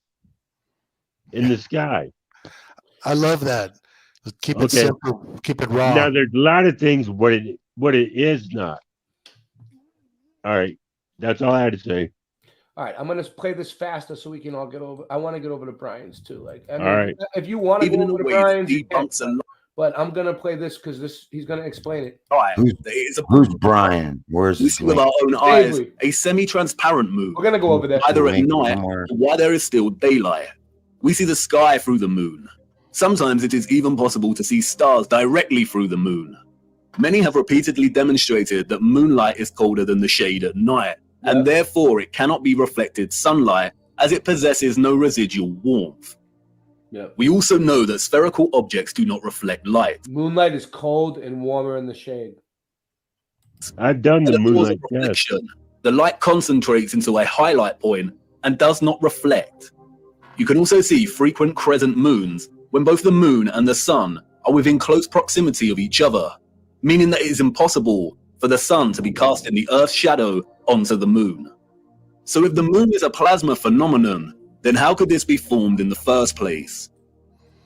in the sky. I love that. Keep it simple. Keep it raw. Now, there's a lot of things what it is not. All right, that's all I had to say. All right, I'm gonna play this faster so we can all get over. I want to get over to Brian's too. Like, I mean, all right. If you want to go over to Brian's, you can, but I'm gonna play this because he's gonna explain it. Who's Brian? Where's we see with our own eyes a semi-transparent moon. We're gonna go over there either at night or while there is still daylight. We see the sky through the moon. Sometimes it is even possible to see stars directly through the moon. Many have repeatedly demonstrated that moonlight is colder than the shade at night, and therefore it cannot be reflected sunlight as it possesses no residual warmth. We also know that spherical objects do not reflect light. Moonlight is cold and warmer in the shade. I've done the moonlight test. The light concentrates into a highlight point and does not reflect. You can also see frequent crescent moons when both the moon and the sun are within close proximity of each other, meaning that it is impossible for the sun to be cast in the Earth's shadow onto the moon. So if the moon is a plasma phenomenon, then how could this be formed in the first place?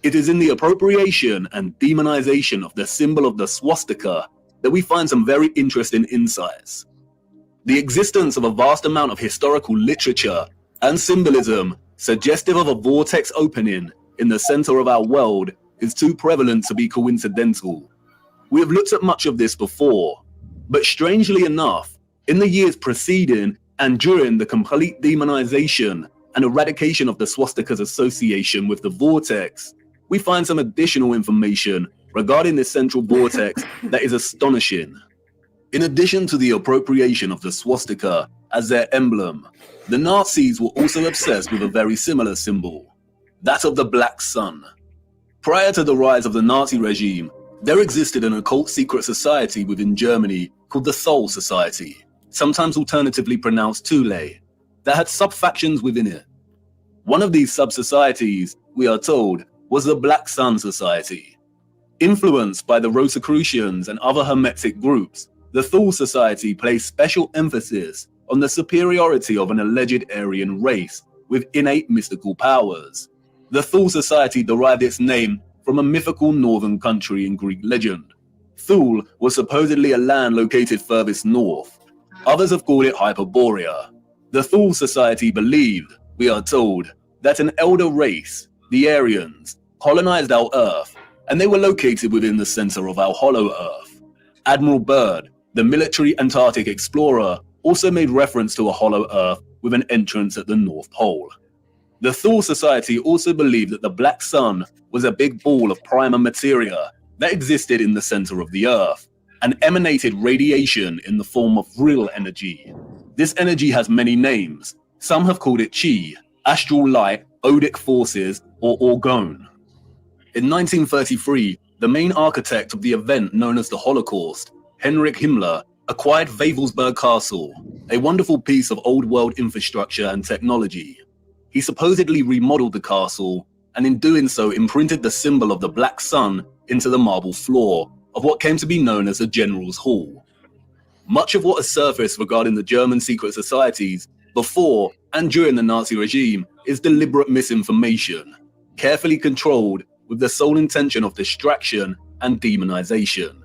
It is in the appropriation and demonization of the symbol of the swastika that we find some very interesting insights. The existence of a vast amount of historical literature and symbolism suggestive of a vortex opening in the center of our world is too prevalent to be coincidental. We have looked at much of this before. But strangely enough, in the years preceding and during the complete demonization and eradication of the swastika's association with the vortex, we find some additional information regarding this central vortex that is astonishing. In addition to the appropriation of the swastika as their emblem, the Nazis were also obsessed with a very similar symbol, that of the Black Sun. Prior to the rise of the Nazi regime, there existed an occult secret society within Germany called the Thule Society, sometimes alternatively pronounced Thule, that had sub-factions within it. One of these sub-societies, we are told, was the Black Sun Society. Influenced by the Rosicrucians and other Hermetic groups, the Thule Society placed special emphasis on the superiority of an alleged Aryan race with innate mystical powers. The Thule Society derived its name from a mythical northern country in Greek legend. Thule was supposedly a land located furthest north. Others have called it Hyperborea. The Thule Society believed, we are told, that an elder race, the Aryans, colonized our Earth, and they were located within the center of our hollow Earth. Admiral Byrd, the military Antarctic explorer, also made reference to a hollow Earth with an entrance at the North Pole. The Thule Society also believed that the Black Sun was a big ball of primer materia that existed in the center of the Earth and emanated radiation in the form of real energy. This energy has many names. Some have called it Chi, astral light, odic forces, or orgone. In 1933, the main architect of the event known as the Holocaust, Heinrich Himmler, acquired Wavelsberg Castle, a wonderful piece of old world infrastructure and technology. He supposedly remodeled the castle, and in doing so imprinted the symbol of the Black Sun into the marble floor of what came to be known as the General's Hall. Much of what has surfaced regarding the German secret societies before and during the Nazi regime is deliberate misinformation, carefully controlled with the sole intention of distraction and demonization.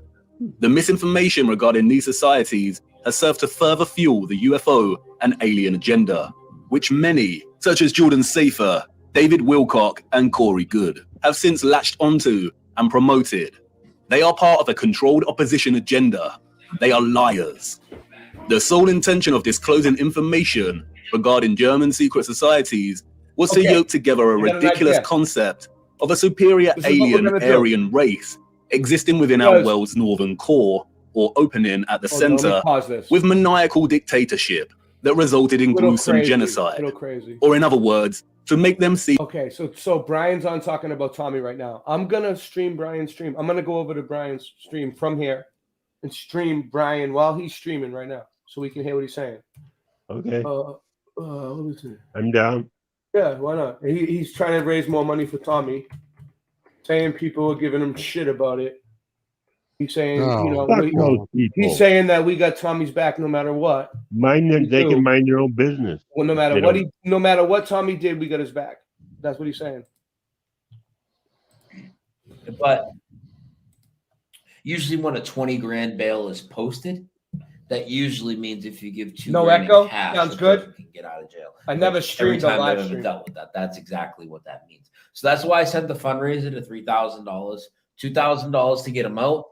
The misinformation regarding these societies has served to further fuel the UFO and alien agenda, which many, such as Jordan Safer, David Wilcock, and Corey Good, have since latched onto and promoted. They are part of a controlled opposition agenda. They are liars. The sole intention of disclosing information regarding German secret societies was to yoke together a ridiculous concept of a superior alien Aryan race existing within our world's northern core, or opening at the center, with maniacal dictatorship that resulted in gruesome genocide. Or in other words, to make them see. Okay, so Brian's on talking about Tommy right now. I'm gonna stream Brian's stream. I'm gonna go over to Brian's stream from here and stream Brian while he's streaming right now, so we can hear what he's saying. Okay. Let me see. I'm down. Yeah, why not? He's trying to raise more money for Tommy, saying people are giving him shit about it. He's saying, he's saying that we got Tommy's back no matter what. They can mind their own business. Well, no matter what Tommy did, we got his back. That's what he's saying. But usually when a 20 grand bail is posted, that usually means if you give $2 grand in cash, sounds good. You can get out of jail. I never streamed a live stream. Dealt with that. That's exactly what that means. So that's why I sent the fundraiser to $3,000, $2,000 to get him out.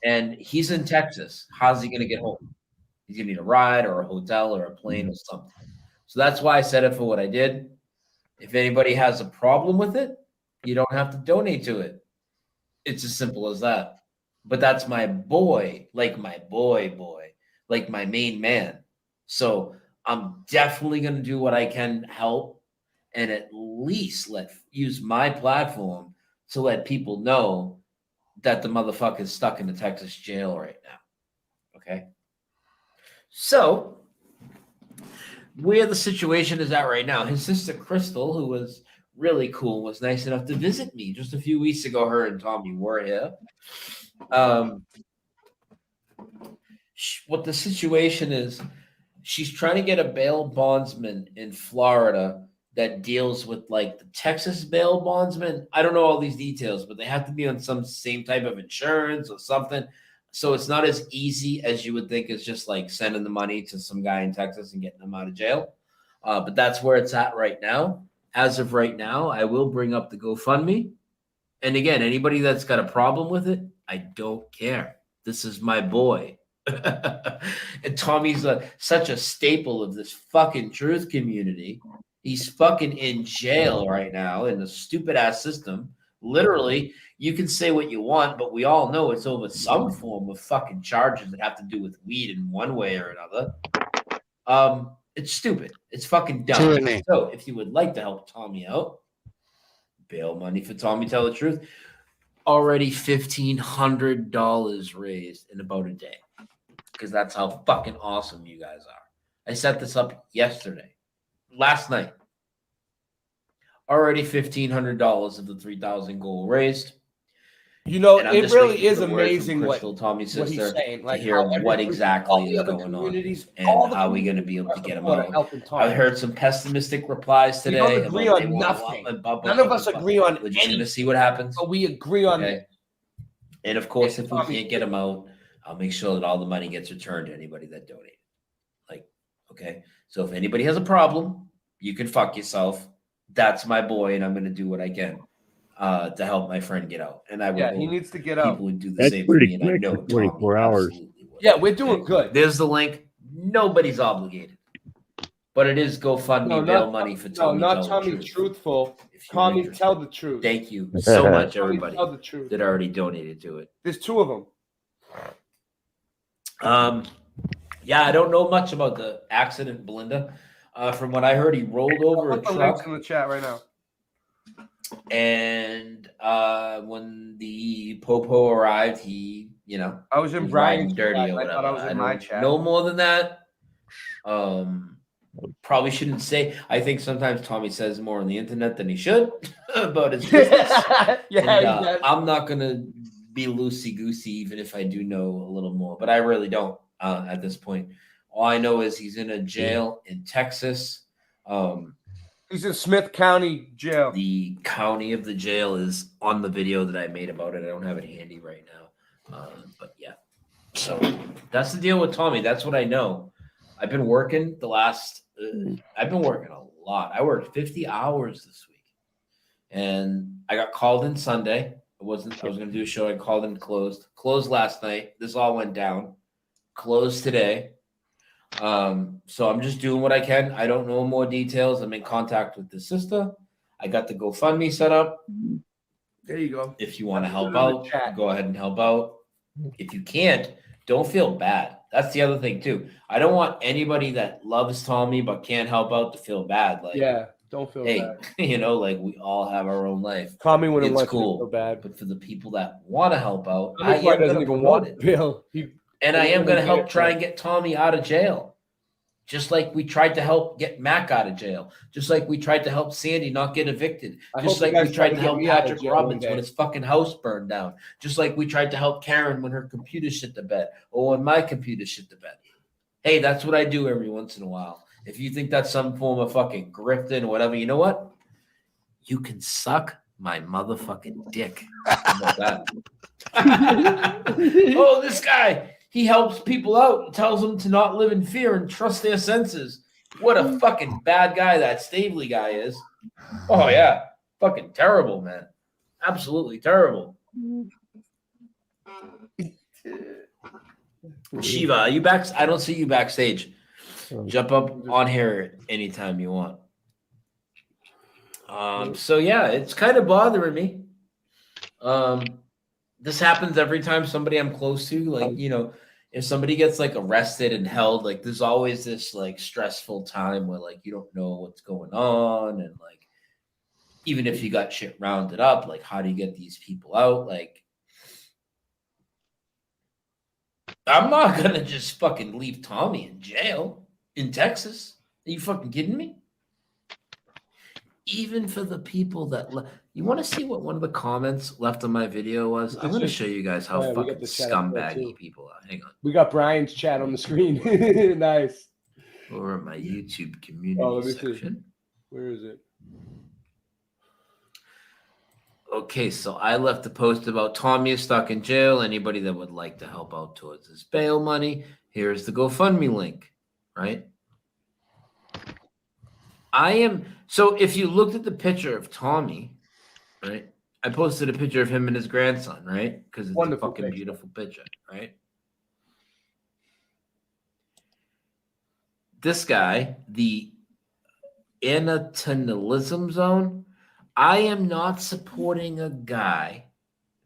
And he's in Texas. How's he going to get home? He's going to need a ride or a hotel or a plane or something. So that's why I set it for what I did. If anybody has a problem with it, you don't have to donate to it. It's as simple as that. But that's my boy, like my boy, like my main man. So I'm definitely going to do what I can help and at least use my platform to let people know that the motherfucker is stuck in the Texas jail right now. Okay? So, where the situation is at right now, his sister Crystal, who was really cool, was nice enough to visit me just a few weeks ago. Her and Tommy were here. What the situation is, she's trying to get a bail bondsman in Florida that deals with like the Texas bail bondsman. I don't know all these details, but they have to be on some same type of insurance or something. So it's not as easy as you would think. It's just like sending the money to some guy in Texas and getting him out of jail. But that's where it's at right now. As of right now, I will bring up the GoFundMe. And again, anybody that's got a problem with it, I don't care. This is my boy. And Tommy's such a staple of this fucking truth community. He's fucking in jail right now in the stupid ass system. Literally, you can say what you want, but we all know it's over some form of fucking charges that have to do with weed in one way or another. It's stupid. It's fucking dumb. Tyranny. So if you would like to help Tommy out, bail money for Tommy Tell the Truth. Already $1,500 raised in about a day. Because that's how fucking awesome you guys are. I set this up last night. Already $1,500 of the 3,000 goal raised. You know, it really is amazing what Tommy's he's sister, saying. Like to hear what exactly is going on and how we're going to be able to get him out. I heard some pessimistic replies today. We don't agree on nothing. None of us agree on anything. We're just going to see what happens. But we agree on it. And of course, if we can't get him out, I'll make sure that all the money gets returned to anybody that donated. Like, okay? So if anybody has a problem, you can fuck yourself. That's my boy, and I'm going to do what I can to help my friend get out. And I will. He needs to get out. People would do the same for me, and I know 24 hours. Yeah, we're doing good. There's the link. Nobody's obligated. But it is GoFundMe bail money for Tommy. No, not Tommy Truthful. Tommy Tell the Truth. Thank you so much, everybody that already donated to it. There's 2 of them. Yeah, I don't know much about the accident, Belinda. From what I heard, he rolled over a Put the truck. links in the chat right now. And when the popo arrived, he, I was in Brian's Brian's dirty chat. or I whatever. thought I was in my chat. No more than that. Probably shouldn't say. I think sometimes Tommy says more on the internet than he should about his business. I'm not gonna be loosey goosey, even if I do know a little more, but I really don't at this point. All I know is he's in a jail in Texas. He's in Smith County Jail. The county of the jail is on the video that I made about it. I don't have it handy right now, but yeah. So that's the deal with Tommy. That's what I know. I've been working I've been working a lot. I worked 50 hours this week, and I got called in Sunday. I was going to do a show. I called in closed last night. This all went down. Closed today. So I'm just doing what I can. I don't know more details. I'm in contact with the sister. I got the GoFundMe set up. There you go. If you want to help out, go ahead and help out. If you can't, don't feel bad. That's the other thing too. I don't want anybody that loves Tommy but can't help out to feel bad. Like, yeah, don't feel bad. Like we all have our own life. Tommy wouldn't want cool. you to feel bad. But for the people that want to help out, I am going to promote it. Bill. And I am going to help try and get Tommy out of jail. Just like we tried to help get Mac out of jail. Just like we tried to help Sandy not get evicted. Just like we tried to help Patrick Robbins when his fucking house burned down. Just like we tried to help Karen when her computer shit the bed or when my computer shit the bed. Hey, that's what I do every once in a while. If you think that's some form of fucking grifting or whatever, you know what? You can suck my motherfucking dick. How about that? Oh, this guy. He helps people out and tells them to not live in fear and trust their senses. What a fucking bad guy that Stavely guy is. Oh, yeah. Fucking terrible, man. Absolutely terrible. Shiva, are you back? I don't see you backstage. Jump up on here anytime you want. So, yeah, it's kind of bothering me. This happens every time somebody I'm close to, like, if somebody gets like arrested and held, like there's always this like stressful time where like you don't know what's going on. And like, even if you got shit rounded up, like how do you get these people out? Like, I'm not going to just fucking leave Tommy in jail in Texas. Are you fucking kidding me? Even for the people that you want to see what one of the comments left on my video was? I'm going to show you guys how fucking scumbaggy people are. Hang on. We got Brian's chat on the screen. Nice. Over at my YouTube community section. See. Where is it? Okay, so I left a post about Tommy is stuck in jail. Anybody that would like to help out towards his bail money, here's the GoFundMe link, right? So if you looked at the picture of Tommy, right? I posted a picture of him and his grandson, right? Because it's a fucking beautiful picture, right? this guy, the anatolism zone, I am not supporting a guy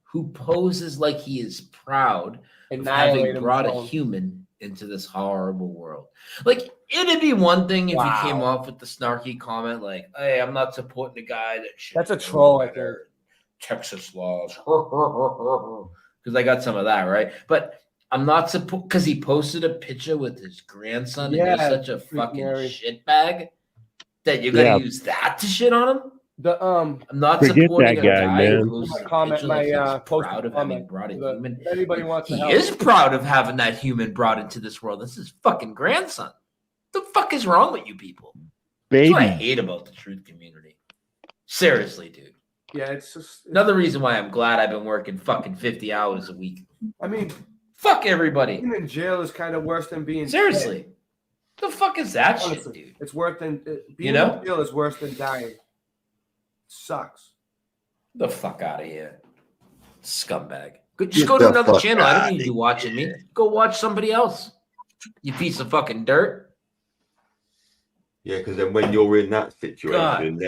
who poses like he is proud of having brought a human into this horrible world. Like, it'd be one thing if you came off with the snarky comment like, hey, I'm not supporting a guy that shit. That's a troll, I think. Texas laws. Because I got some of that, right? But I'm not because he posted a picture with his grandson and you're such a fucking shitbag that you're gonna use that to shit on him. I'm not supporting a guy who's proud of having brought a human. Anybody wants to help. He is proud of having that human brought into this world. This is fucking grandson. What the fuck is wrong with you people? Baby. That's what I hate about the truth community. Seriously, dude. Yeah, it's another reason why I'm glad I've been working fucking 50 hours a week. I mean, fuck everybody. Being in jail is kind of worse than being seriously. Dead. The fuck is that Honestly, shit, dude? It's worse than being in jail is worse than dying. Sucks. The fuck out of here, scumbag. Just go to another channel. I don't need you watching me. Go watch somebody else. You piece of fucking dirt. Yeah, because then when you're in that situation,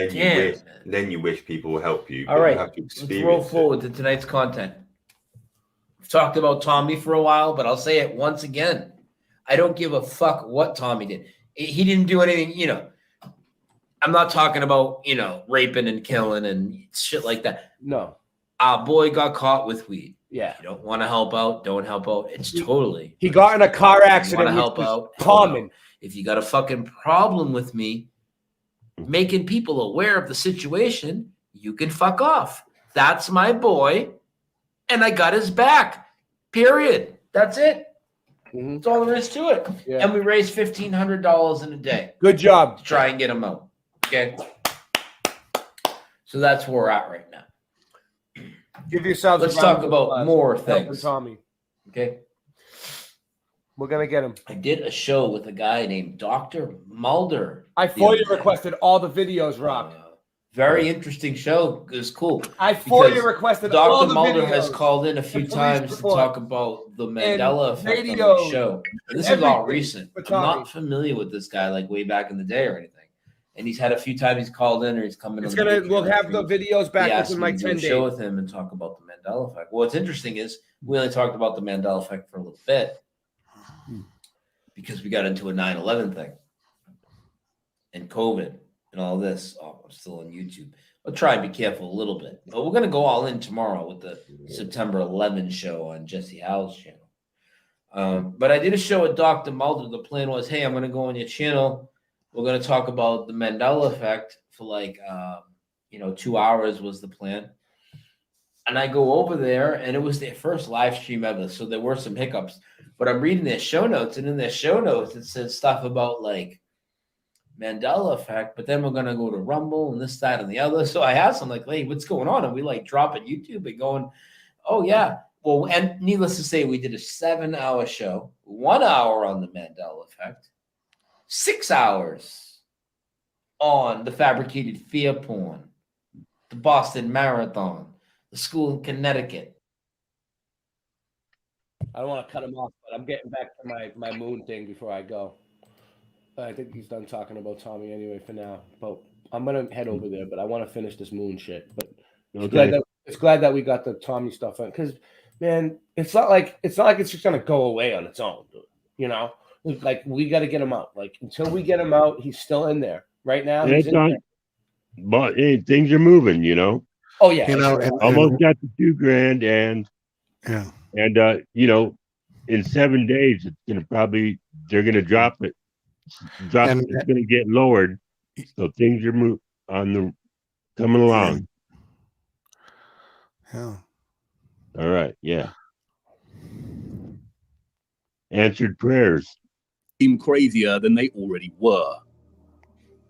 then you wish people will help you. All right, you have to let's roll forward to tonight's content. We've talked about Tommy for a while, but I'll say it once again. I don't give a fuck what Tommy did. He didn't do anything, you know. I'm not talking about, you know, raping and killing and shit like that. No. Our boy got caught with weed. Yeah. You don't want to help out, don't help out. It's totally. He got in a car accident. Want to help out? Common. If you got a fucking problem with me making people aware of the situation, you can fuck off. That's my boy, and I got his back. Period. That's it. Mm-hmm. That's all there is to it. Yeah. And we raised $1,500 in a day. Good job. To try and get him out. Okay. So that's where we're at right now. Give yourselves. Let's talk about more things. Tommy. Okay. We're gonna get him. I did a show with a guy named Dr. Mulder. I FOIA requested all the videos, Rob. Very interesting show. It was cool. I FOIA requested all the Dr. Mulder videos. has called in a few times to talk about the Mandela effect on the show. And this is all recent. I'm not familiar with this guy like way back in the day or anything. And he's had a few times he's called in or he's coming. We'll have the videos back within like 10 days. Show with him and talk about the Mandela effect. What's interesting is we only talked about the Mandela effect for a little bit because we got into a 9/11 thing and COVID and all this. Oh, I'm still on YouTube. I'll try and be careful a little bit. But we're going to go all in tomorrow with the September 11 show on Jesse Howell's channel. But I did a show with Dr. Mulder. The plan was, hey, I'm going to go on your channel. We're going to talk about the Mandela effect for like, 2 hours was the plan. And I go over there, and it was their first live stream ever. So there were some hiccups. But I'm reading their show notes, and in their show notes, it says stuff about like Mandela effect, but then we're going to go to Rumble and this, that, and the other. So I asked them, like, hey, what's going on? And we like drop at YouTube and going, oh, yeah. Well, and needless to say, we did a 7-hour show, 1 hour on the Mandela effect, 6 hours on the fabricated fear porn, the Boston Marathon, the school in Connecticut. I don't want to cut him off, but I'm getting back to my moon thing before I go. I think he's done talking about Tommy anyway for now. But I'm gonna head over there, but I want to finish this moon shit. But it's glad that we got the Tommy stuff on, because man, it's not like it's just gonna go away on its own. You know, like we got to get him out. Like until we get him out, he's still in there right now. He's in there. But hey, things are moving. You know. Oh yeah, almost got the $2,000 and. Yeah. And in 7 days, it's they're gonna drop it. It's gonna get lowered. So things are coming along. Yeah. All right. Yeah. Answered prayers. Seem crazier than they already were.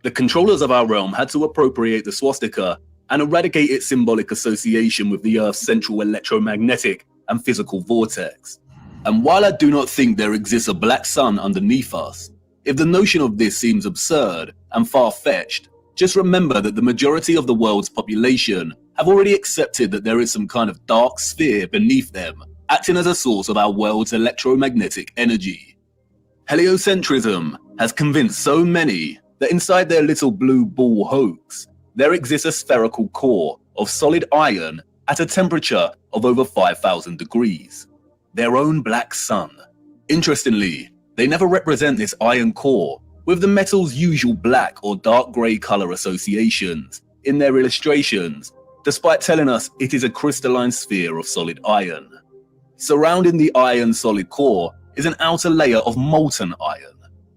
The controllers of our realm had to appropriate the swastika and eradicate its symbolic association with the Earth's central electromagnetic and physical vortex. And while I do not think there exists a black sun underneath us, if the notion of this seems absurd and far-fetched, just remember that the majority of the world's population have already accepted that there is some kind of dark sphere beneath them, acting as a source of our world's electromagnetic energy. Heliocentrism has convinced so many that inside their little blue ball hoax, there exists a spherical core of solid iron at a temperature of over 5,000 degrees. Their own black sun. Interestingly, they never represent this iron core with the metal's usual black or dark grey colour associations in their illustrations, despite telling us it is a crystalline sphere of solid iron. Surrounding the iron solid core is an outer layer of molten iron,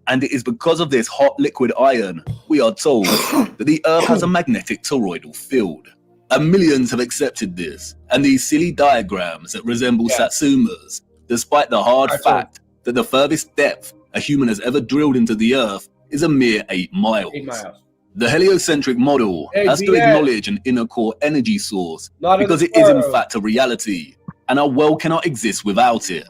and it is because of this hot liquid iron, we are told, that the Earth has a magnetic toroidal field. And millions have accepted this, and these silly diagrams that resemble Satsumas, despite the hard fact that the furthest depth a human has ever drilled into the Earth is a mere 8 miles. 8 miles. The heliocentric model has to acknowledge an inner core energy source because it is in fact a reality, and our world cannot exist without it.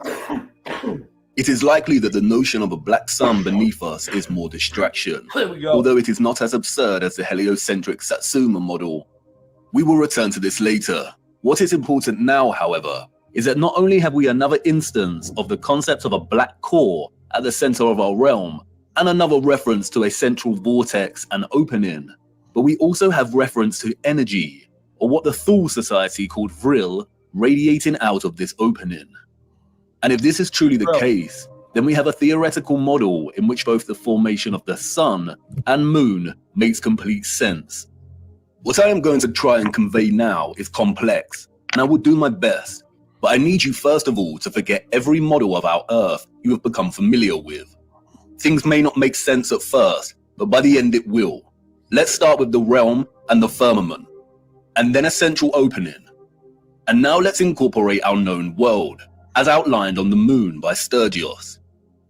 It is likely that the notion of a black sun beneath us is more distraction, although it is not as absurd as the heliocentric Satsuma model. We will return to this later. What is important now, however, is that not only have we another instance of the concept of a black core at the center of our realm, and another reference to a central vortex and opening, but we also have reference to energy, or what the Thule Society called vril, radiating out of this opening. And if this is truly the case, then we have a theoretical model in which both the formation of the sun and moon makes complete sense. What I am going to try and convey now is complex, and I will do my best, but I need you first of all to forget every model of our Earth you have become familiar with. Things may not make sense at first, but by the end it will. Let's start with the realm and the firmament, and then a central opening. And now let's incorporate our known world, as outlined on the moon by Sturgios.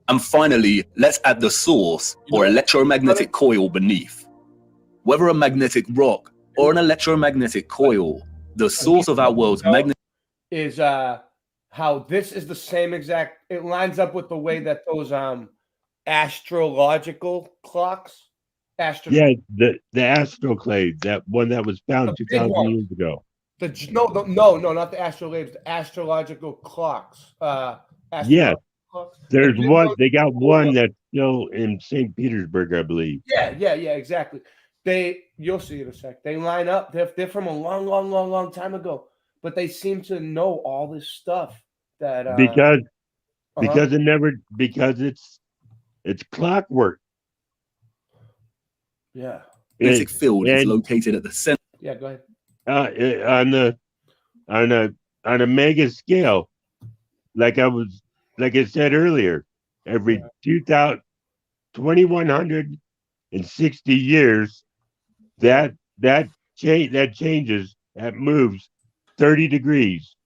And finally, let's add the source, or electromagnetic coil beneath. Whether a magnetic rock or an electromagnetic coil, the source of our world's magnetic is how this is the same exact. It lines up with the way that those astrological clocks. Yeah, the astroclade, that one that was found 2,000 years ago. No, not the astrolabes, the astrological clocks. Yeah, there's one. They got one that's still in St. Petersburg, I believe. Yeah, exactly. You'll see in a sec. They line up. They're from a long time ago, but they seem to know all this stuff that because it's clockwork. Yeah. magnetic field is located at the center. Yeah, go ahead. On a mega scale, like I said earlier, every 2,160 years, that changes, that moves 30 degrees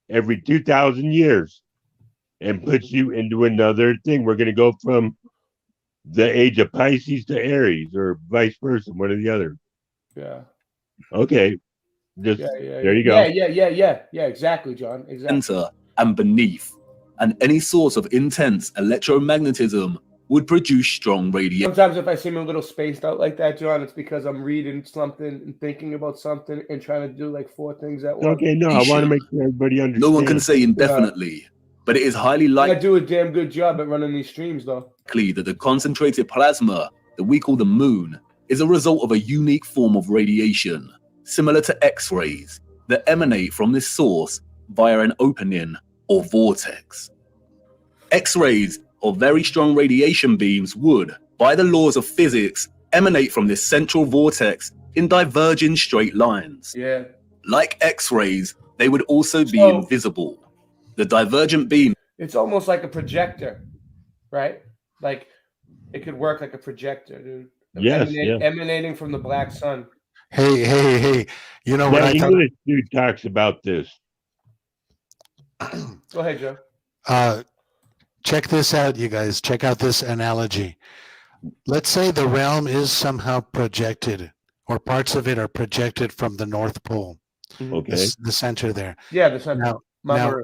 every 2,000 years and puts you into another thing. We're going to go from the age of Pisces to Aries, or vice versa, one or the other. Yeah. Okay. Just there you go. Yeah, exactly, John. Exactly. Center and beneath, and any source of intense electromagnetism would produce strong radiation. Sometimes if I seem a little spaced out like that, John, it's because I'm reading something and thinking about something and trying to do like 4 things at once. Okay, no, I want to make sure everybody understands. No one can say indefinitely, but it is highly likely. I do a damn good job at running these streams, though. That the concentrated plasma that we call the moon is a result of a unique form of radiation, similar to X-rays, that emanate from this source via an opening or vortex. X-rays, or very strong radiation beams, would, by the laws of physics, emanate from this central vortex in diverging straight lines. Yeah. Like X-rays, they would also be invisible. The divergent beam. It's almost like a projector, right? Like it could work like a projector, dude. Yes, emanating from the black sun. Hey! You know what I thought? English dude talks about this. Go ahead, Joe. Check this out, you guys. Check out this analogy. Let's say the realm is somehow projected, or parts of it are projected from the North Pole. Okay. The center there. Yeah, the center. Now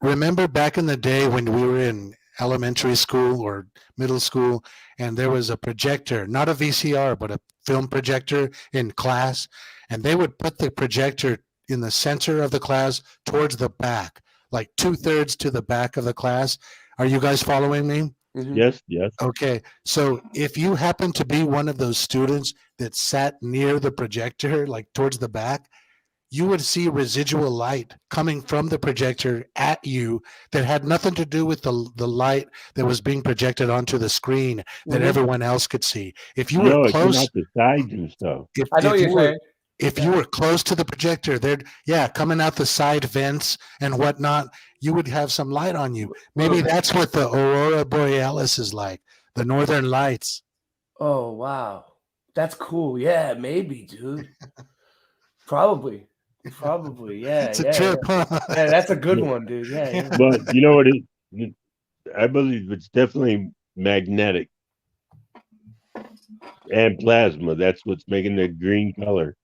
remember back in the day when we were in elementary school or middle school, and there was a projector, not a VCR, but a film projector in class, and they would put the projector in the center of the class towards the back, like 2/3 to the back of the class. Are you guys following me? Yes, yes. Okay, so if you happen to be one of those students that sat near the projector, like towards the back, you would see residual light coming from the projector at you that had nothing to do with the light that was being projected onto the screen that everyone else could see. If you were It came close, out the sides and stuff. I know what you're saying. If you were close to the projector, coming out the side vents and whatnot, you would have some light on you. Maybe that's what the aurora borealis is like, the northern lights. Oh, wow. That's cool. Yeah, maybe, dude. Probably. Yeah. It's a trip, huh? Yeah, that's a good one, dude. Yeah. But you know what? I believe it's definitely magnetic and plasma. That's what's making the green color,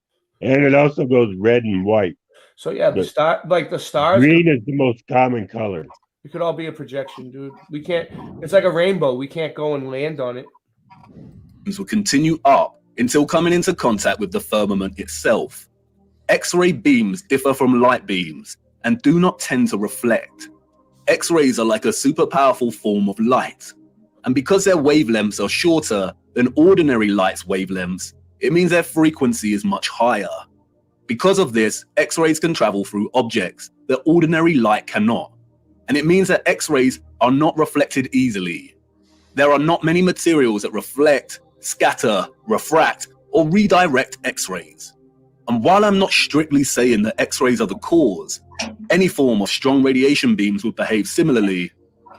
and it also goes red and white. So yeah, the stars. Green is the most common color. It could all be a projection, dude. We can't. It's like a rainbow. We can't go and land on it. Will continue up until coming into contact with the firmament itself. X-ray beams differ from light beams and do not tend to reflect. X-rays are like a super powerful form of light, and because their wavelengths are shorter than ordinary light's wavelengths, it means their frequency is much higher. Because of this, X-rays can travel through objects that ordinary light cannot, and it means that X-rays are not reflected easily. There are not many materials that reflect, scatter, refract, or redirect X-rays. And while I'm not strictly saying that X-rays are the cause, any form of strong radiation beams would behave similarly,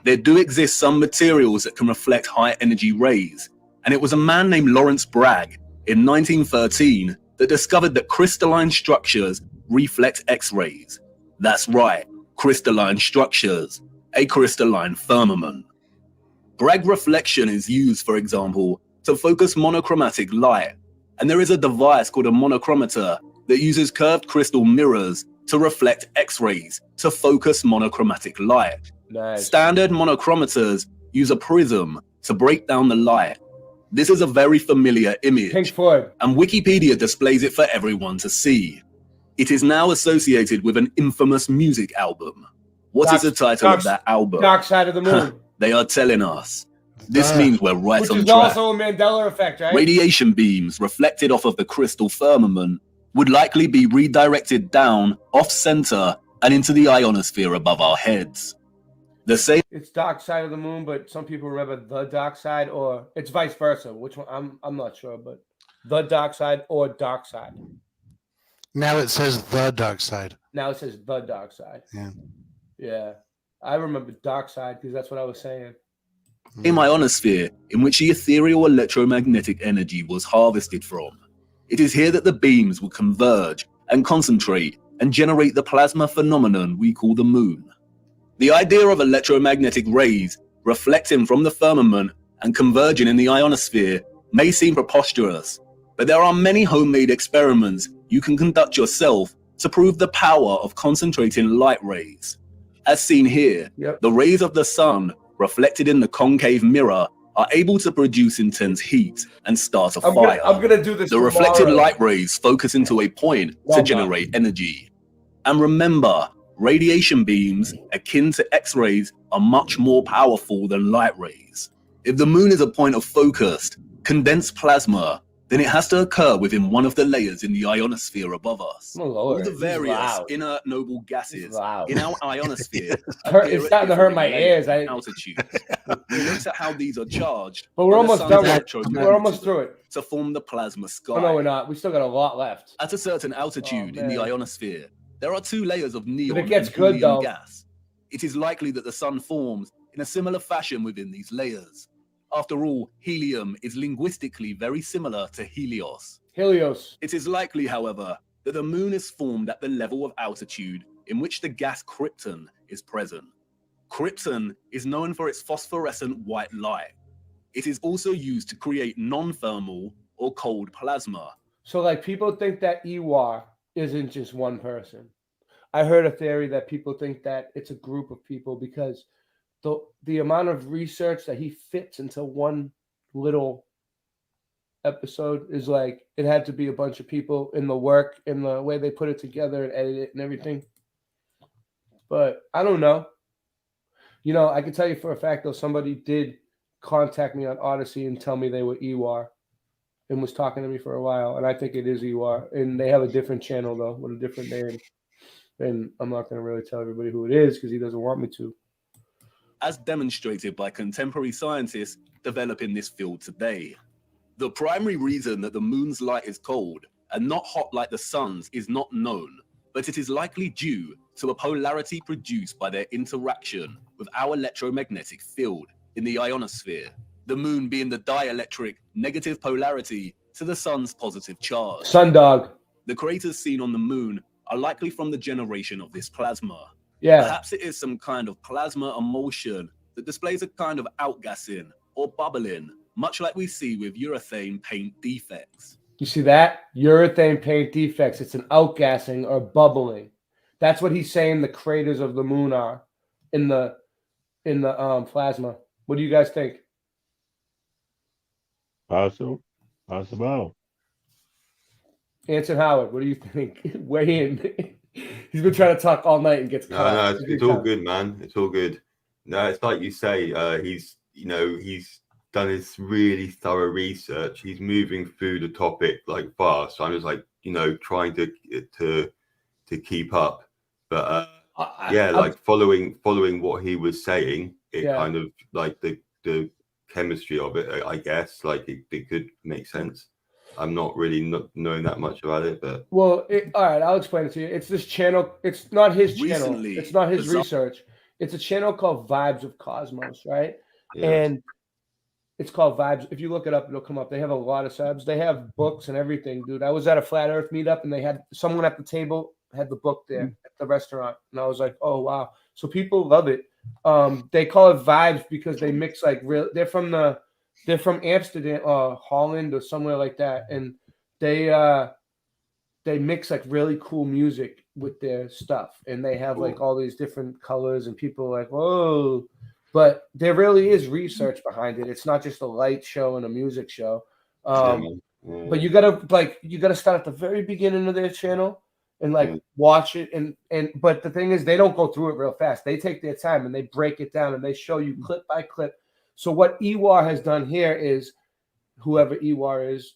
there do exist some materials that can reflect high energy rays, and it was a man named Lawrence Bragg in 1913 that discovered that crystalline structures reflect X-rays. That's right, crystalline structures, a crystalline firmament. Bragg reflection is used, for example, to focus monochromatic light, and there is a device called a monochromator that uses curved crystal mirrors to reflect X-rays to focus monochromatic light. Nice. Standard monochromators use a prism to break down the light. This is a very familiar image, Pink Floyd, and Wikipedia displays it for everyone to see. It is now associated with an infamous music album. What is the title of that album? Dark Side of the Moon. They are telling us. This means we're right Which on is track. also a Mandela effect, right? Radiation beams reflected off of the crystal firmament would likely be redirected down, off-center, and into the ionosphere above our heads. The same. It's Dark Side of the Moon, but some people remember The Dark Side, or it's vice versa. Which one? I'm not sure, but The Dark Side or Dark Side. Now it says The Dark Side. Now it says The Dark Side. Yeah. I remember Dark Side because that's what I was saying. Same ionosphere in which the ethereal electromagnetic energy was harvested from. It is here that the beams will converge and concentrate and generate the plasma phenomenon we call the moon. The idea of electromagnetic rays reflecting from the firmament and converging in the ionosphere may seem preposterous, but there are many homemade experiments you can conduct yourself to prove the power of concentrating light rays. As seen here, the rays of the sun reflected in the concave mirror are able to produce intense heat and start a fire. I'm gonna do this. The reflected light rays focus into a point to generate energy. And remember, radiation beams akin to X-rays are much more powerful than light rays. If the moon is a point of focused, condensed plasma, then it has to occur within one of the layers in the ionosphere above us. All the various inert noble gases in our ionosphere it's starting to hurt my ears. Altitudes. We looked at how these are charged, but we're almost done with it. We're almost through it. To form the plasma sky. Oh, no, we're not. We still got a lot left. At a certain altitude in the ionosphere, there are two layers of neon but it gets and good, helium though. gas. It is likely that the sun forms in a similar fashion within these layers. After all, helium is linguistically very similar to Helios. Helios. It is likely, however, that the moon is formed at the level of altitude in which the gas krypton is present. Krypton is known for its phosphorescent white light. It is also used to create non-thermal or cold plasma. So, like, people think that Ewar isn't just one person. I heard a theory that people think that it's a group of people because the amount of research that he fits into one little episode is like, it had to be a bunch of people in the work, in the way they put it together and edit it and everything. But I don't know. You know, I can tell you for a fact, though, somebody did contact me on Odyssey and tell me they were Ewar, and was talking to me for a while. And I think it is Ewar, and they have a different channel though with a different name. And I'm not going to really tell everybody who it is because he doesn't want me to. As demonstrated by contemporary scientists developing this field today. The primary reason that the moon's light is cold and not hot like the sun's is not known, but it is likely due to a polarity produced by their interaction with our electromagnetic field in the ionosphere, the moon being the dielectric negative polarity to the sun's positive charge. Sundog. The craters seen on the moon are likely from the generation of this plasma. Yeah. Perhaps it is some kind of plasma emulsion that displays a kind of outgassing or bubbling, much like we see with urethane paint defects. You see that? Urethane paint defects. It's an outgassing or bubbling. That's what he's saying the craters of the moon are in the plasma. What do you guys think? Possible. Anson Howard, what do you think? Weigh in. He's been trying to talk all night and gets caught. No, it's all good, man. It's all good. No, it's like you say. He's done his really thorough research. He's moving through the topic like fast. So I'm just like, trying to keep up. But like following what he was saying, it kind of like the chemistry of it, I guess, like it could make sense. I'm not really knowing that much about it, but all right, I'll explain it to you. It's this channel. It's not his channel. It's not his research. It's a channel called Vibes of Cosmos, right? Yeah. And it's called Vibes. If you look it up, it'll come up. They have a lot of subs. They have books and everything, dude. I was at a Flat Earth meetup, and they had someone at the table had the book there at the restaurant, and I was like, oh wow. So people love it. They call it Vibes because they mix like real. They're from Amsterdam, Holland, or somewhere like that, and they mix like really cool music with their stuff, and they have like all these different colors, and people are like, whoa. But there really is research behind it. It's not just a light show and a music show. But you gotta start at the very beginning of their channel and watch it. But the thing is, they don't go through it real fast. They take their time and they break it down and they show you clip by clip. So what Ewar has done here is, whoever Ewar is,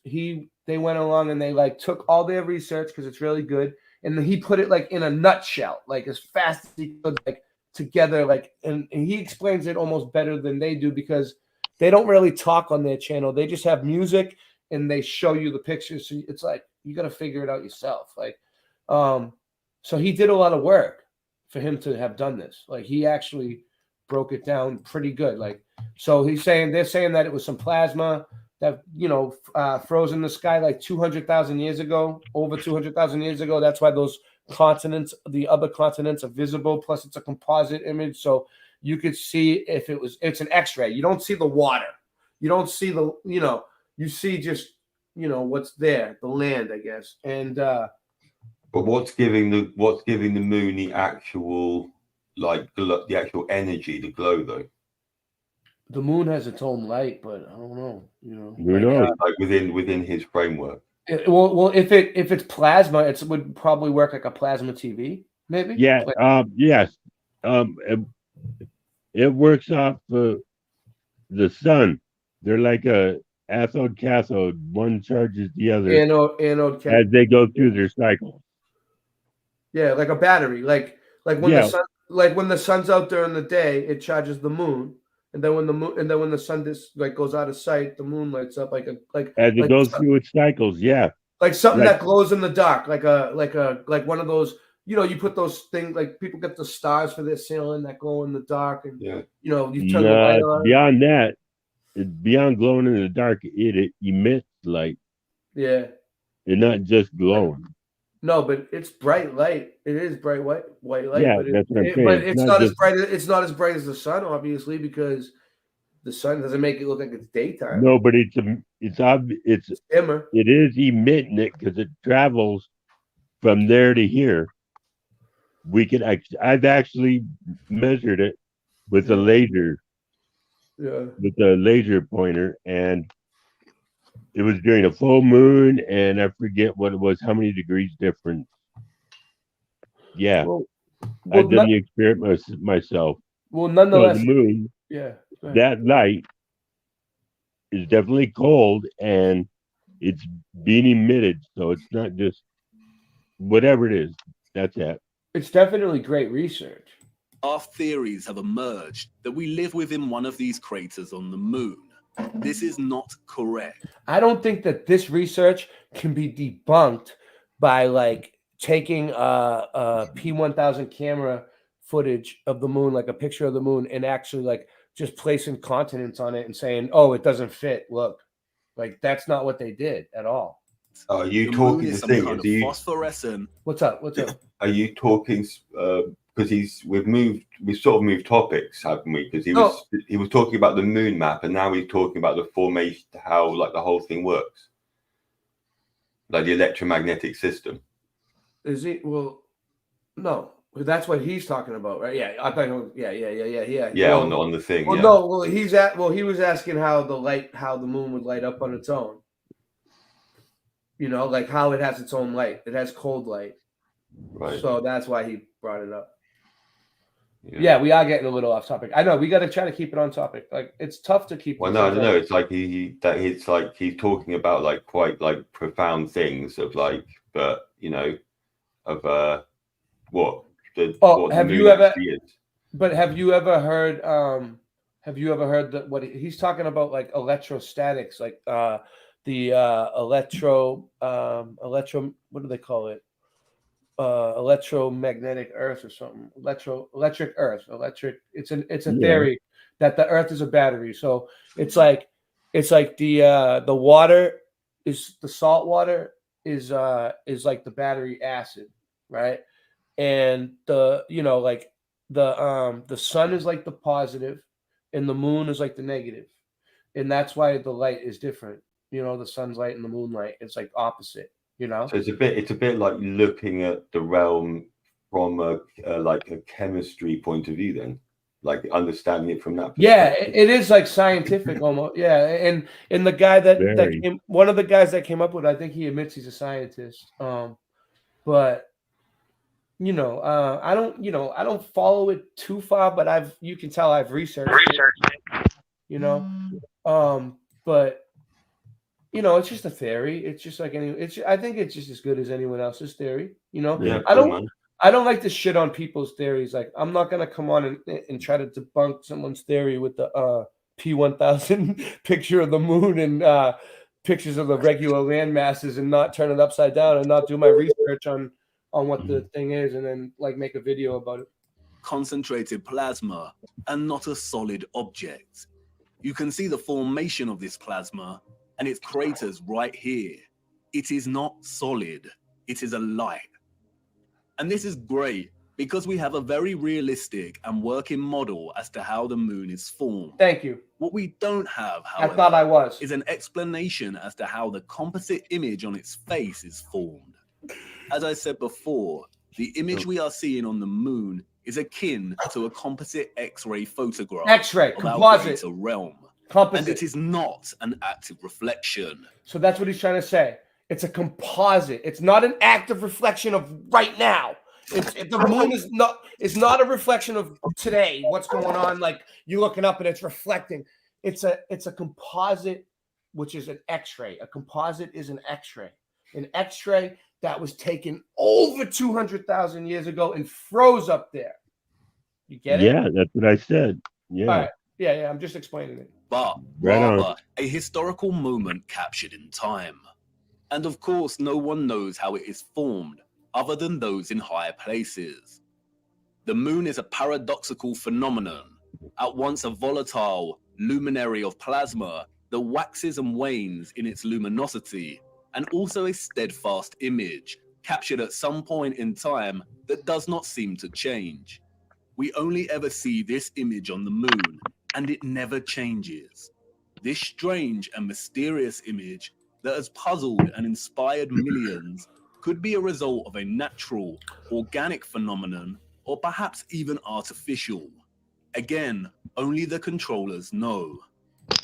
they went along and they took all their research because it's really good, and then he put it in a nutshell, as fast as he could, together, and he explains it almost better than they do because they don't really talk on their channel. They just have music and they show you the pictures. So it's you got to figure it out yourself. So he did a lot of work for him to have done this. He actually broke it down pretty good. So they're saying that it was some plasma that froze in the sky 200,000 years ago, over 200,000 years ago. That's why those continents, the other continents, are visible. Plus, it's a composite image, so you could see if it's an X-ray. You don't see the water. You don't see you see just what's there, the land, I guess. And but what's giving the moon the actual the actual energy, the glow though? The moon has its own light, but I don't know. Within his framework. Well, if it's plasma, it would probably work like a plasma TV, maybe. Yeah. Yes. It works off the sun. They're like a anode cathode. One charges the other. Anode as they go through their cycle. Yeah, like a battery. Like when the sun, when the sun's out during the day, it charges the moon. And then when the sun goes out of sight, the moon lights up as it goes through its cycles, yeah. Like something that glows in the dark, like one of those. You put those things people get the stars for their ceiling that glow in the dark, and you turn the light on. Beyond that, beyond glowing in the dark, it emits light. Yeah, it's not just glowing. No, but it's bright light. It is bright white light. Yeah, that's what I'm saying. But it's not as bright. It's not as bright as the sun, obviously, because the sun doesn't make it look like it's daytime. No, but it's dimmer. It is emitting it because it travels from there to here. I've actually measured it with a laser. Yeah. With a laser pointer, and it was during a full moon, and I forget what it was, how many degrees difference. Yeah. I've done the experiment myself. Well, nonetheless, so the moon, yeah, that light is definitely cold and it's being emitted. So it's not just whatever it is. That's it. It's definitely great research. Our theories have emerged that we live within one of these craters on the moon. This is not correct. I don't think that this research can be debunked by like taking a P1000 camera footage of the moon, like a picture of the moon, and actually like just placing continents on it and saying, "Oh, it doesn't fit." Look, like that's not what they did at all. Are you The talking moon the is some thing? kind Is of you, phosphorescent. What's up? What's up? are you talking? Because we've sort of moved topics, haven't we? Because he was talking about the moon map, and now he's talking about the formation, how like the whole thing works, like the electromagnetic system. Is he? Well, no. That's what he's talking about, right? Yeah, I thought. Yeah. Yeah, well, on the thing. Well, yeah. no. Well, he was asking how the moon would light up on its own. You know, like how it has its own light. It has cold light. Right. So that's why he brought it up. Yeah, we are getting a little off topic. I know we got to try to keep it on topic. Like it's tough to keep. Well, no, I don't know. It's like it's like he's talking about like quite like profound things of like, but you know, of what the what have the you moon ever? actually is. But have you ever heard? Have you ever heard that what he's talking about, like electrostatics, like the electro. What do they call it? Electromagnetic Earth or something. Electric Earth. It's a theory that the Earth is a battery. So it's like the water is the salt water is like the battery acid, right? And the sun is like the positive and the moon is like the negative. And that's why the light is different. You know, the sun's light and the moonlight, it's like opposite, you know? So it's a bit like looking at the realm from a like a chemistry point of view, then, like understanding it from that perspective. Yeah, it is like scientific almost. Yeah, and the guy one of the guys that came up with it, I think he admits he's a scientist. But you know, I don't follow it too far, but you can tell I've researched it, you know. But you know, it's just a theory. It's just like I think it's just as good as anyone else's theory. You know, Yeah, I don't like to shit on people's theories. Like, I'm not gonna come on and try to debunk someone's theory with the P1000 picture of the moon and pictures of the regular land masses and not turn it upside down and not do my research on what the thing is and then like make a video about it. Concentrated plasma and not a solid object. You can see the formation of this plasma and its craters right here. It is not solid. It is a light. And this is great because we have a very realistic and working model as to how the moon is formed. Thank you. What we don't have, however, I thought I was, is an explanation as to how the composite image on its face is formed. As I said before, the image we are seeing on the moon is akin to a composite X-ray photograph X-ray, of composite. our realm. Composite. And it is not an active reflection. So that's what he's trying to say. It's a composite. It's not an active reflection of right now. The moon is not a reflection of today. What's going on? Like you're looking up and it's reflecting. It's a composite, which is an X-ray. A composite is an X-ray. An X-ray that was taken over 200,000 years ago and froze up there. You get it? Yeah, that's what I said. Yeah. All right. Yeah. I'm just explaining it. But Right on. rather a historical moment captured in time. And of course, no one knows how it is formed other than those in higher places. The moon is a paradoxical phenomenon, at once a volatile luminary of plasma that waxes and wanes in its luminosity, and also a steadfast image captured at some point in time that does not seem to change. We only ever see this image on the moon, and it never changes. This strange and mysterious image that has puzzled and inspired millions could be a result of a natural, organic phenomenon, or perhaps even artificial. Again, only the controllers know.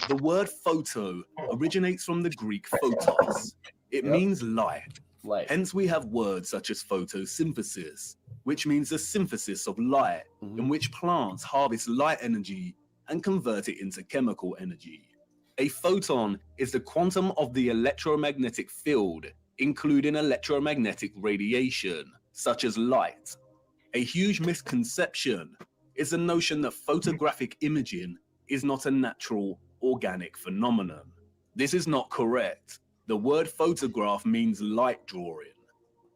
The word photo originates from the Greek photos. It means light. Hence we have words such as photosynthesis, which means the synthesis of light, in which plants harvest light energy and convert it into chemical energy. A photon is the quantum of the electromagnetic field, including electromagnetic radiation, such as light. A huge misconception is the notion that photographic imaging is not a natural, organic phenomenon. This is not correct. The word photograph means light drawing.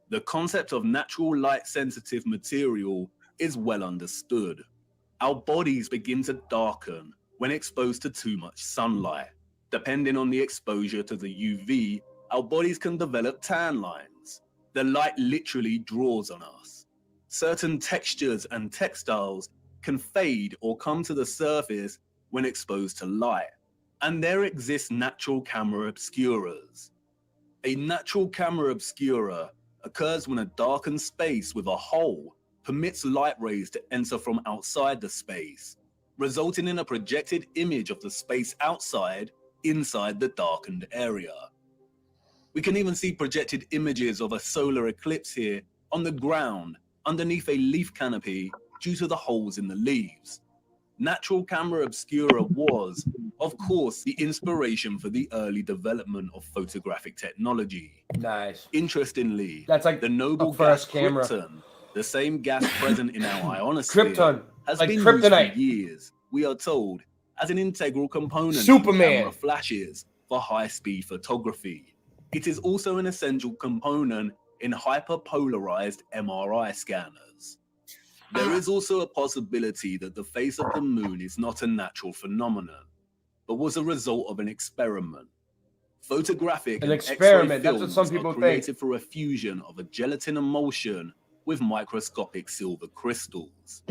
The concept of natural light-sensitive material is well understood. Our bodies begin to darken when exposed to too much sunlight. Depending on the exposure to the UV, our bodies can develop tan lines. The light literally draws on us. Certain textures and textiles can fade or come to the surface when exposed to light, and there exist natural camera obscurers. A natural camera obscura occurs when a darkened space with a hole permits light rays to enter from outside the space, resulting in a projected image of the space outside inside the darkened area. We can even see projected images of a solar eclipse here on the ground underneath a leaf canopy due to the holes in the leaves. Natural camera obscura was, of course, the inspiration for the early development of photographic technology. Nice. Interestingly, That's like the noble first gas camera. krypton, the same gas present in our ionosphere, Krypton, has like been kryptonite. used for years, we are told, as an integral component Superman. in camera flashes for high-speed photography. It is also an essential component in hyperpolarized MRI scanners. There is also a possibility that the face of the moon is not a natural phenomenon, but was a result of an experiment. Photographic An and experiment, X-ray that's what films some people are think. created through a fusion of a gelatin emulsion with microscopic silver crystals.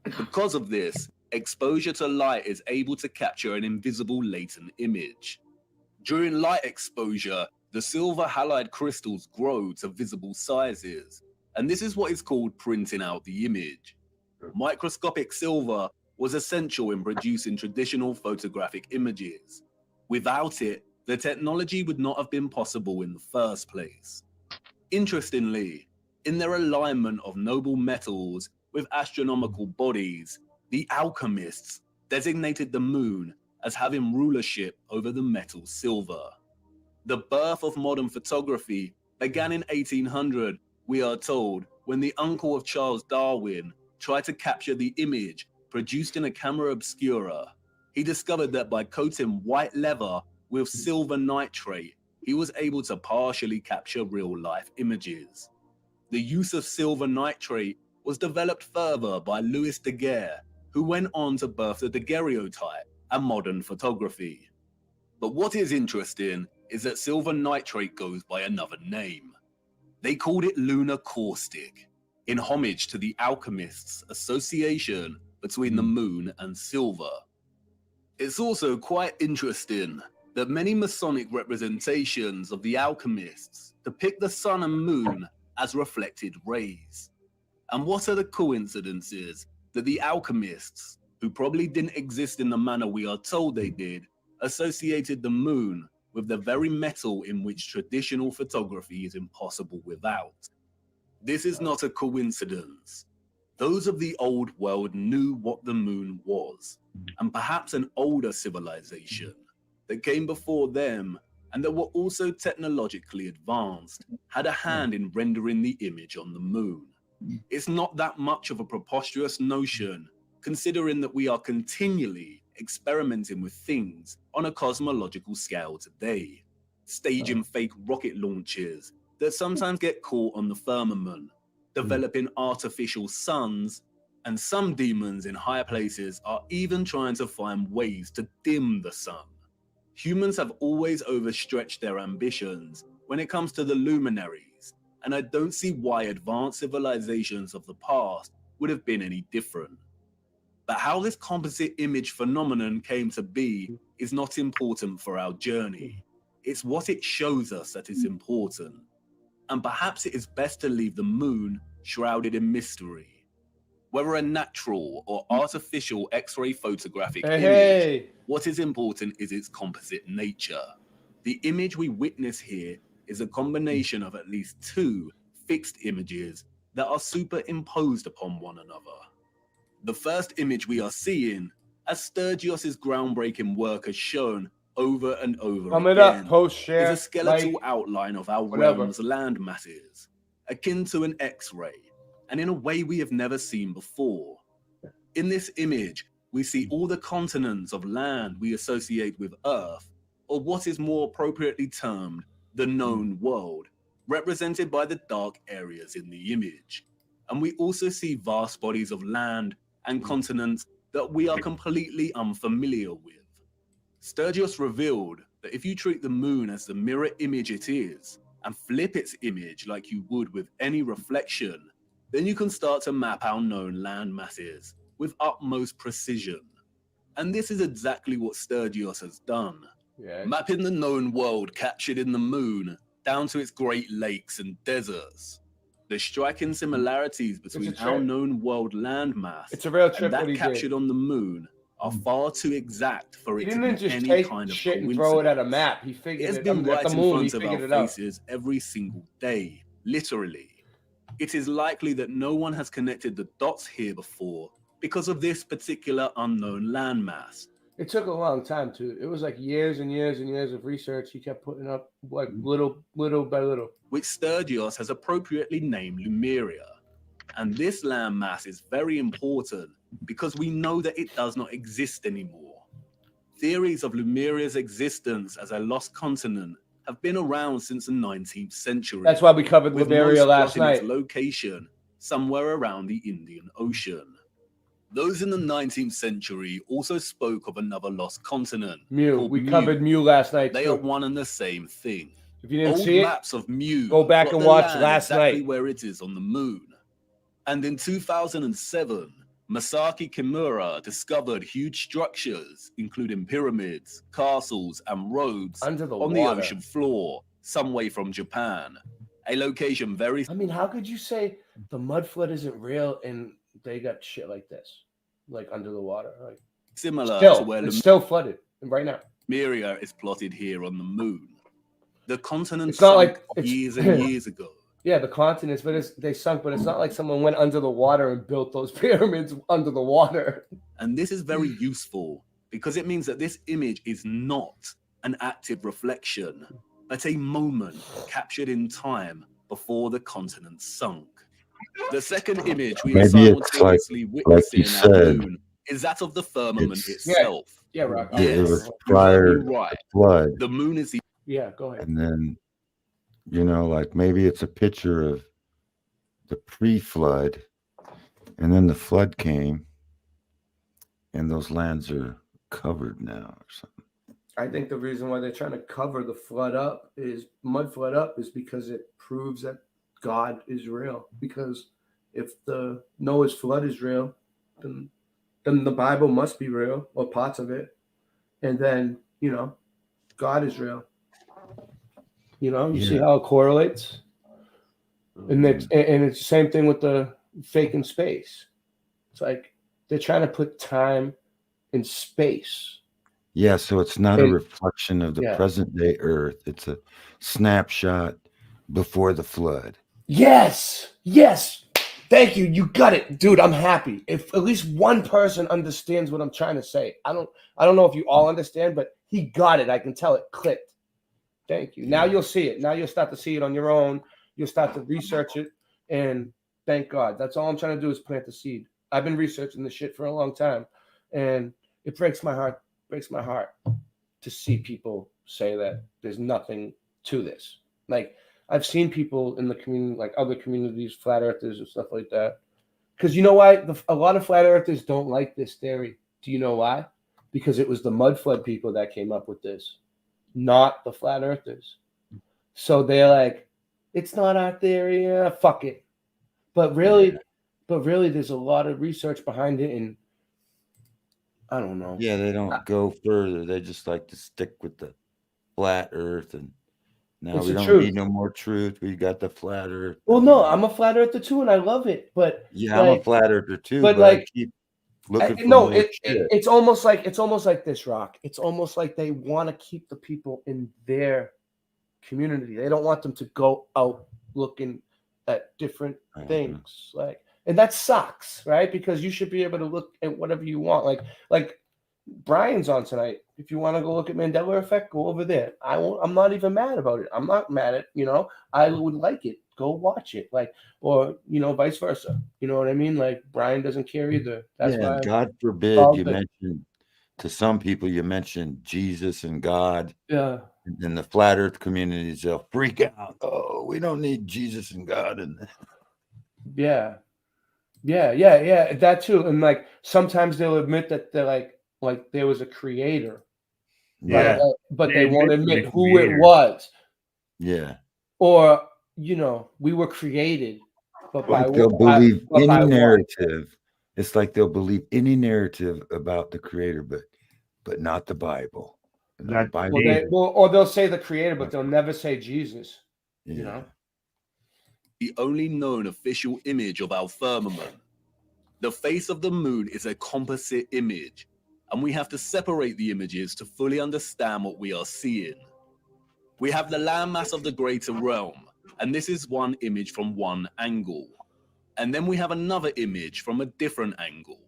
Because of this, exposure to light is able to capture an invisible latent image. During light exposure, the silver halide crystals grow to visible sizes, and this is what is called printing out the image. Microscopic silver was essential in producing traditional photographic images. Without it, the technology would not have been possible in the first place. Interestingly, in their alignment of noble metals with astronomical bodies, the alchemists designated the moon as having rulership over the metal silver. The birth of modern photography began in 1800, we are told, when the uncle of Charles Darwin tried to capture the image produced in a camera obscura. He discovered that by coating white leather with silver nitrate, he was able to partially capture real-life images. The use of silver nitrate was developed further by Louis Daguerre, who went on to birth the daguerreotype and modern photography. But what is interesting is that silver nitrate goes by another name. They called it lunar caustic, in homage to the alchemists' association between the moon and silver. It's also quite interesting that many Masonic representations of the alchemists depict the sun and moon as reflected rays. And what are the coincidences that the alchemists, who probably didn't exist in the manner we are told they did, associated the moon with the very metal in which traditional photography is impossible without? This is not a coincidence. Those of the old world knew what the moon was, and perhaps an older civilization that came before them and that were also technologically advanced had a hand in rendering the image on the moon. It's not that much of a preposterous notion, considering that we are continually experimenting with things on a cosmological scale today, staging fake rocket launches that sometimes get caught on the firmament, developing artificial suns, and some demons in higher places are even trying to find ways to dim the sun. Humans have always overstretched their ambitions when it comes to the luminaries, and I don't see why advanced civilizations of the past would have been any different. But how this composite image phenomenon came to be is not important for our journey. It's what it shows us that is important. And perhaps it is best to leave the moon shrouded in mystery. Whether a natural or artificial X-ray photographic image, what is important is its composite nature. The image we witness here is a combination of at least two fixed images that are superimposed upon one another. The first image we are seeing, as Sturgios's groundbreaking work has shown, over and over Sum it up, again post, is share, a skeletal like, outline of our whatever. realm's land masses, akin to an X-ray, and in a way we have never seen before. In this image, we see all the continents of land we associate with Earth, or what is more appropriately termed the known world, represented by the dark areas in the image. And we also see vast bodies of land and continents that we are completely unfamiliar with. Sturgios revealed that if you treat the moon as the mirror image it is, and flip its image like you would with any reflection, then you can start to map our known land masses with utmost precision. And this is exactly what Sturgios has done. Yes. Mapping the known world captured in the moon down to its Great Lakes and deserts. The striking similarities between our known world landmass It's a real trip and what that he captured did. on the moon are far too exact for He it to didn't be just any take kind of shit and coincidence. throw it at a map. He It figured has it. been At right the in moon, he front of figured our it out. faces every single day, literally. It is likely that no one has connected the dots here before because of this particular unknown landmass. It took a long time too. It was like years and years and years of research. He kept putting up like little by little. Which Sturgios has appropriately named Lumeria. And this landmass is very important because we know that it does not exist anymore. Theories of Lumeria's existence as a lost continent have been around since the 19th century. That's why we covered with Liberia most last plotting its night. location somewhere around the Indian Ocean. Those in the 19th century also spoke of another lost continent. Mew. Called We covered Mew last night They too. are one and the same thing. If you didn't Old see it, maps of Mew go back plot and the watch land last exactly night. where it is on the moon. And in 2007, Masaki Kimura discovered huge structures, including pyramids, castles, and roads under the on water. the ocean floor, some way from Japan. A location very... I mean, how could you say the mud flood isn't real and they got shit like this, like under the water? Like similar still, to where it's still flooded right now. Lemuria is plotted here on the moon. The continent It's not sunk like it's, years and years ago. Yeah, the continents, but they sunk. But it's not like someone went under the water and built those pyramids under the water. And this is very useful because it means that this image is not an active reflection, but a moment captured in time before the continent sunk. The second image we are Maybe it's like simultaneously you witnessing our said, moon is that of the firmament it's- itself. Yeah, Rock. it was Yes, you heard prior me right. to flood, The moon is the... Yeah, go ahead. and then like maybe it's a picture of the pre-flood, and then the flood came, and those lands are covered now or something. I think the reason why they're trying to cover the flood up is mud flood up is because it proves that God is real. Because if the Noah's flood is real, then the Bible must be real, or parts of it. And then, God is real. You see how it correlates? And it's the same thing with the fake in space. It's like they're trying to put time in space. Yeah, so it's not a And- reflection of the yeah. present day Earth. It's a snapshot before the flood. Yes. Thank you. You got it, dude. I'm happy. If at least one person understands what I'm trying to say. I don't know if you all understand, but he got it. I can tell it clicked. Thank you. Now you'll see it. Now you'll start to see it on your own. You'll start to research it, and thank God. That's all I'm trying to do is plant the seed. I've been researching this shit for a long time, and it breaks my heart. To see people say that there's nothing to this. Like, I've seen people in the community, like other communities, flat earthers and stuff like that. Because you know why? A lot of flat earthers don't like this theory. Do you know why? Because it was the mud flood people that came up with this, not the flat earthers. So they're like, it's not our theory. Yeah, fuck it. But really, there's a lot of research behind it, and I don't know. Yeah, they don't go further. They just like to stick with the flat Earth, and now It's we the don't truth. need no more truth. We got the flat Earth. Well, no, I'm a flat earther too, and I love it. But Yeah, I'm a flat earther too, but but I like, keep looking for no, more it, shit. it's almost like this, Rock. It's almost like they want to keep the people in their community. They don't want them to go out looking at different things. Like, and that sucks, right? Because you should be able to look at whatever you want. Like Brian's on tonight. If you want to go look at Mandela Effect, go over there. I'm not even mad about it. I'm not mad at, I would like it. Go watch it. Like, or, vice versa. You know what I mean? Like, Brian doesn't care either. That's Yeah, why. God forbid you mention, to some people, you mention Jesus and God. Yeah. And in the flat earth communities, they'll freak out. Oh, we don't need Jesus and God. And Yeah. Yeah. That too. And like, sometimes they'll admit that they're like there was a creator. Yeah. But they won't admit who it was. Yeah. Or, we were created. But by like they'll what? believe But by any what? narrative. It's like they'll believe any narrative about the creator, but not the Bible. The Bible. Or they'll say the creator, but they'll never say Jesus. Yeah. The only known official image of our firmament. The face of the moon is a composite image, and we have to separate the images to fully understand what we are seeing. We have the landmass of the greater realm, and this is one image from one angle. And then we have another image from a different angle.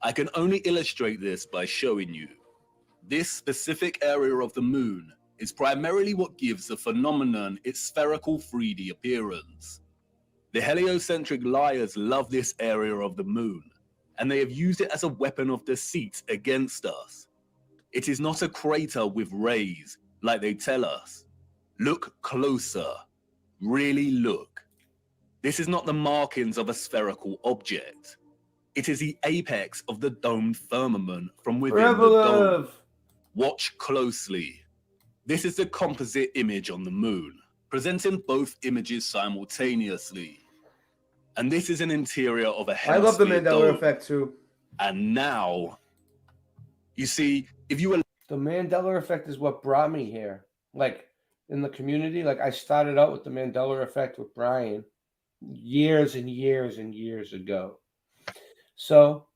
I can only illustrate this by showing you. This specific area of the moon is primarily what gives the phenomenon its spherical 3D appearance. The heliocentric liars love this area of the moon, and they have used it as a weapon of deceit against us. It is not a crater with rays, like they tell us. Look closer. Really look. This is not the markings of a spherical object. It is the apex of the domed firmament from within the dome. Watch closely. This is the composite image on the moon, presenting both images simultaneously. And this is an interior of a hemisphere. I love the Mandela dome. Effect too. And now, you see, if you were... The Mandela Effect is what brought me here. Like, in the community, like I started out with the Mandela Effect with Brian years and years and years ago. So,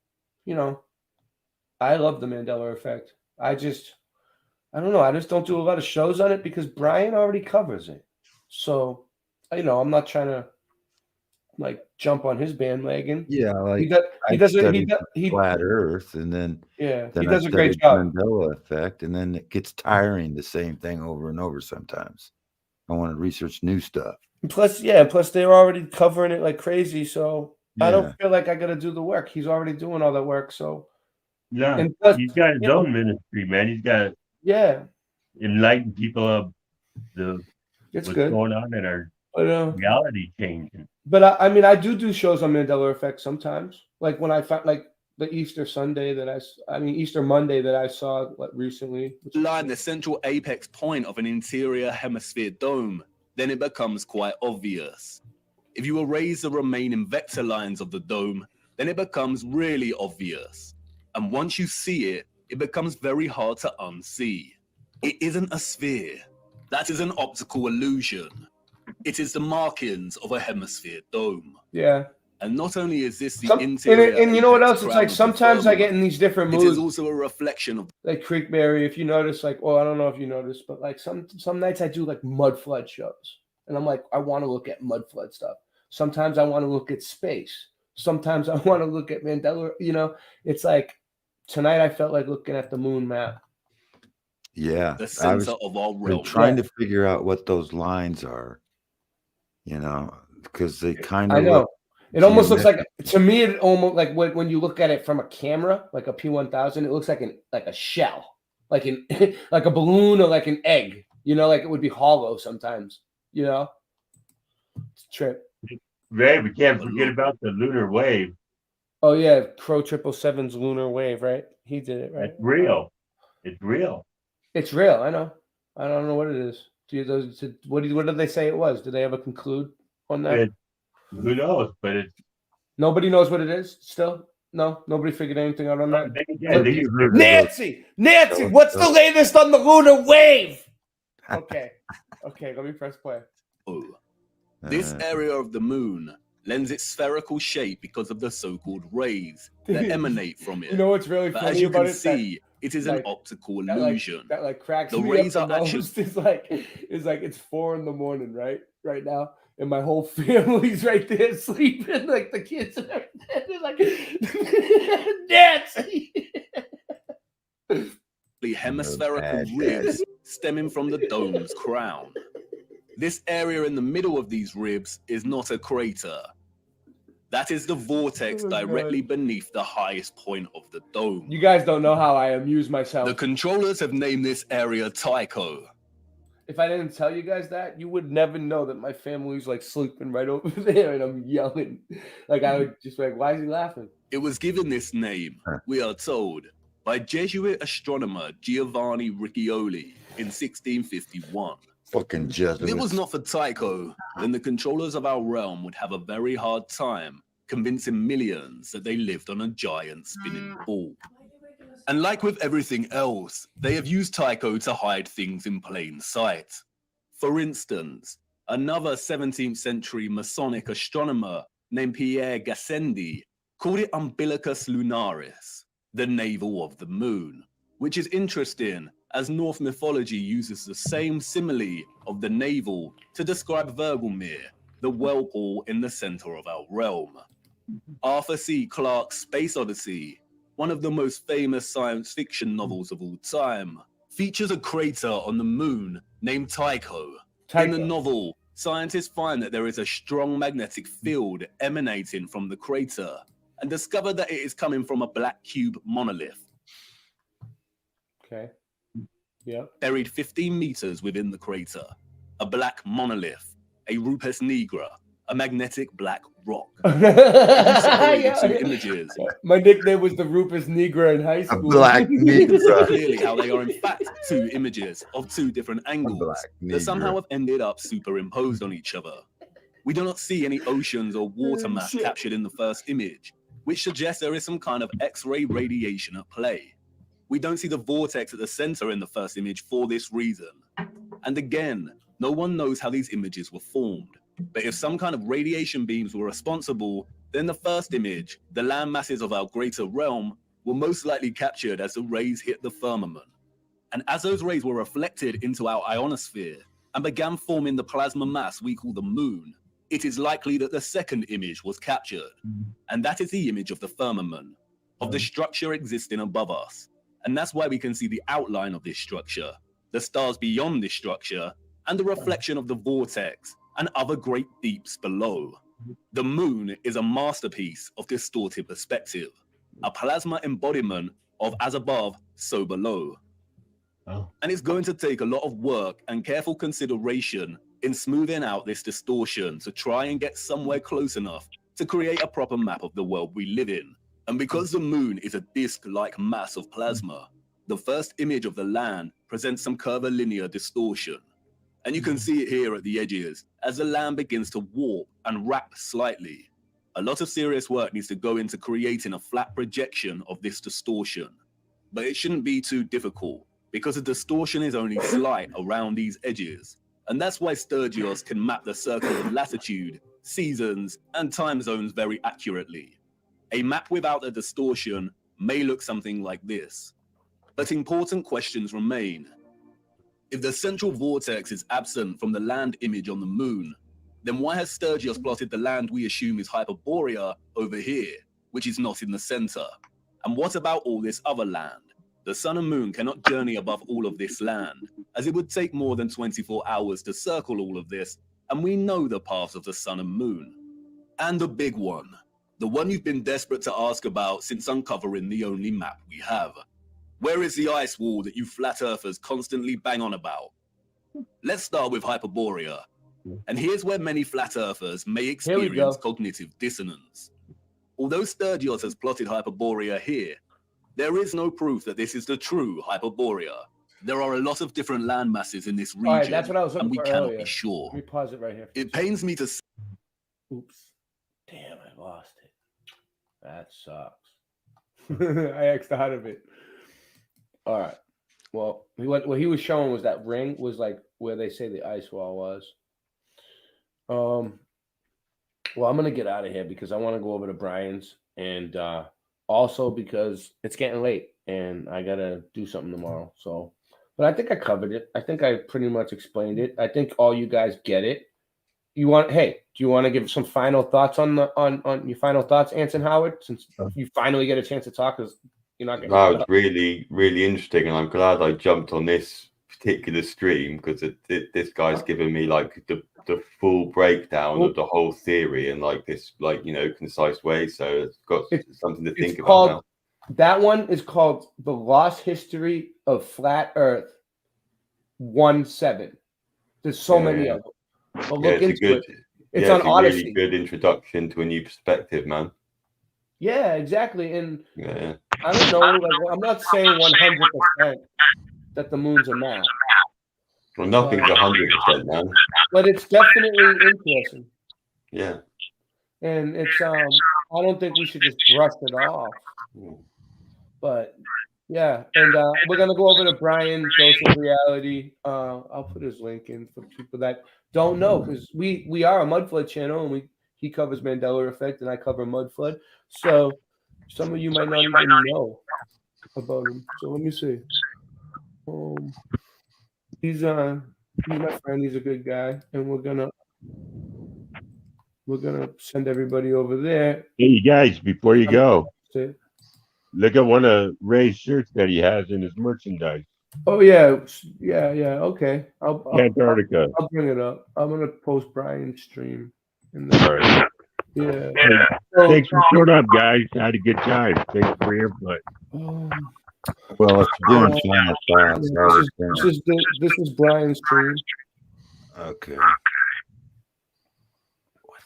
I love the Mandela Effect. I don't know. I just don't do a lot of shows on it because Brian already covers it. So, I'm not trying to jump on his bandwagon. Yeah, like he does flat Earth, and then he I does a great studied job. Mandela Effect, and then it gets tiring, the same thing over and over. Sometimes I want to research new stuff. Plus they're already covering it like crazy. So I don't feel like I got to do the work. He's already doing all that work. So yeah, and plus, he's got his own ministry, man. He's got enlighten people of what's going on in our reality changing. But I do shows on Mandela Effect sometimes. Like when I found the Easter Sunday Easter Monday that I saw recently. Line the central apex point of an interior hemisphere dome, then it becomes quite obvious. If you erase the remaining vector lines of the dome, then it becomes really obvious. And once you see it, it becomes very hard to unsee. It isn't a sphere. That is an optical illusion. It is the markings of a hemisphere dome. Yeah. And not only is this the interior, and you know what else? It's like sometimes I get in these different moods. It is also a reflection of like Creekberry. If you notice, I don't know if you noticed, but like some nights I do like mud flood shows, and I'm like, I want to look at mud flood stuff. Sometimes I want to look at space. Sometimes I want to look at Mandela. It's like tonight I felt like looking at the moon map. Yeah, the center of our realm. Trying to figure out what those lines are. Because they kind of. I know. It almost looks like, to me, it almost like when you look at it from a camera, like a P1000, it looks like a shell, like like a balloon or like an egg. Like it would be hollow sometimes. It's a trip. Ray, we can't forget about the lunar wave. Oh yeah, Crow 777's lunar wave, right? He did it, right? It's real. It's real. It's real. I know. I don't know what it is. What did they say it was? Did they ever conclude on that? Who knows? But nobody knows what it is. Still, no, nobody figured anything out on that. Nancy, what's the latest on the lunar wave? Okay, let me press play. This area of the moon lends its spherical shape because of the so-called rays that emanate from it. You know what's really funny as you about can see, it is an optical illusion. That cracks the me rays up are actually. It's like it's 4 a.m, right now, and my whole family's right there sleeping, like the kids and everything. They're like, Nancy. hemispherical bad ribs stemming from the dome's crown. This area in the middle of these ribs is not a crater. That is the vortex directly beneath the highest point of the dome. You guys don't know how I amuse myself. The controllers have named this area Tycho. If I didn't tell you guys that, you would never know that my family's like sleeping right over there and I'm yelling. Like I would just be like, why is he laughing? It was given this name, we are told, by Jesuit astronomer Giovanni Riccioli in 1651. Fucking Jesuits. If it was not for Tycho, then the controllers of our realm would have a very hard time convincing millions that they lived on a giant spinning ball. And like with everything else, they have used Tycho to hide things in plain sight. For instance, another 17th century Masonic astronomer named Pierre Gassendi called it Umbilicus Lunaris, the navel of the moon, which is interesting as Norse mythology uses the same simile of the navel to describe Vergelmir, the whirlpool in the center of our realm. Arthur C. Clarke's Space Odyssey, one of the most famous science fiction novels of all time, features a crater on the moon named Tycho. In the novel, scientists find that there is a strong magnetic field emanating from the crater and discover that it is coming from a black cube monolith. Okay. Yeah. Buried 15 meters within the crater, a black monolith, a rupes nigra, a magnetic black rock. Images. My nickname was the Rupus Nigra in high school. Black Nigra. Clearly how they are in fact two images of two different angles that somehow have ended up superimposed on each other. We do not see any oceans or water mass captured in the first image, which suggests there is some kind of X-ray radiation at play. We don't see the vortex at the center in the first image for this reason. And again, no one knows how these images were formed. But if some kind of radiation beams were responsible, then the first image, the land masses of our greater realm, were most likely captured as the rays hit the firmament. And as those rays were reflected into our ionosphere and began forming the plasma mass we call the moon, it is likely that the second image was captured. And that is the image of the firmament, of the structure existing above us. And that's why we can see the outline of this structure, the stars beyond this structure, and the reflection of the vortex and other great deeps below. The moon is a masterpiece of distorted perspective, a plasma embodiment of as above, so below. And it's going to take a lot of work and careful consideration in smoothing out this distortion to try and get somewhere close enough to create a proper map of the world we live in. And because the moon is a disk-like mass of plasma, the first image of the land presents some curvilinear distortion. And you can see it here at the edges as the land begins to warp and wrap slightly. A lot of serious work needs to go into creating a flat projection of this distortion. But it shouldn't be too difficult because the distortion is only slight around these edges. And that's why Sturgios can map the circle of latitude, seasons, and time zones very accurately. A map without the distortion may look something like this. But important questions remain. If the central vortex is absent from the land image on the moon, then why has Sturgios plotted the land we assume is Hyperborea over here, which is not in the center? And what about all this other land? The sun and moon cannot journey above all of this land, as it would take more than 24 hours to circle all of this, and we know the paths of the sun and moon. And the big one, the one you've been desperate to ask about since uncovering the only map we have. Where is the ice wall that you flat earthers constantly bang on about? Let's start with Hyperborea. And here's where many flat earthers may experience cognitive dissonance. Although Sturgios has plotted Hyperborea here, there is no proof that this is the true Hyperborea. There are a lot of different land masses in this region, All right, that's what I was looking and we for cannot earlier. be sure. Let me pause it right here. It pains me to say. Oops. Damn, I lost it. That sucks. I X'd out of it. All right. Well, what he was showing was that ring was like where they say the ice wall was. Well, I'm gonna get out of here because I want to go over to Brian's, and also because it's getting late and I gotta do something tomorrow. So, but I think I covered it. I think I pretty much explained it. I think all you guys get it. Do you want to give some final thoughts on your final thoughts, Anson Howard, since you finally get a chance to talk? Because You're not gonna. That was really, really interesting, and I'm glad I jumped on this particular stream because this guy's given me like the full breakdown of the whole theory in like this concise way. So it's got something to think about now. That one is called The Lost History of Flat Earth 1-7. There's so many of them. But look into it. It's on Odyssey. Really good introduction to a new perspective, man. Yeah, exactly. And I don't know. Like, I'm not saying 100% that the moon's a map. Well, nothing's 100%, man. But it's definitely interesting. Yeah. And it's I don't think we should just brush it off. But yeah, and we're gonna go over to Brian Dose of Reality. I'll put his link in for people that don't know, because we are a Mudflood channel, and he covers Mandela Effect and I cover Mudflood. So some of you might not even know about him. So let me see. He's my friend. He's a good guy, and we're gonna send everybody over there. Hey, you guys, before you go, look at one of Ray's shirts that he has in his merchandise. Oh yeah. Okay, Antarctica. I'll bring it up. I'm gonna post Brian's stream. All right. Yeah. Thanks for showing up, guys. I had a good time. Thanks for your input. Well, it's doing Planet Thoughts. This is Brian's stream. Okay.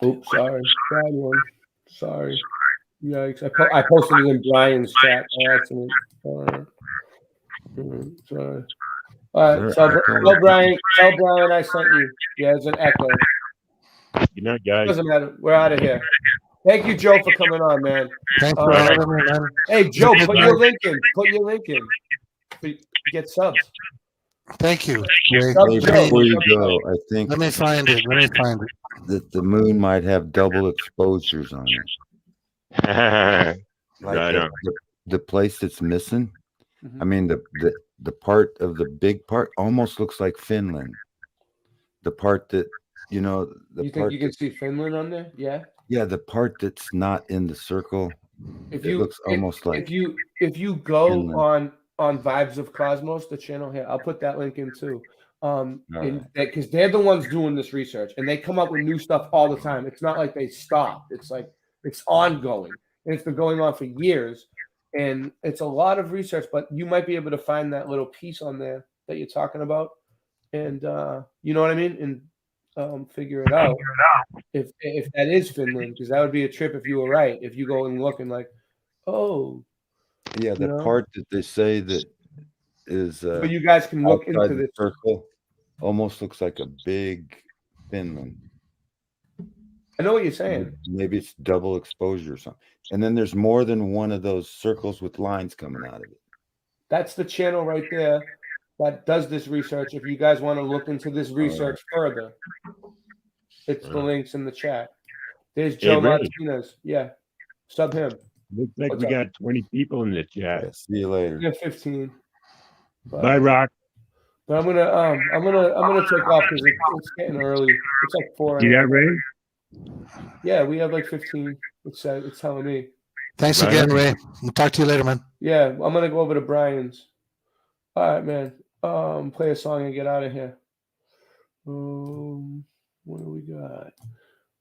Oops, sorry. Bad one. Sorry. Yikes. I posted it in Brian's chat by accident. Sorry. All right. Tell Brian I sent you. Yeah, it's an echo. Good night, guys. Doesn't matter. We're out of here. Thank you, Joe, for coming on, man. Thanks for having me, man. Hey, Joe, put your link in. Get subs. Thank you. Before you go, I think. Let me find it. That the moon might have double exposures on it. Like the place that's missing. I mean, the part of the big part almost looks like Finland. The part that you think you can see Finland on there? Yeah. Yeah, the part that's not in the circle. It looks almost like if you go Finland. on Vibes of Cosmos, the channel here, I'll put that link in too. Because they're the ones doing this research, and they come up with new stuff all the time. It's not like they stop. It's like it's ongoing, and it's been going on for years. And it's a lot of research, but you might be able to find that little piece on there that you're talking about, and you know what I mean, and figure it out. If that is Finland, because that would be a trip if you were right. If you go and look and like, oh, yeah, the part that they say that is. But you guys can look into this circle. Almost looks like a big Finland. I know what you're saying. Maybe it's double exposure or something. And then there's more than one of those circles with lines coming out of it. That's the channel right there that does this research. If you guys want to look into this research further, it's the links in the chat. There's Joe Martinez. Yeah. Sub him. Looks like we got 20 people in the chat. Yeah, see you later. Yeah, 15. Bye, Rock. But I'm gonna take off because it's getting early. It's like 4 You got Ray? Yeah, we have like 15. It's telling me. Thanks again, Ray. We'll talk to you later, man. Yeah, I'm gonna go over to Brian's. All right, man. Play a song and get out of here. What do we got?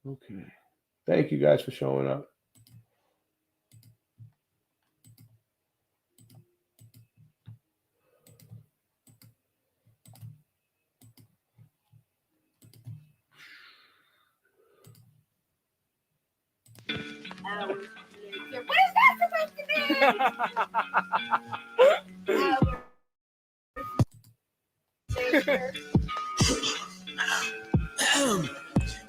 Okay. Thank you guys for showing up. What is that supposed to be?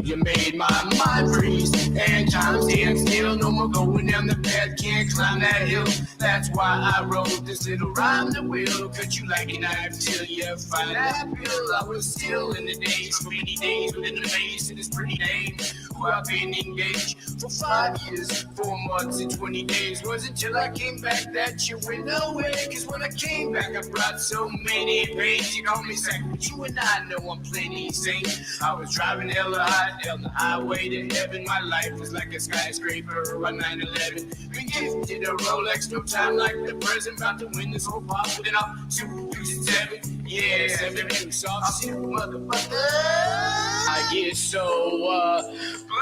You made my mind freeze, and time stands still. No more going down the path, can't climb that hill. That's why I wrote this little rhyme that will cut you like a knife till you find that pill. I was still in the days, rainy days, within the maze of this pretty name. Who I've been engaged for 5 years, 4 months and 20 days. Was until I came back that you went away. Cause when I came back, I brought so many pains. You call me second, you and I know I'm plenty sane. I was driving hella hot, down the highway to heaven. My life was like a skyscraper on 9/11. Been gifted a Rolex, no time like the present. About to win this whole pop with an up to use 7. Yeah, 7 new soft soup, motherfucker. I get so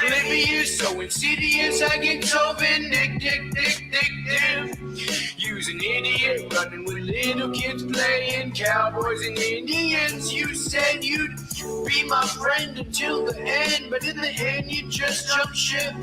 oblivious, so insidious. I get so vindictive. You's an idiot running with little kids playing cowboys and Indians. You said you'd be my friend until the end, but in the end you just jumped ship.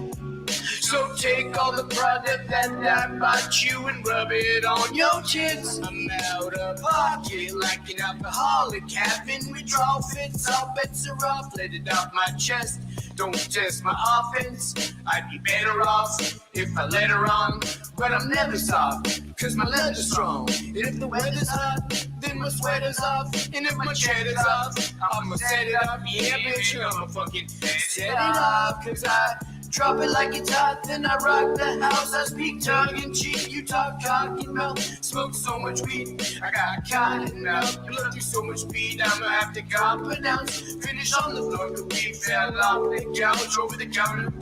So take all the product that I bought you and rub it on your tits. I'm out of pocket like an alcoholic, having withdrawal fits. All bets are off, let it off my chest. Don't test my offense, I'd be better off if I let her on. But I'm never soft, cause my leather's strong. And if the weather's hot, then my sweater's off. And if my cheddar's off, I'ma set it up. Yeah, bitch, I'ma fucking set it up. Cause I drop it like it's hot, then I rock the house. I speak tongue-in-cheek, you talk cock and mouth. Smoke so much weed, I got cotton mouth. You look through so much weed, I'ma have to cop an ounce. Finish on the floor, cause we fell off the couch over the counter.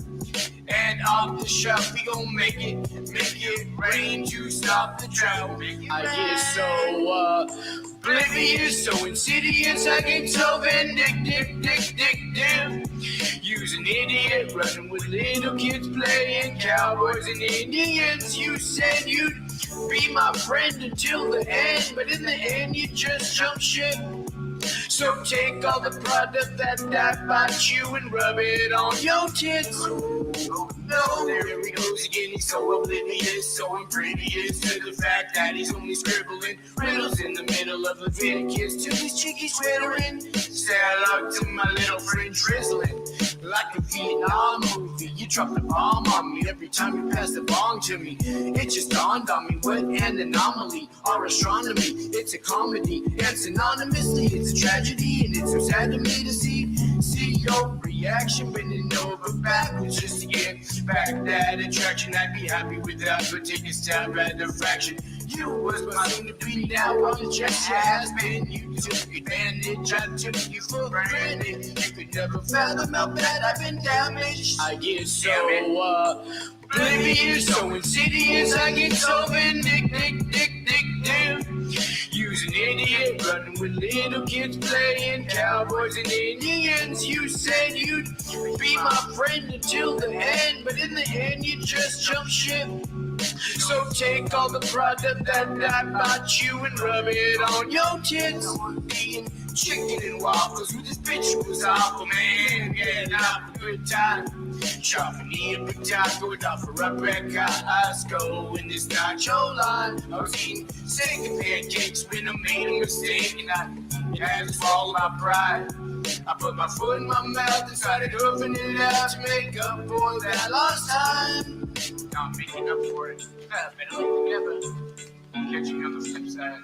And off the shelf, we gon' make it rain to stop the drought. I get so oblivious, so insidious, I get so vindictive. You's an idiot running with little kids playing cowboys and Indians. You said you'd be my friend until the end, but in the end you just jumped ship. So take all the product that I bought you and rub it on your tits. No, there he goes again. He's so oblivious, so oblivious to the fact that he's only scribbling riddles in the middle of Leviticus to his cheeky twittering. Say hello to my little friend drizzling like a Vietnam movie. You drop the bomb on me every time you pass the bong to me. It just dawned on me what an anomaly. Our astronomy, it's a comedy, and synonymously it's a tragedy, and it's so sad to me to see your reaction bending over backwards just to get back that attraction. I'd be happy with that, but take a stab at the fraction. You was my soon to be now on the chest has been. You took advantage, I took you for granted. You could never fathom how bad I've been damaged. I get so oblivious, so insidious, I get so vindictive. You's an idiot running with little kids playing cowboys and Indians. You said you'd be my friend until the end, but in the end you just jumped ship. So take all the product that I bought you and rub it on your tits. Being chicken and waffles with this bitch who was awful, man. Getting off a good time. Chopping me a big taco and offer up Rebecca Osco in this nacho line. I was eating second pancakes when I made a mistake, and it had to swallow my pride. I put my foot in my mouth and started hoofing it out to make up for that lost time. Not making up for it. Better live together. Catch you on the flip side.